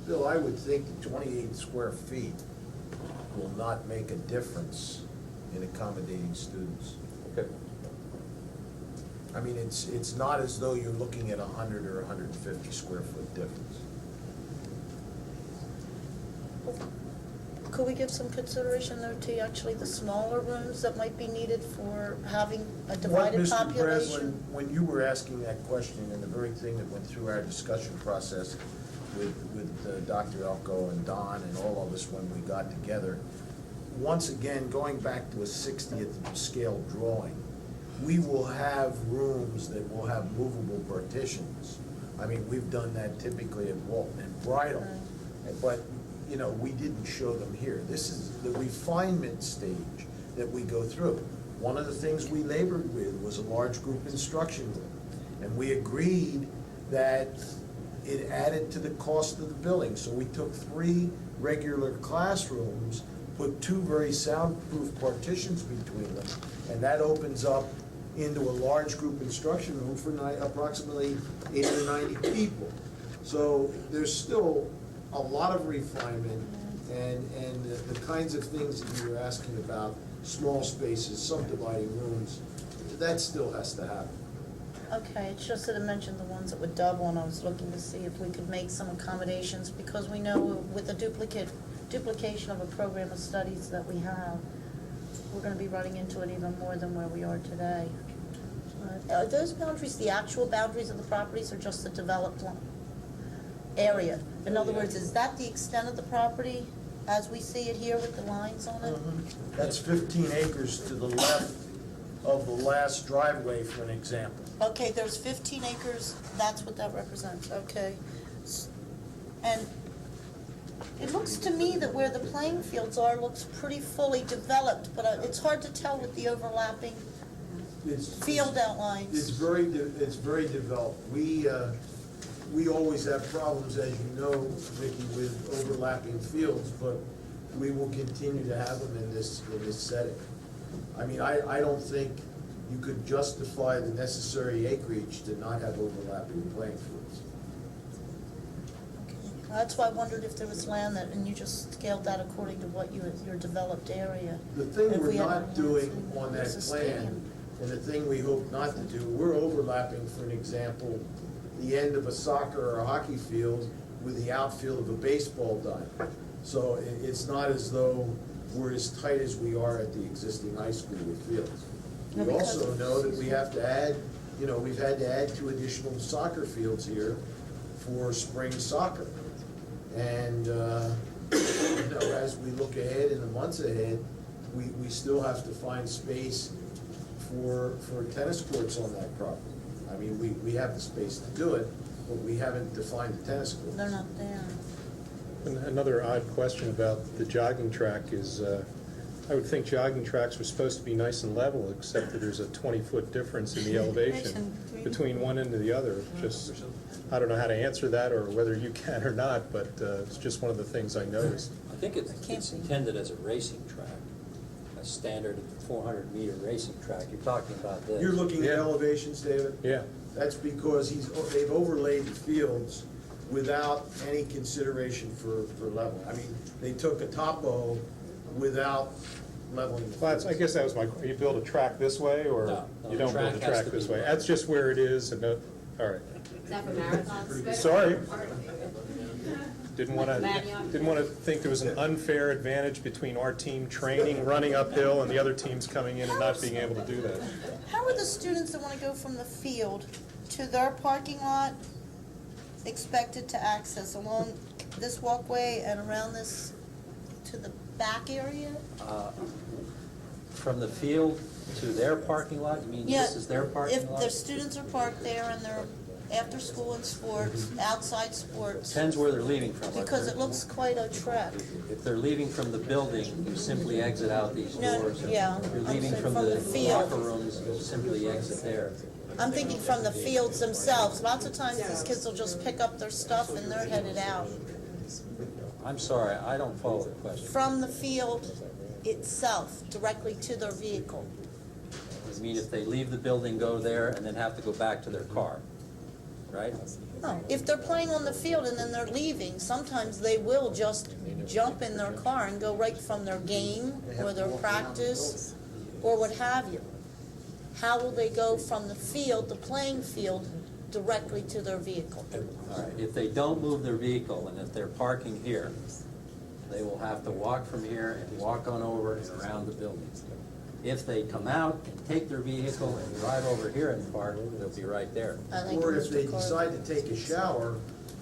Bill, I would think 28 square feet will not make a difference in accommodating students. Okay. I mean, it's not as though you're looking at 100 or 150 square foot difference. Could we give some consideration though to actually the smaller rooms that might be needed for having a divided What, Mr. population? Breslin, when you were asking that question, and the very thing that went through our discussion process with Dr. Elko and Don and all of us when we got together, once again, going back to a 60th scale drawing, we will have rooms that will have movable partitions. I mean, we've done that typically at Walton and Bridal, but you know, we didn't show them here. This is the refinement stage that we go through. One of the things we labored with was a large group instruction room, and we agreed that it added to the cost of the building. So we took 3 regular classrooms, put 2 very soundproof partitions between them, and that opens up into a large group instruction room for approximately 80 or 90 people. So there's still a lot of refinement, and the kinds of things that you were asking about, small spaces, subdividing rooms, that still has to happen. Okay, it's just that I mentioned the ones that would double, and I was looking to see if we could make some accommodations, because we know with the duplication of a program of studies that we have, we're gonna be running into it even more than where we are today. Are those boundaries the actual boundaries of the properties, or just the developed area? In other words, is that the extent of the property as we see it here with the lines on it? That's 15 acres to the left of the last driveway, for an example. Okay, there's 15 acres, that's what that represents, okay. And it looks to me that where the playing fields are looks pretty fully developed, but it's hard to tell with the overlapping field outlines. It's very developed. We always have problems, as you know, Vicki, with overlapping fields, but we will continue to have them in this setting. I mean, I don't think you could justify the necessary acreage to not have overlapping playing fields. That's why I wondered if there was land that, and you just scaled that according to what your developed area. The thing If we're we had not doing on that there's a plan, stadium. and the thing we hope not to do, we're overlapping, for an example, the end of a soccer or a hockey field with the outfield of a baseball diamond. So it's not as though we're as tight as we are at the existing high school with fields. No, We because also of- know that we have to add, we've had to add 2 additional soccer fields here for spring soccer. And, as we look ahead in the months ahead, we still have to find space for tennis courts on that property. I mean, we have the space to do it, but we haven't defined the tennis courts. They're not there. And another odd question about the jogging track is, I would think jogging tracks were supposed to be nice and level, except that there's a 20-foot difference in the elevation between one end and the other. Just, I don't know how to answer that, or whether you can or not, but it's just one of the things I noticed. I think it's intended as a racing track, a standard 400-meter racing track. You're talking about this. You're looking at Yeah. elevations, David? Yeah. That's because they've overlaid the fields without any consideration for level. I mean, they took a topo without leveling the Well, fields. I guess that was you build a track this way, or No, you don't build a track has track to this be way? level. That's just where it is, and all right. Is that for marathons? Sorry. Didn't want to think there was an unfair advantage between our team training, running uphill, and the other teams coming in and not being able to do that. How are the students that want to go from the field to their parking lot expected to access along this walkway and around this to the back area? From the field to their parking lot, you mean Yeah, this is their parking if lot? their students are parked there and they're after school and sports, outside sports, Depends where they're leaving from. because it looks quite a trek. If they're leaving from the building, you simply exit out these No, doors. yeah, If you're I'm leaving saying from from the the field. locker rooms, you simply exit there. I'm thinking from the fields themselves. Lots of times these kids will just pick up their stuff and they're headed out. I'm sorry, I don't follow the question. From the field itself, directly to their vehicle. I mean, if they leave the building, go there, and then have to go back to their car, right? No, if they're playing on the field and then they're leaving, sometimes they will just jump in their car and go right from their game or their practice or what have you. How will they go from the field, the playing field, directly to their vehicle? All right, if they don't move their vehicle, and if they're parking here, they will have to walk from here and walk on over and around the building. If they come out and take their vehicle and drive over here and park, they'll be right there. I think Or if they Mr. Carter- decide to take a shower,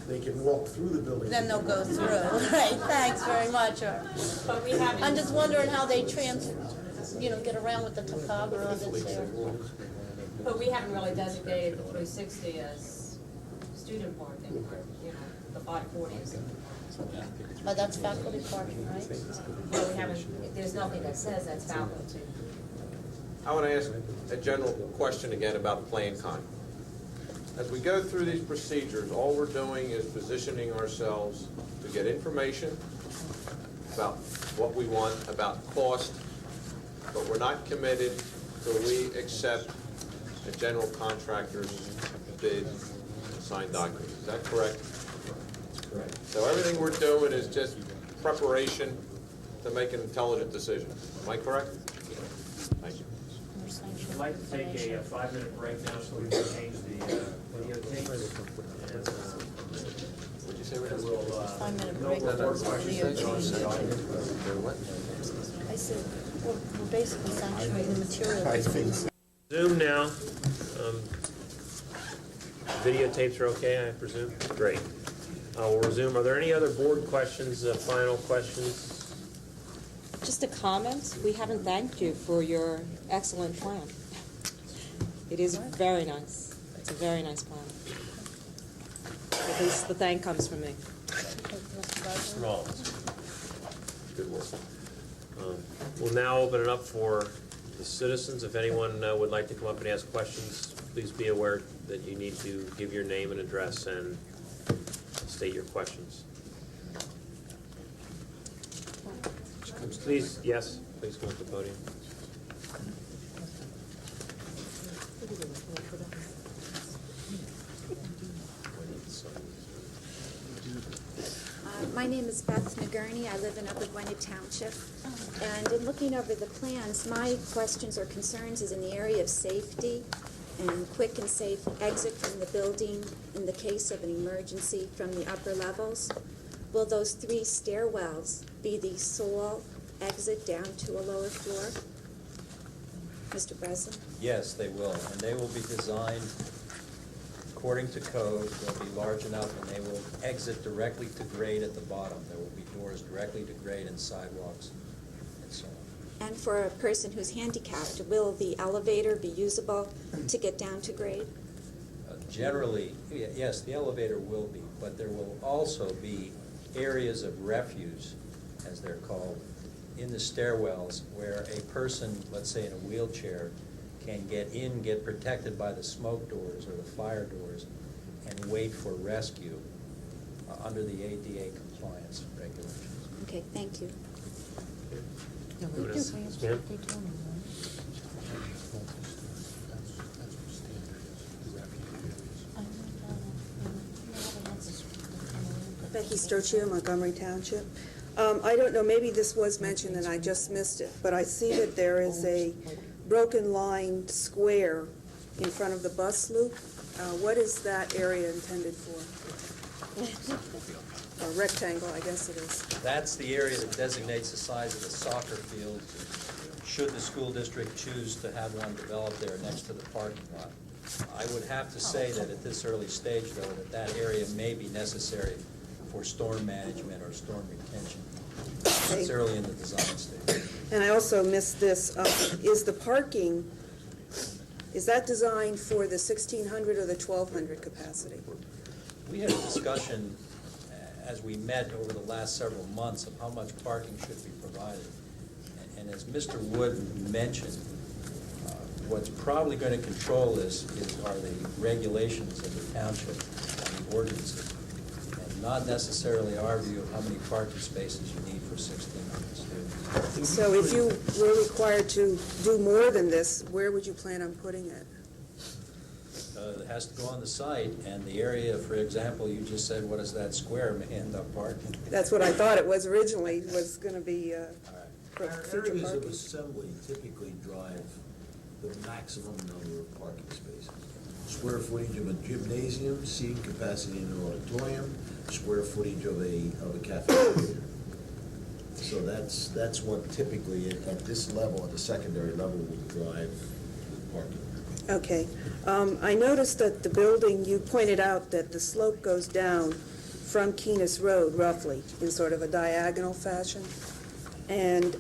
they can walk through the building. Then they'll go through. Right, thanks very much. But we haven't. I'm just wondering how they get around with the topography that's there. But we haven't really designated the 360 as student parking, you know, the 540s. Oh, that's faculty parking, right? Well, we haven't, there's nothing that says that's faculty. I want to ask a general question again about Plan Con. As we go through these procedures, all we're doing is positioning ourselves to get information about what we want, about cost, but we're not committed till we accept the general contractor's bid and signed documents. Is that correct? That's correct. So everything we're doing is just preparation to make an intelligent decision. Am I correct? Thank you. I'd like to take a 5-minute break now so we can change the videotapes. And What'd you say we're and doing? we'll, 5-minute no break. more board Video questions. change. I said, we're basically sanctioning the material. Zoom now. Videotapes are okay, I presume? Great. We'll resume. Are there any other board questions, final questions? Just a comment, we haven't thanked you for your excellent plan. It is very nice. It's a very nice plan. At least the thank comes from me. From all of us. Good work. We'll now open it up for the citizens. If anyone would like to come up and ask questions, please be aware that you need to give your name and address and state your questions. Please, yes, please come to the podium. My name is Beth Nagurney. I live in Upper Gwinnett Township. And in looking over the plans, my questions or concerns is in the area of safety and quick and safe exit from the building in the case of an emergency from the upper levels. Will those 3 stairwells be the sole exit down to a lower floor? Mr. Breslin? Yes, they will, and they will be designed according to code. They'll be large enough, and they will exit directly to grade at the bottom. There will be doors directly to grade and sidewalks and so on. And for a person who's handicapped, will the elevator be usable to get down to grade? Generally, yes, the elevator will be, but there will also be areas of refuse, as they're called, in the stairwells where a person, let's say in a wheelchair, can get in, get protected by the smoke doors or the fire doors, and wait for rescue under the ADA compliance regulations. Okay, thank you. Ma'am? Becky Sturchio, Montgomery Township. I don't know, maybe this was mentioned and I just missed it, but I see that there is a broken line square in front of the bus loop. What is that area intended for? A rectangle, I guess it is. That's the area that designates the size of the soccer field, should the school district choose to have one developed there next to the parking lot. I would have to say that at this early stage, though, that that area may be necessary for storm management or storm retention. It's early in the design stage. And I also missed this, is the parking, is that designed for the 1,600 or the 1,200 capacity? We had a discussion as we met over the last several months of how much parking should be provided. And as Mr. Wood mentioned, what's probably going to control this are the regulations of the township and the ordinances, and not necessarily our view of how many parking spaces you need for 1,600 students. So if you were required to do more than this, where would you plan on putting it? It has to go on the site, and the area, for example, you just said, what is that square, may end up parking. That's what I thought it was originally, was going to be for Our future areas of parking. assembly typically drive the maximum number of parking spaces. Square footage of a gymnasium, seating capacity in an auditorium, square footage of a cafeteria. So that's what typically at this level, at the secondary level, would drive the parking. Okay. I noticed that the building, you pointed out that the slope goes down from Keenest Road roughly in sort of a diagonal fashion. And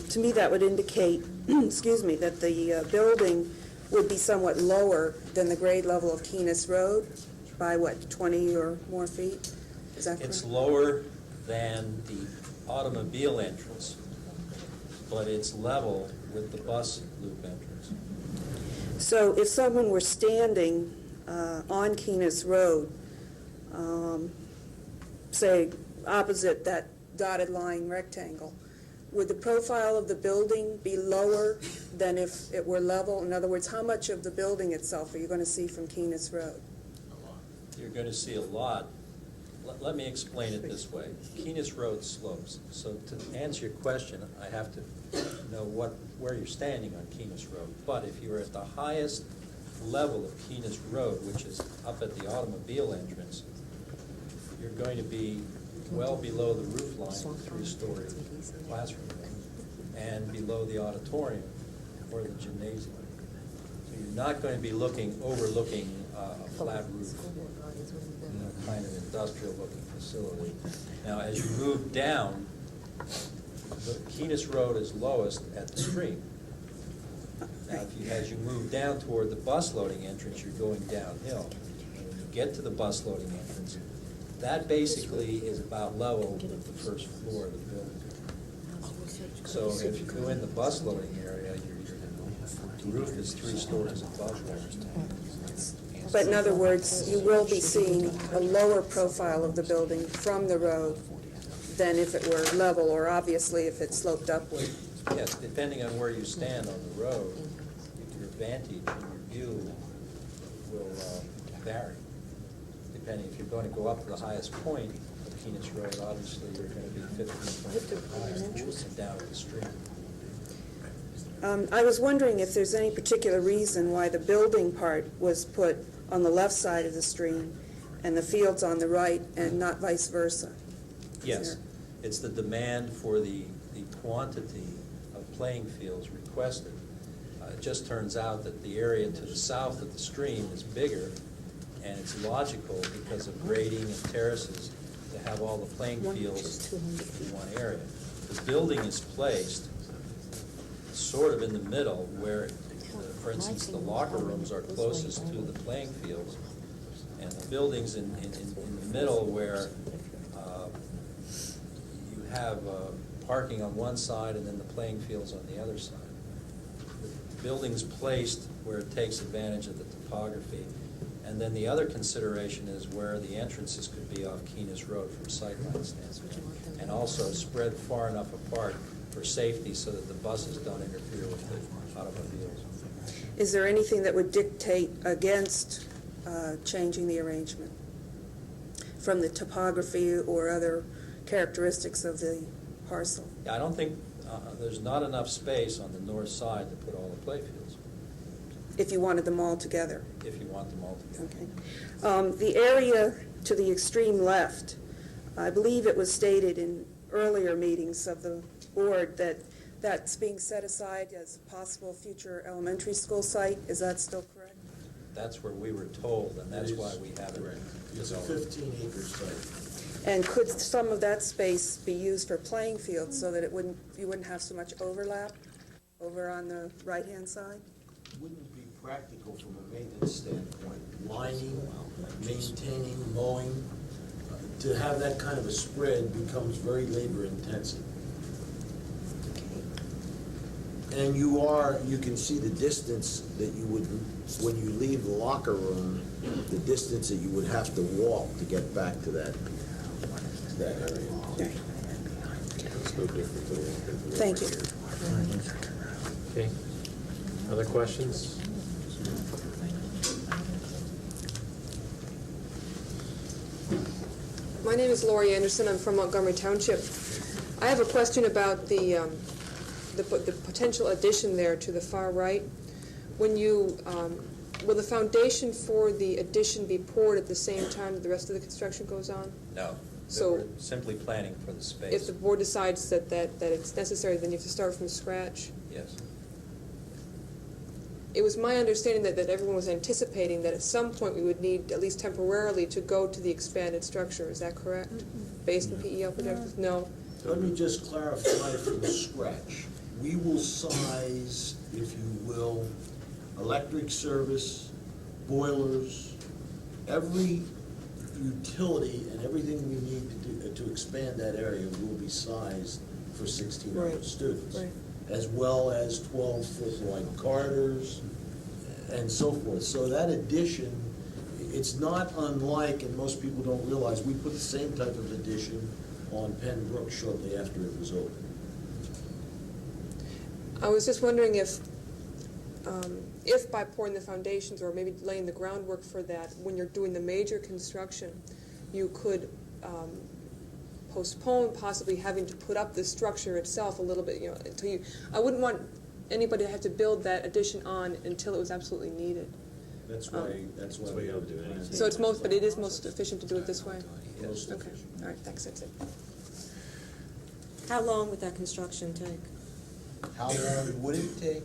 to me, that would indicate, excuse me, that the building would be somewhat lower than the grade level of Keenest Road by, what, 20 or more feet? Is that correct? It's lower than the automobile entrance, but it's level with the bus loop entrance. So if someone were standing on Keenest Road, say opposite that dotted line rectangle, would the profile of the building be lower than if it were level? In other words, how much of the building itself are you going to see from Keenest Road? You're going to see a lot. Let me explain it this way. Keenest Road slopes. So to answer your question, I have to know where you're standing on Keenest Road. But if you were at the highest level of Keenest Road, which is up at the automobile entrance, you're going to be well below the roof line of the three-story classroom and below the auditorium or the gymnasium. So you're not going to be overlooking a flat roof, kind of industrial-looking facility. Now, as you move down, the Keenest Road is lowest at the stream. Now, as you move down toward the bus loading entrance, you're going downhill. And when you get to the bus loading entrance, that basically is about level with the first floor of the building. So if you go in the bus loading area, the roof is 3 stories above there. But in other words, you will be seeing a lower profile of the building from the road than if it were level, or obviously if it sloped upward. Yes, depending on where you stand on the road, your vantage and your view will vary. Depending, if you're going to go up to the highest point of Keenest Road, obviously you're going to be 15 feet higher and down at the stream. I was wondering if there's any particular reason why the building part was put on the left side of the stream and the fields on the right and not vice versa. Yes, it's the demand for the quantity of playing fields requested. It just turns out that the area to the south of the stream is bigger, and it's logical because of grading and terraces to have all the playing fields in one area. The building is placed sort of in the middle where, for instance, the locker rooms are closest to the playing fields, and the building's in the middle where you have parking on one side and then the playing fields on the other side. The building's placed where it takes advantage of the topography. And then the other consideration is where the entrances could be off Keenest Road from sightline standpoint, and also spread far enough apart for safety so that the buses don't interfere with the automobiles. Is there anything that would dictate against changing the arrangement from the topography or other characteristics of the parcel? Yeah, I don't think there's not enough space on the north side to put all the playfields. If you wanted them all together? If you want them all together. Okay. The area to the extreme left, I believe it was stated in earlier meetings of the board that that's being set aside as a possible future elementary school site. Is that still correct? That's where we were told, and that's why we have it. It's a 15-acre site. And could some of that space be used for playing fields so that you wouldn't have so much overlap over on the right-hand side? Wouldn't be practical from a maintenance standpoint, lining, maintaining, mowing. To have that kind of a spread becomes very labor intensive. And you can see the distance that you would, when you leave the locker room, the distance that you would have to walk to get back to that area. Thank you. Okay. Other questions? My name is Lori Anderson. I'm from Montgomery Township. I have a question about the potential addition there to the far right. When you will the foundation for the addition be poured at the same time that the rest of the construction goes on? No. So we're simply planning for the space. if the board decides that it's necessary, then you have to start from scratch? Yes. It was my understanding that everyone was anticipating that at some point we would need, at least temporarily, to go to the expanded structure. Is that correct? Based on PEL projections? No? Let me just clarify from scratch. We will size, if you will, electric service, boilers, every utility and everything we need to expand that area will be sized for 1,600 students. Right. As well as 12-foot wide corridors and so forth. So that addition it's not unlike, and most people don't realize, we put the same type of addition on Penn Brook shortly after it was opened. I was just wondering if by pouring the foundations or maybe laying the groundwork for that, when you're doing the major construction, you could postpone possibly having to put up the structure itself a little bit, until you, I wouldn't want anybody to have to build that addition on until it was absolutely needed. That's why we you have do to it. So it's most, but it is most efficient to do it this way? Most Okay, all right, thanks, that's it. How long would that construction take? How long would it take?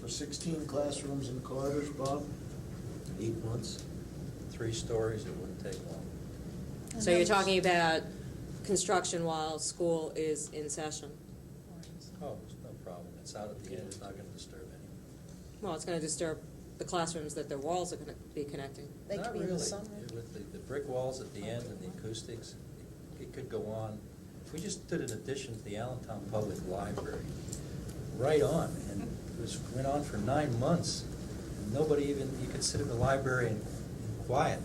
For 16 classrooms and corridors, Bob? 8 months. 3 stories, it wouldn't take long. So you're talking about construction while school is in session? Oh, there's no problem. It's out at the end, it's not going to disturb anyone. Well, it's going to disturb the classrooms that their walls are going to be connecting. They could Not be in the really. summer. With the brick walls at the end and the acoustics, it could go on. We just did an addition to the Allentown Public Library, right on, and it went on for 9 months. And nobody even, you could sit in the library in quiet,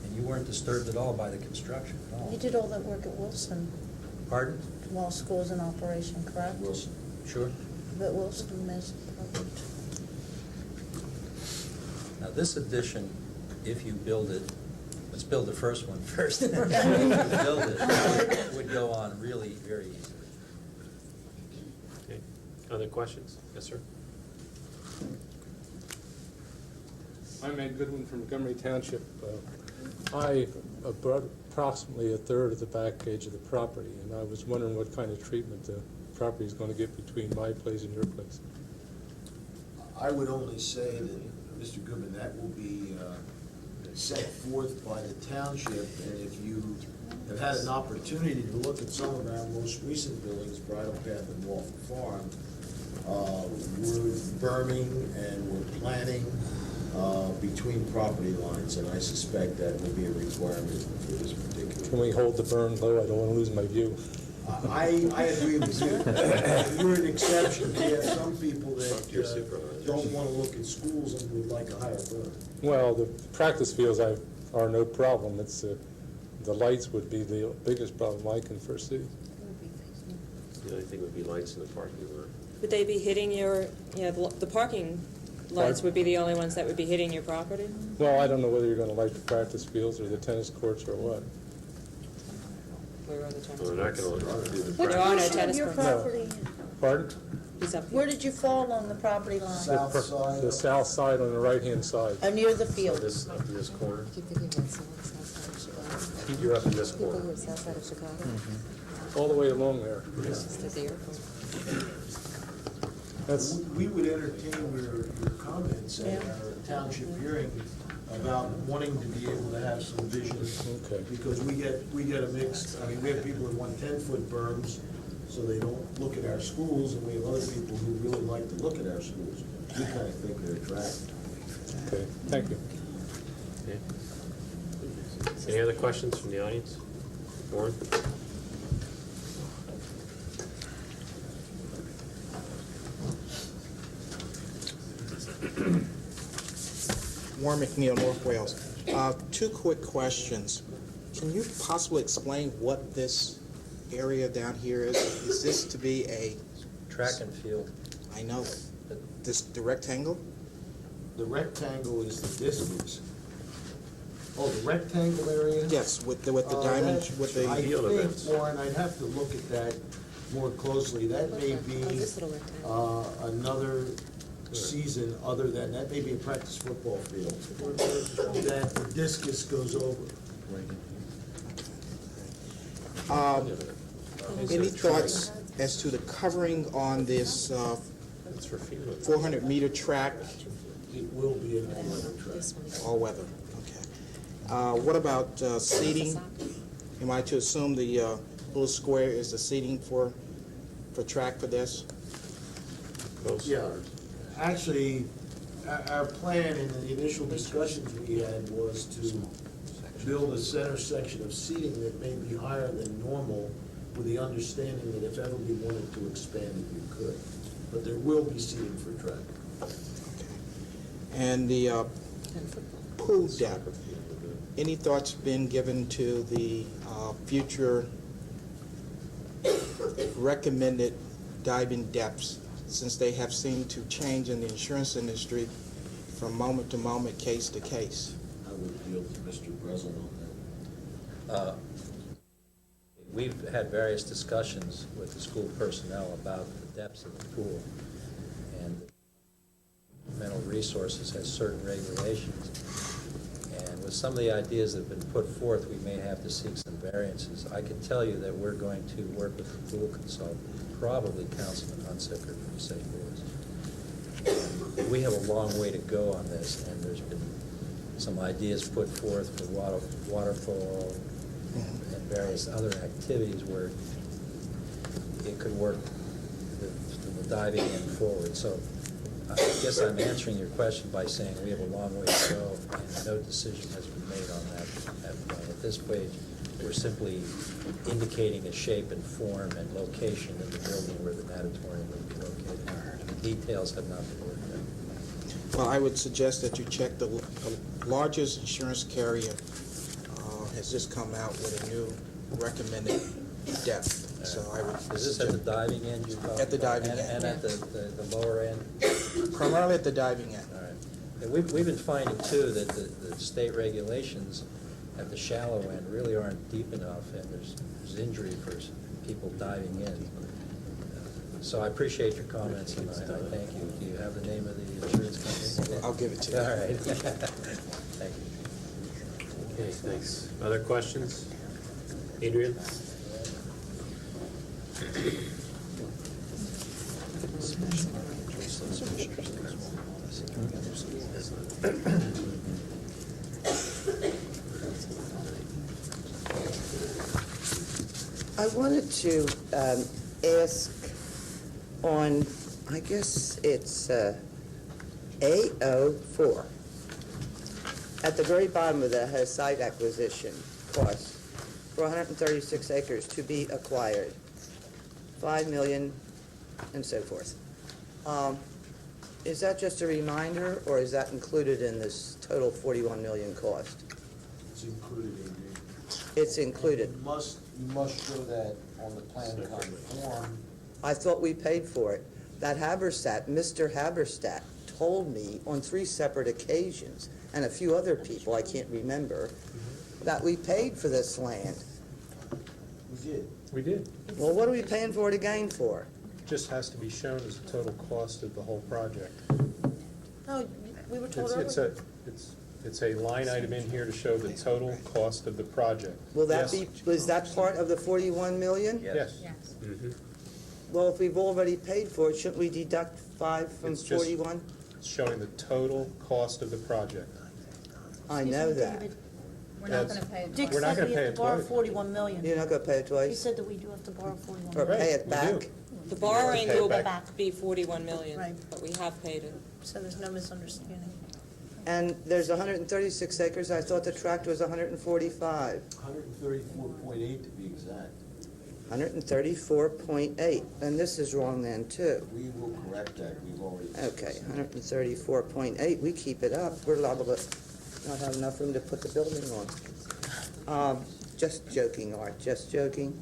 and you weren't disturbed at all by the construction at all. You did all that work at Wilson Pardon? while school's in operation, correct? Wilson. Sure. But Wilson is perfect. Now, this addition, if you build it, let's build the first one first. If you build it would go on really very easily. Okay. Other questions? Yes, sir. I'm Ed Goodwin from Montgomery Township. I bought approximately a third of the back edge of the property, and I was wondering what kind of treatment the property is going to get between my place and your place. I would only say that, Mr. Goodman, that will be set forth by the township, and if you have had an opportunity to look at some of our most recent buildings, Bridle Path and Waltham Farm, we're berming and we're planning between property lines, and I suspect that will be a requirement for this particular. Can we hold the berm low? I don't want to lose my view. I agree with you. You're an exception. We have some people that don't want to look at schools and would like a higher burn. Well, the practice fields are no problem. It's the lights would be the biggest problem I can foresee. The only thing would be lights in the parking lot. Would they be hitting your, the parking lights would be the only ones that would be hitting your property? Well, I don't know whether you're going to light the practice fields or the tennis courts or what. Where are the tennis Well, they're not courts? going to do the Which There are no portion of tennis your courts. property, Pardon? He's up where here. did you fall on the property line? South side. The south side on the right-hand side. Near the So field? this, up in this corner, Keep thinking about south side of Chicago. you're up in this People who corner. are south side of Chicago. All the way along there. It's just at the airport. That's, We would entertain your comments at our township hearing about wanting to be able to have some vision. Okay. Because we get a mixed, I mean, we have people that want 10-foot berms, so they don't look at our schools, and we have other people who really like to look at our schools. We kind of think they're attractive. okay, thank you. Okay. Any other questions from the audience? Warren? Warren McNeil, North Wales. 2 quick questions. Can you possibly explain what this area down here is? Is this to be a... Track and field. I know. The rectangle? The rectangle is the distance. Oh, the rectangle area? Yes, with the diamond, with the... I think, Warren, I'd have to look at that more closely. That may be another season other than, that may be a practice football field, that the discus goes over. Any thoughts as to the covering on this 400-meter track? It will be an all-weather track. All weather, okay. What about seating? Am I to assume the little square is the seating for track for this? Yeah, actually, our plan in the initial discussions we had was to build a center section of seating that may be higher than normal, with the understanding that if ever we wanted to expand it, we could. But there will be seating for track. And the pool depth, any thoughts been given to the future recommended diving depths, since they have seemed to change in the insurance industry from moment to moment, case to case? I would deal with Mr. Breslin on that. We've had various discussions with the school personnel about the depths of the pool, and mental resources has certain regulations. And with some of the ideas that have been put forth, we may have to seek some variances. I can tell you that we're going to work with the pool consultant, probably Councilman Hunsaker from St. Louis. And we have a long way to go on this, and there's been some ideas put forth for waterfall and various other activities where it could work the diving end forward. So I guess I'm answering your question by saying we have a long way to go, and no decision has been made on that point. At this stage, we're simply indicating a shape and form and location in the building where the natatorium would be located. The details have not been worked out. Well, I would suggest that you check the largest insurance carrier has just come out with a new recommended depth. So I would Is this at the diving end you're talking At the diving about? end. And at the lower end? primarily at the diving end. All right. And we've been finding, too, that the state regulations at the shallow end really aren't deep enough, and there's injury for people diving in. So I appreciate your comments, and I thank you. Do you have the name of the insurance company? I'll give it to you. All right. Thank you. Okay, thanks. Other questions? Adrian? I wanted to ask on, I guess it's A04. At the very bottom of that has site acquisition costs for 136 acres to be acquired, 5 million and so forth. Is that just a reminder, or is that included in this total 41 million cost? It's included, Adrian. It's included. You must show that on the plan con form. I thought we paid for it. That Haberstadt, Mr. Haberstadt, told me on 3 separate occasions, and a few other people, I can't remember, that we paid for this land. We did. We did. Well, what are we paying for it again for? Just has to be shown as the total cost of the whole project. No, we were told It's earlier. it's a line item in here to show the total cost of the project. Will that Yes. be, is that part of the 41 million? Yes. Mm-hmm. Well, if we've already paid for it, shouldn't we deduct 5 from It's just- 41? It's showing the total cost of the project. I know that. We're not gonna pay it. Dick We're not said gonna we pay have it to borrow twice. 41 million. You're not gonna pay it He twice? said that we do have to borrow 41 Or million. pay it We back? do. The borrowing pay it will back. be 41 million, Right. but we have paid it. So there's no misunderstanding. And there's 136 acres, I thought the tract was 145. 134.8 to be exact. 134.8, and this is wrong then, too. We will correct that. We've already. Okay, 134.8, we keep it up, we're liable to not have enough room to put the building on. Just joking, Art, just joking.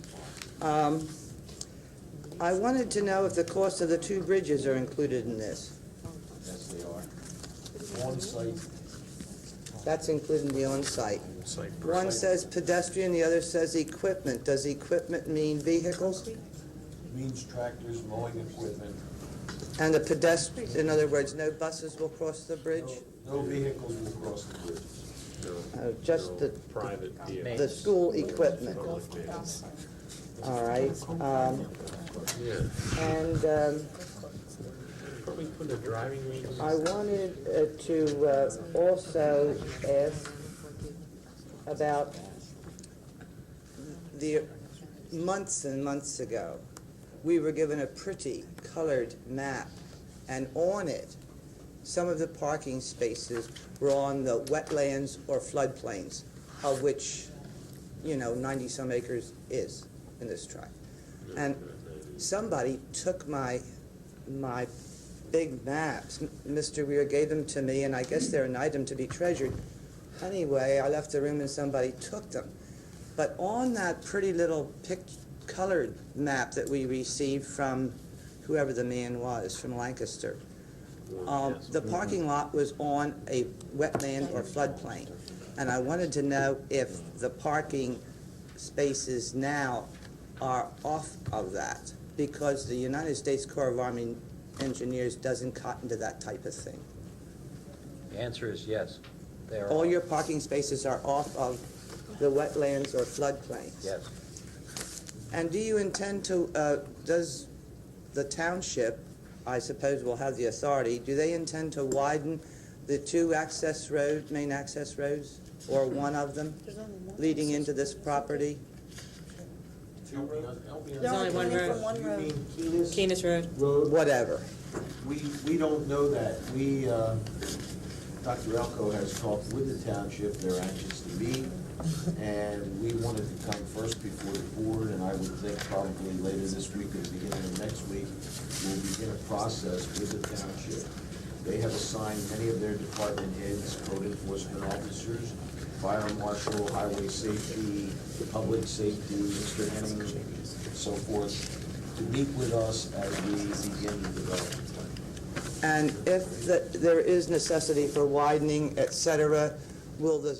I wanted to know if the cost of the 2 bridges are included in this. Yes, they are. On site. That's included in the on-site. One says pedestrian, the other says equipment. Does equipment mean vehicles? Means tractors, mowing equipment. And the pedestrian, in other words, no buses will cross the bridge? No vehicles will cross the bridges. Just the Private vehicles. the school equipment. All right. Yeah. And Probably put a driving range. I wanted to also ask about the months and months ago, we were given a pretty colored map, and on it, some of the parking spaces were on the wetlands or floodplains, of which, 90-some acres is in this tract. And somebody took my big maps. Mr. Weir gave them to me, and I guess they're an item to be treasured. anyway, I left the room and somebody took them. But on that pretty little colored map that we received from whoever the man was, from Lancaster, the parking lot was on a wetland or floodplain. And I wanted to know if the parking spaces now are off of that, because the United States Corps of Army Engineers doesn't cotton to that type of thing. The answer is yes. They are All off. your parking spaces are off of the wetlands or floodplains? Yes. And do you intend to, does the township, I suppose will have the authority, do they intend to widen the two access roads, main access roads, or one of them, leading into this property? There's only one road. You mean Keenest? Keenest Road. Whatever. We don't know that. Dr. Elko has talked with the township, they're anxious to meet, and we wanted to come first before the board, and I would think probably later this week or the beginning of next week, we'll begin a process with the township. They have assigned many of their department heads, code enforcement officers, fire marshal, highway safety, public safety, Mr. Henning, and so forth, to meet with us as we begin the development. And if there is necessity for widening, et cetera, will the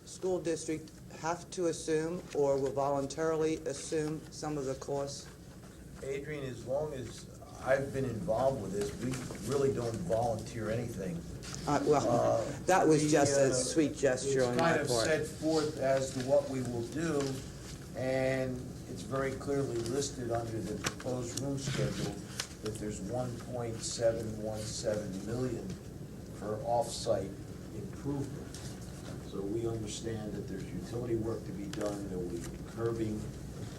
school district have to assume or will voluntarily assume some of the costs? Adrian, as long as I've been involved with this, we really don't volunteer anything. That was just a sweet gesture on my It's kind part. of set forth as to what we will do, and it's very clearly listed under the proposed room schedule that there's 1.717 million for off-site improvement. So we understand that there's utility work to be done, there will be curbing,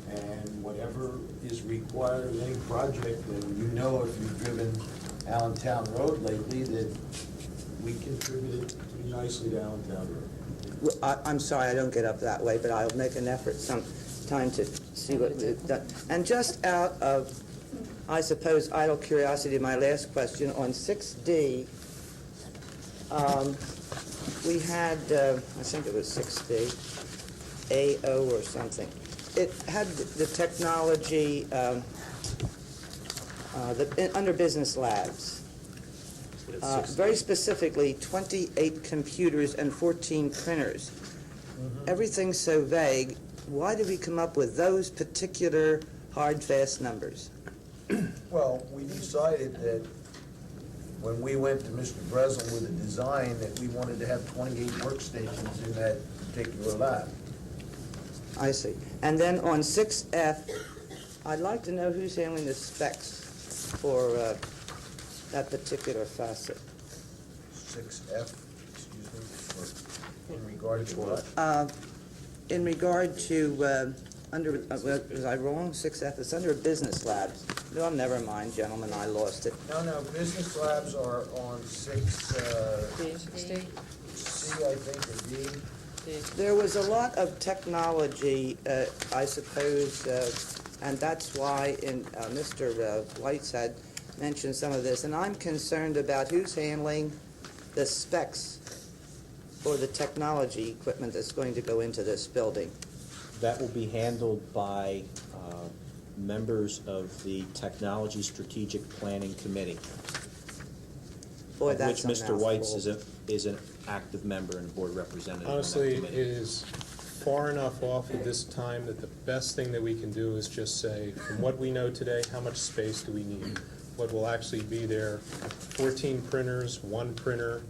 and whatever is required of any project, and you know if you've driven Allentown Road lately, that we contributed pretty nicely to Allentown Road. Well, I'm sorry I don't get up that way, but I'll make an effort sometime to see what we've done. And just out of, I suppose, idle curiosity, my last question, on 6D, we had, I think it was 6D, AO or something. It had the technology, under business labs. Very specifically, 28 computers and 14 printers. Everything's so vague. Why did we come up with those particular hard, fast numbers? Well, we decided that when we went to Mr. Breslin with a design that we wanted to have 28 workstations in that particular lab. I see. And then on 6F, I'd like to know who's handling the specs for that particular facet. 6F, excuse me, for, in regard to what? In regard to, was I wrong? 6F, it's under business labs. No, never mind, gentlemen, I lost it. No, business labs are on 6, C, I think, or D. There was a lot of technology, I suppose, and that's why Mr. Whites had mentioned some of this, and I'm concerned about who's handling the specs for the technology equipment that's going to go into this building. That will be handled by members of the Technology Strategic Planning Committee, Boy, of that's which a Mr. Whites mouthful. is an active member and board representative on that Honestly, it committee. is far enough off at this time that the best thing that we can do is just say, from what we know today, how much space do we need? What will actually be there? 14 printers, one printer,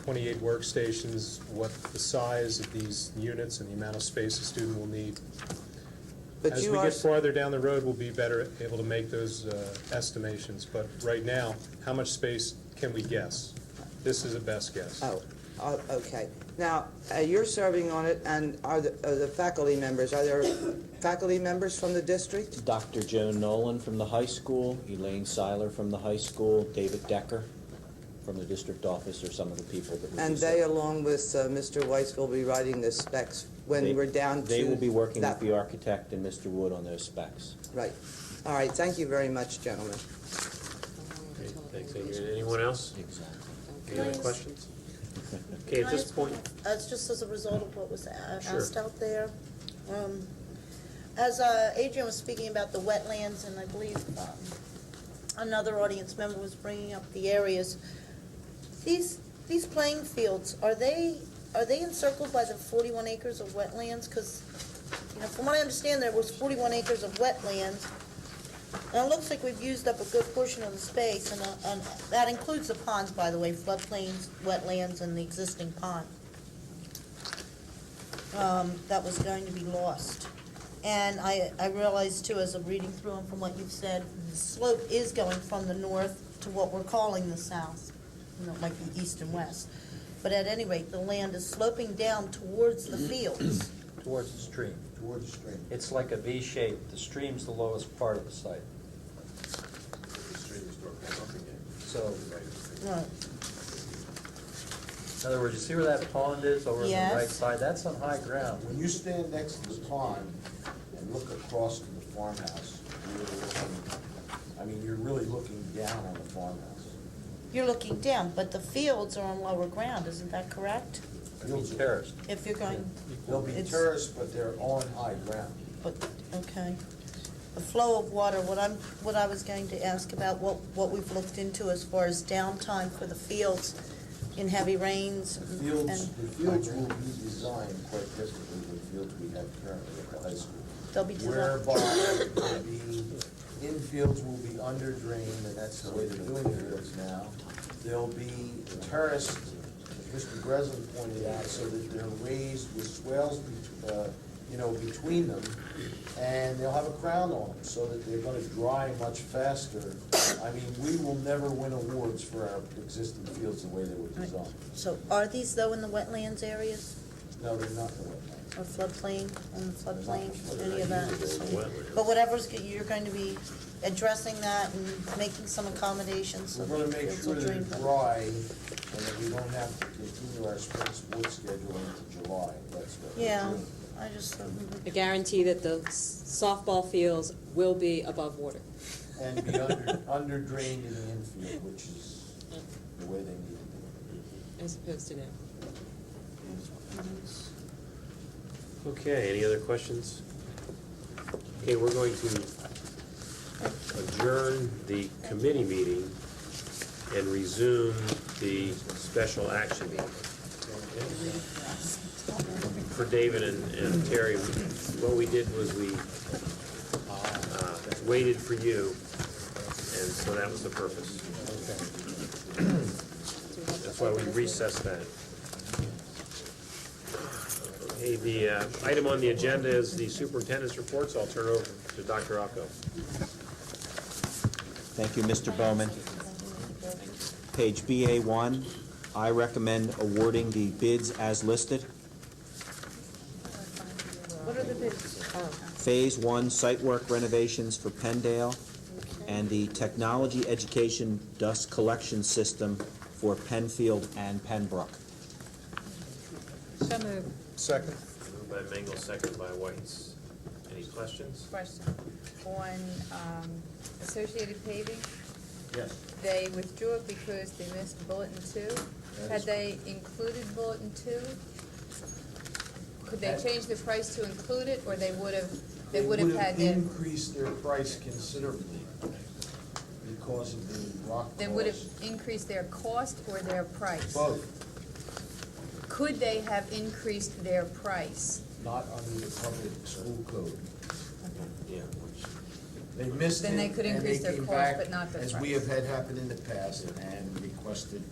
28 workstations, what the size of these units and the amount of space a student will need. But As you we are get farther down the road, we'll be better able to make those estimations. But right now, how much space can we guess? This is a best guess. Oh, okay. Now, you're serving on it, and are the faculty members, are there faculty members from the district? Dr. Joan Nolan from the high school, Elaine Seiler from the high school, David Decker from the district office are some of the people that will be And they, along with Mr. Weiss, will be writing the specs when we're down to They will be working that. with the architect and Mr. Wood on those specs. Right. All right, thank you very much, gentlemen. Thanks, Adrian. Anyone else? Any other questions? Okay, Can at I this ask point, As just as a result of what was Sure. asked out there, as Adrian was speaking about the wetlands, and I believe another audience member was bringing up the areas, these playing fields, are they encircled by the 41 acres of wetlands? Because, from what I understand, there was 41 acres of wetlands, and it looks like we've used up a good portion of the space, and that includes the ponds, by the way, floodplains, wetlands, and the existing pond. That was going to be lost. And I realized too, as I'm reading through them from what you've said, the slope is going from the north to what we're calling the south. It might be east and west. But at any rate, the land is sloping down towards the fields. Towards the stream. Towards the stream. It's like a V shape. The stream's the lowest part of the site. So, Right. in other words, you see where that pond is over on the right Yes. side? That's on high ground. When you stand next to the pond and look across to the farmhouse, you're really looking down on the farmhouse. You're looking down, but the fields are on lower ground, isn't that correct? Fields are terraced. If you're going, They'll be It's- terraced, but they're on high ground. but, okay. The flow of water, what I was going to ask about, what we've looked into as far as downtime for the fields in heavy rains. The fields will be designed quite differently than the fields we have currently at the high school. They'll be designed. Whereby the infields will be under drained, and that's the way they're doing the fields now. They'll be terraced, as Mr. Breslin pointed out, so that they're raised with swales, between them, and they'll have a crown on them, so that they're gonna dry much faster. We will never win awards for our existing fields the way they were designed. So are these though in the wetlands areas No, they're not the wetlands. or floodplain, on the floodplain, Not any of that? wetlands. But you're going to be addressing that and making some accommodations so We're gonna the make fields sure will that drain. it's dry, and that we don't have to continue our spring sports schedule into July. That's what we're Yeah, doing. I just, I guarantee that the softball fields will be above water. And be under drained in the infield, which is the way they need to be. As opposed to now. okay, any other questions? Okay, we're going to adjourn the committee meeting and resume the special action meeting. For David and Terry, what we did was we waited for you, and so that was the purpose. That's why we recessed that. Okay, the item on the agenda is the superintendent's reports. I'll turn it over to Dr. Rocco. Thank you, Mr. Bowman. Page BA1, I recommend awarding the bids as listed. what are the bids? Phase 1 site work renovations for Penndale and the technology education dust collection system for Penfield and Pembroke. So moved. Second. Moved by Mengel, second by Whites. Any questions? Question. On Associated Paving, Yes. they withdrew it because they missed Bulletin 2. Had they included Bulletin 2? Could they change the price to include it, or they would have had They to, would have increased their price considerably because of the rock they would have cost. increased their cost or their price? Both, Could they have increased their price? not under the public school code. Yeah. They missed it. Then they could and increase their came cost, back, but not their as we have had happen in the past, and requested,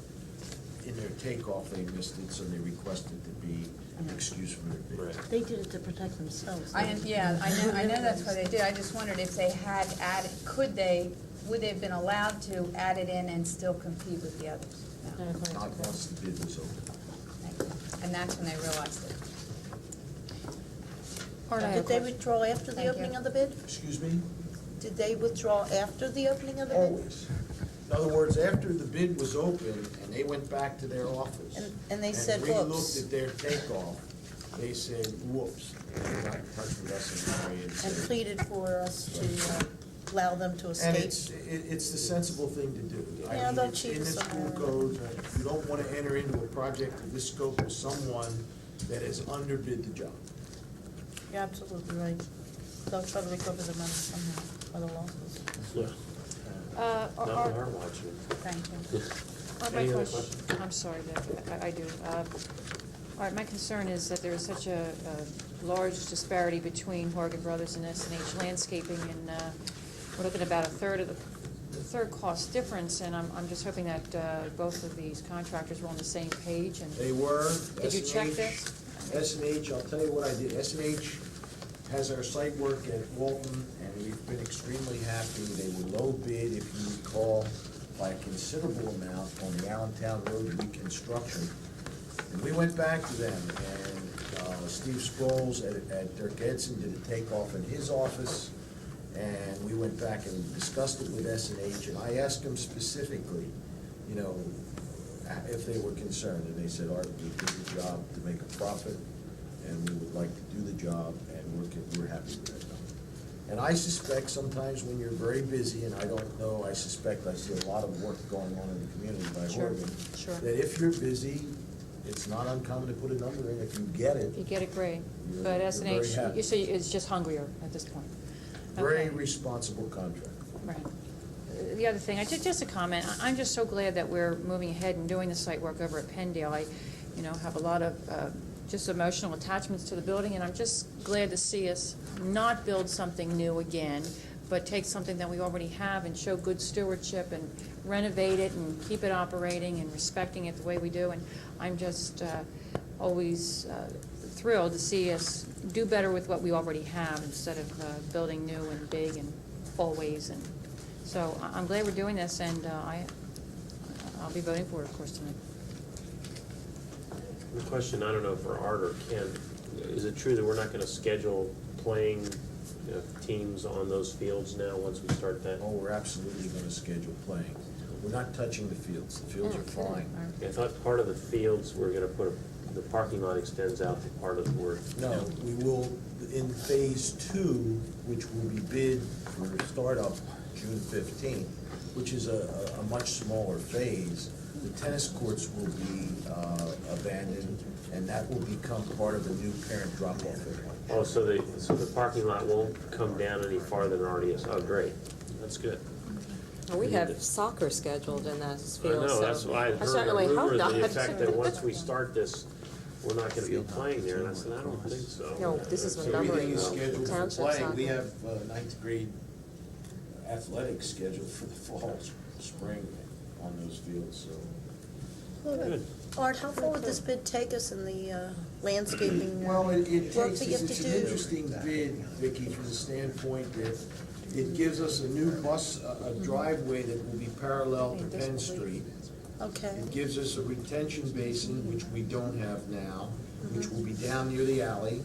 in their takeoff, they missed it, so they requested to be excused from their bid. They did it to protect themselves. I know that's what they did, I just wondered if they had added, would they have been allowed to add it in and still compete with the others? No. Not once the bid was open. And that's when they realized it. Did they withdraw after the Thank you. opening of the bid? Excuse me? Did they withdraw after the opening of the bid? Always. In other words, after the bid was open, and they went back to their office. And they said, And whoops. re-looked at their takeoff, they said, whoops. They got in touch with us and And pleaded for us allow them to And escape. it's the sensible thing to do. I Yeah, mean, they'll it's cheat in the us school somewhere. code, you don't want to enter into a project of this scope with someone that has underbid the job. You're absolutely right. They'll try to recover the money somehow, or the losses. Yeah. Not Art, that I'm watching. Thank you. my Any other question, I'm sorry, Vic, I do. Art, my concern is that there is such a large disparity between Horgan Brothers and S&H Landscaping, and we're looking at about a third of the third cost difference, and I'm just hoping that both of these contractors were on the same page, and. They were. Did you check S&H this? S&H, I'll tell you what I did. S&H has our site work at Walton, and we've been extremely happy. They were low bid, if you recall, by a considerable amount on the Allentown Road reconstruction. And we went back to them, and Steve Scrolls at Dirk Edson did a takeoff in his office, and we went back and discussed it with S&H, and I asked them specifically, you know, if they were concerned, and they said, Art, we did the job to make a profit, and we would like to do the job, and we're happy with it. And I suspect sometimes when you're very busy, and I don't know, I suspect I see a lot of work going on in the community by Sure, Horgan, sure. that if you're busy, it's not uncommon to put a number in. If you get it, If you get it, great. You're- But you're S&H, very happy. you say it's just hungrier at this point. very Okay. responsible contract. Right. The other thing, just a comment, I'm just so glad that we're moving ahead and doing the site work over at Penndale. I, have a lot of just emotional attachments to the building, and I'm just glad to see us not build something new again, but take something that we already have and show good stewardship and renovate it and keep it operating and respecting it the way we do. And I'm just always thrilled to see us do better with what we already have instead of building new and big and always. And so I'm glad we're doing this, and I'll be voting for it, of course, tonight. The question, I don't know for Art or Ken, is it true that we're not going to schedule playing teams on those fields now once we start that? Oh, we're absolutely gonna schedule playing. We're not touching the fields. The fields are fine. I thought part of the fields, we're going to put, the parking lot extends out to part of the work. No, we will, in phase two, which will be bid for startup June 15th, which is a much smaller phase, the tennis courts will be abandoned, and that will become part of the new parent drop-off area. Oh, so the parking lot won't come down any farther than it already is. Oh, great. That's good. Well, we have soccer scheduled in those I fields, know, that's so why I I heard a certainly hope rumor to not. the effect that once we start this, we're not going to be playing there, and I said, I don't think so. No, this is So when everything is numbering scheduled for township play. soccer. We have ninth grade athletics scheduled for the fall, spring on those fields, so. Good. Art, how far would this bid take us in the landscaping Well, it work takes that you us, have it's to an do? interesting bid, Vicki, from the standpoint that it gives us a new bus, a driveway that will be parallel to Penn Street. Okay, It gives us a retention basin, which we don't have now, which will be down near the alley.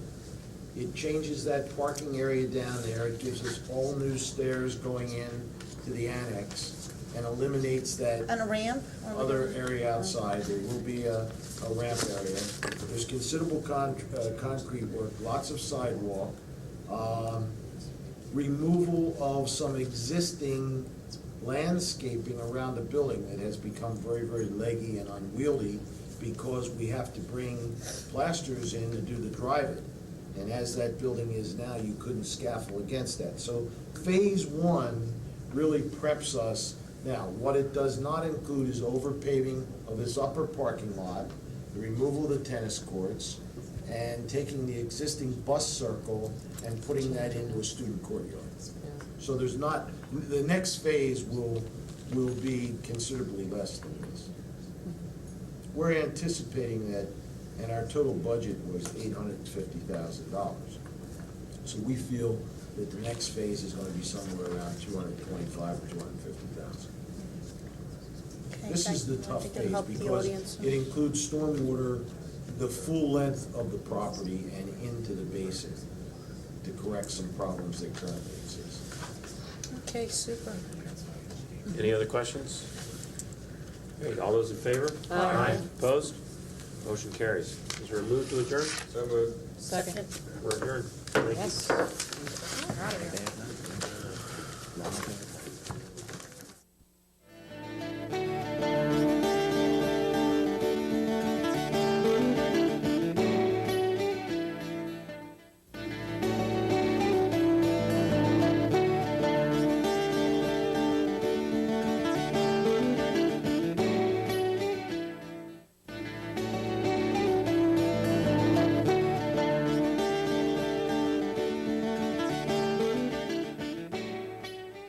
It changes that parking area down there. It gives us all new stairs going in to the annex and eliminates that and a ramp? or other whatever? area outside. There will be a ramp area. There's considerable concrete work, lots of sidewalk. Removal of some existing landscaping around the building that has become very, very leggy and unwieldy because we have to bring plasters in to do the drive-in. And as that building is now, you couldn't scaffold against that. So phase one really preps us. Now, what it does not include is overpaving of this upper parking lot, the removal of the tennis courts, and taking the existing bus circle and putting that into a student courtyard. So there's not, the next phase will be considerably less than this. We're anticipating that, and our total budget was $850,000. So we feel that the next phase is gonna be somewhere around 225 or 250,000. Okay, This is the thank you. I tough think it'll phase help the because audience. it includes stormwater, the full length of the property and into the basin to correct some problems that currently exist. Okay, super. Any other questions? Okay, all those in favor? Aye. Opposed? Motion carries. Is there a move to adjourn? So moved. Second. We're adjourned. Thank you. Yes. We're out of here. Okay.